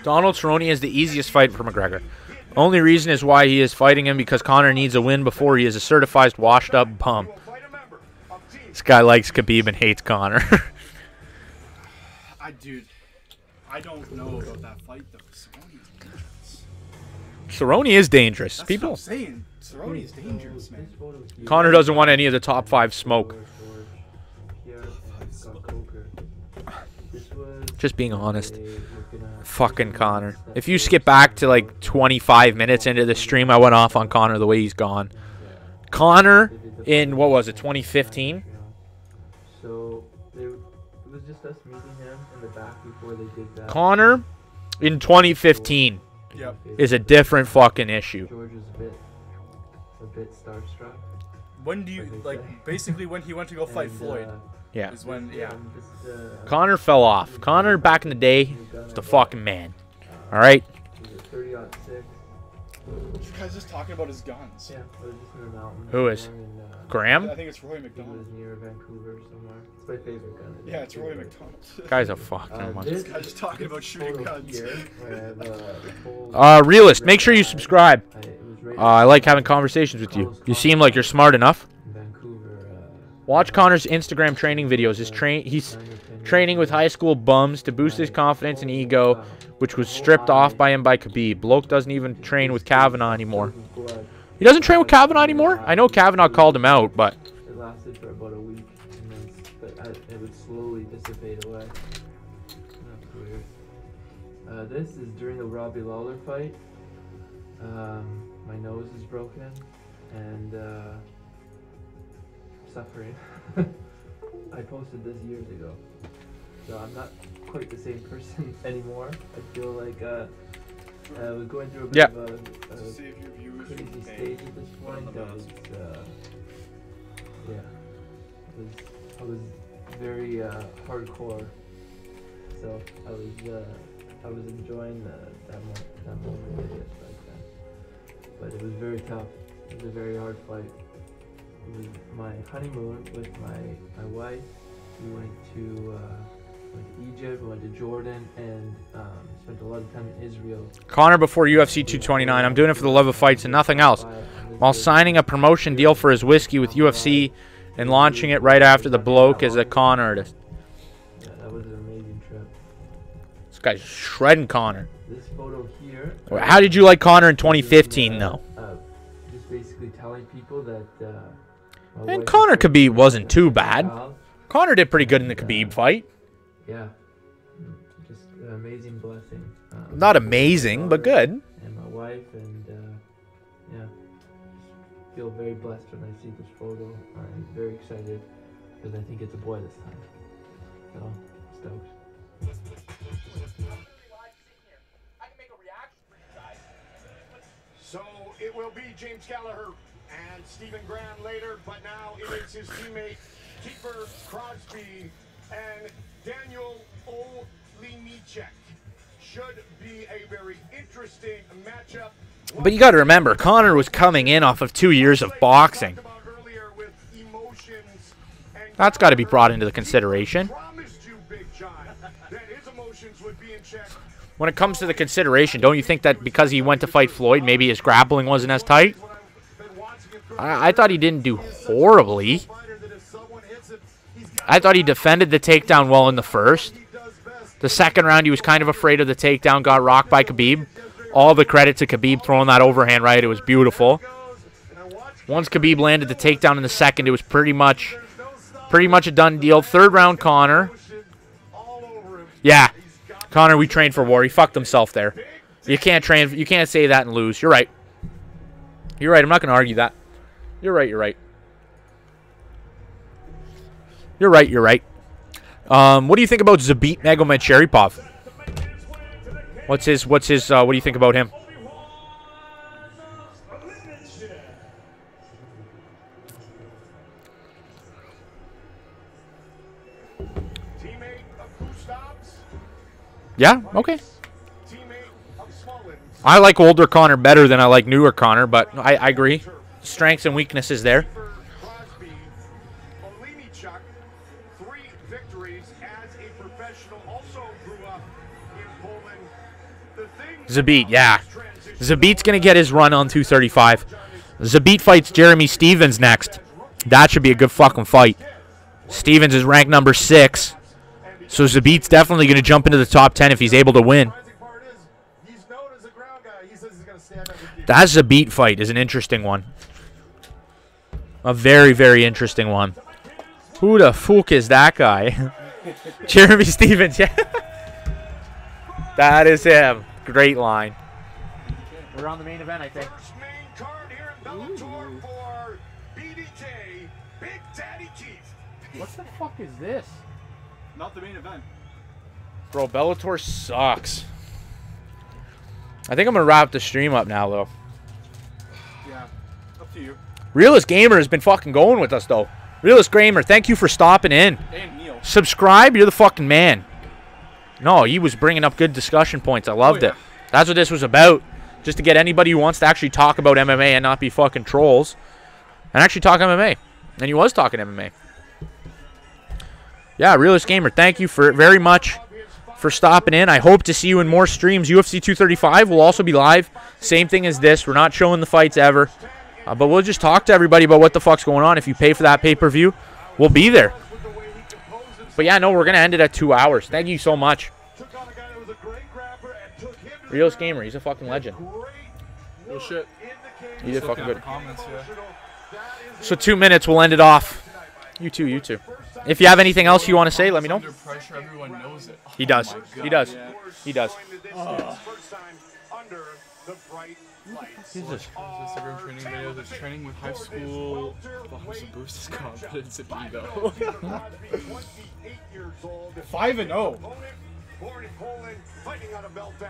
Donald Cerrone is the easiest fight for McGregor. Only reason is why he is fighting him because Conor needs a win before he is a certified washed-up bum. This guy likes Khabib and hates Conor. Dude, I don't know about that fight though. Cerrone is dangerous. That's People. what I'm saying. Cerrone is dangerous, man. Conor doesn't want any of the top 5 smoke. Just being honest. Fucking Conor. If you skip back to like 25 minutes into the stream, I went off on Conor the way he's gone. Conor in, what was it, 2015? So it was just us meeting him in the back before they did that. Conor in 2015 is a different fucking issue. George was a bit starstruck. When do you, basically when he went to go fight Floyd? Yeah. Is when, Conor fell off. Conor back in the day was the fucking man. All right. This guy's just talking about his guns. Yeah, I was just in the mountains. Who is? I think it's Roy It McDonald. was near Vancouver somewhere. It's my favorite gun. Yeah, it's Roy McDonald. Guy's a fucking one. This guy's just talking about shooting guns. Realist, make sure you subscribe. I like having conversations with you. You seem like you're smart enough. Watch Conor's Instagram training videos. He's training with high school bums to boost his confidence and ego, which was stripped off by him by Khabib. Bloke doesn't even train with Kavanaugh anymore. He doesn't train with Kavanaugh anymore? I know Kavanaugh called him out, but... It lasted for about a week, and then it would slowly dissipate away. That's weird. This is during the Robbie Lawler fight. My nose is broken, and suffering. I posted this years ago, so I'm not quite the same person anymore. I feel like I was going through a bit of a crazy stage at this point. I was very hardcore, so I was enjoying that moment a bit back then. But it was very tough. It was a very hard fight. it was my honeymoon with my wife. We went to Egypt, we went to Jordan, and spent a lot of time in Israel. Connor before UFC 229. I'm doing it for the love of fights and nothing else. While signing a promotion deal for his whiskey with UFC and launching it right after the bloke as a con artist. Yeah, that was an amazing trip. This guy's shredding Connor. This photo here. How did you like Connor in 2015, though? Just basically telling people that. And Connor Khabib wasn't too bad. Connor did pretty good in the Khabib fight. Yeah, just an amazing blessing. Not amazing, but good. And my wife, and yeah, just feel very blessed when I see this photo. I'm very excited because I think it's a boy this time. So stoked. So it will be James Gallagher and Stephen Graham later, but now it is his teammate Keeper Crosby and Daniel Olejniczak. Should be a very interesting matchup. But you got to remember, Connor was coming in off of 2 years of boxing. That's got to be brought into the consideration. When it comes to the consideration, don't you think that because he went to fight Floyd, maybe his grappling wasn't as tight? I thought he didn't do horribly. I thought he defended the takedown well in the first. The second round, he was kind of afraid of the takedown, got rocked by Khabib. All the credit to Khabib throwing that overhand right. It was beautiful. Once Khabib landed the takedown in the second, it was pretty much a done deal. Third round, Connor. Yeah, Connor, we trained for war. He fucked himself there. You can't train. You can't say that and lose. You're right. You're right. I'm not going to argue that. You're right. You're right. You're right. You're right. What do you think about Zabit Nurmagomedov? What do you think about him? Yeah, okay. I like older Connor better than I like newer Connor, but I agree. Strengths and weaknesses there. Zabit, yeah. Zabit's going to get his run on 235. Zabit fights Jeremy Stevens next. That should be a good fucking fight. Stevens is ranked number 6. So Zabit's definitely going to jump into the top 10 if he's able to win. That Zabit fight is an interesting one. A very, very interesting one. Who the fuck is that guy? Jeremy Stevens, yeah. That is him. Great line. We're on the main event, I think. First main card here in Bellator for BDK, Big Daddy Keith. What the fuck is this? Not the main event. Bro, Bellator sucks. I think I'm going to wrap the stream up now, though. Yeah, up to you. Realist Gamer has been fucking going with us, though. Realist Gamer, thank you for stopping in. And Neil. Subscribe, you're the fucking man. No, he was bringing up good discussion points. I loved it. That's what this was about. Just to get anybody who wants to actually talk about MMA and not be fucking trolls. And actually talk MMA. And he was talking MMA. Yeah, Realist Gamer, thank you for very much for stopping in. I hope to see you in more streams. UFC 235 will also be live. Same thing as this. We're not showing the fights ever. But we'll just talk to everybody about what the fuck's going on. If you pay for that pay-per-view, we'll be there. But yeah, no, we're going to end it at 2 hours. Thank you so much. Realist Gamer, he's a fucking legend. Oh shit. He did fucking good. Comments, yeah. So 2 minutes, we'll end it off. You too, you too. If you have anything else you want to say, let me know. Under pressure, everyone knows it. He does. Oh my God, He does. yeah. He does. Jesus. Is this everyone training video that's training with high school? Fuck, what's the boost his confidence and ego? 5-0.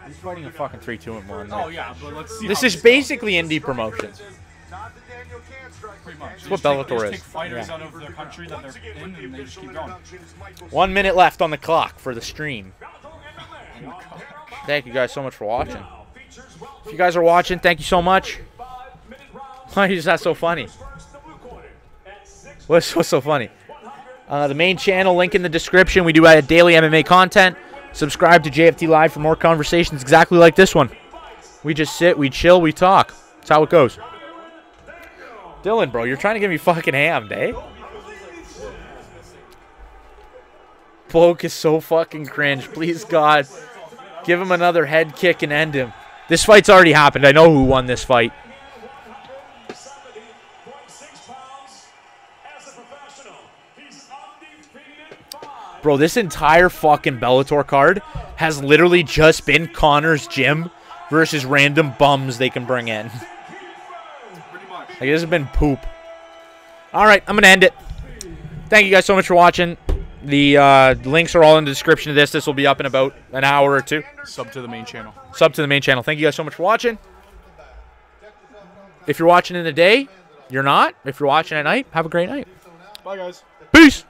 He's fighting a fucking 3-2-1. Oh yeah, but let's see. This how is goes. basically indie promotions. Pretty much. That's what They Bellator just is. take fighters Yeah. out of their country that they're in, and they just keep going. 1 minute left on the clock for the stream. Thank you guys so much for watching. If you guys are watching, thank you so much. Why is that so funny? What's so funny? The main channel, link in the description. We do daily MMA content. Subscribe to JFT Live for more conversations exactly like this one. We just sit, we chill, we talk. That's how it goes. Dylan, bro, you're trying to get me fucking hammed, eh? Bloke is so fucking cringe. Please, God, give him another head kick and end him. This fight's already happened. I know who won this fight. Bro, this entire fucking Bellator card has literally just been Connor's gym versus random bums they can bring in. Like, this has been poop. All right, I'm going to end it. Thank you guys so much for watching. The links are all in the description of this. This will be up in about an hour or two. Sub to the main channel. Sub to the main channel. Thank you guys so much for watching. If you're watching in the day, you're not. If you're watching at night, have a great night. Bye, guys. Peace.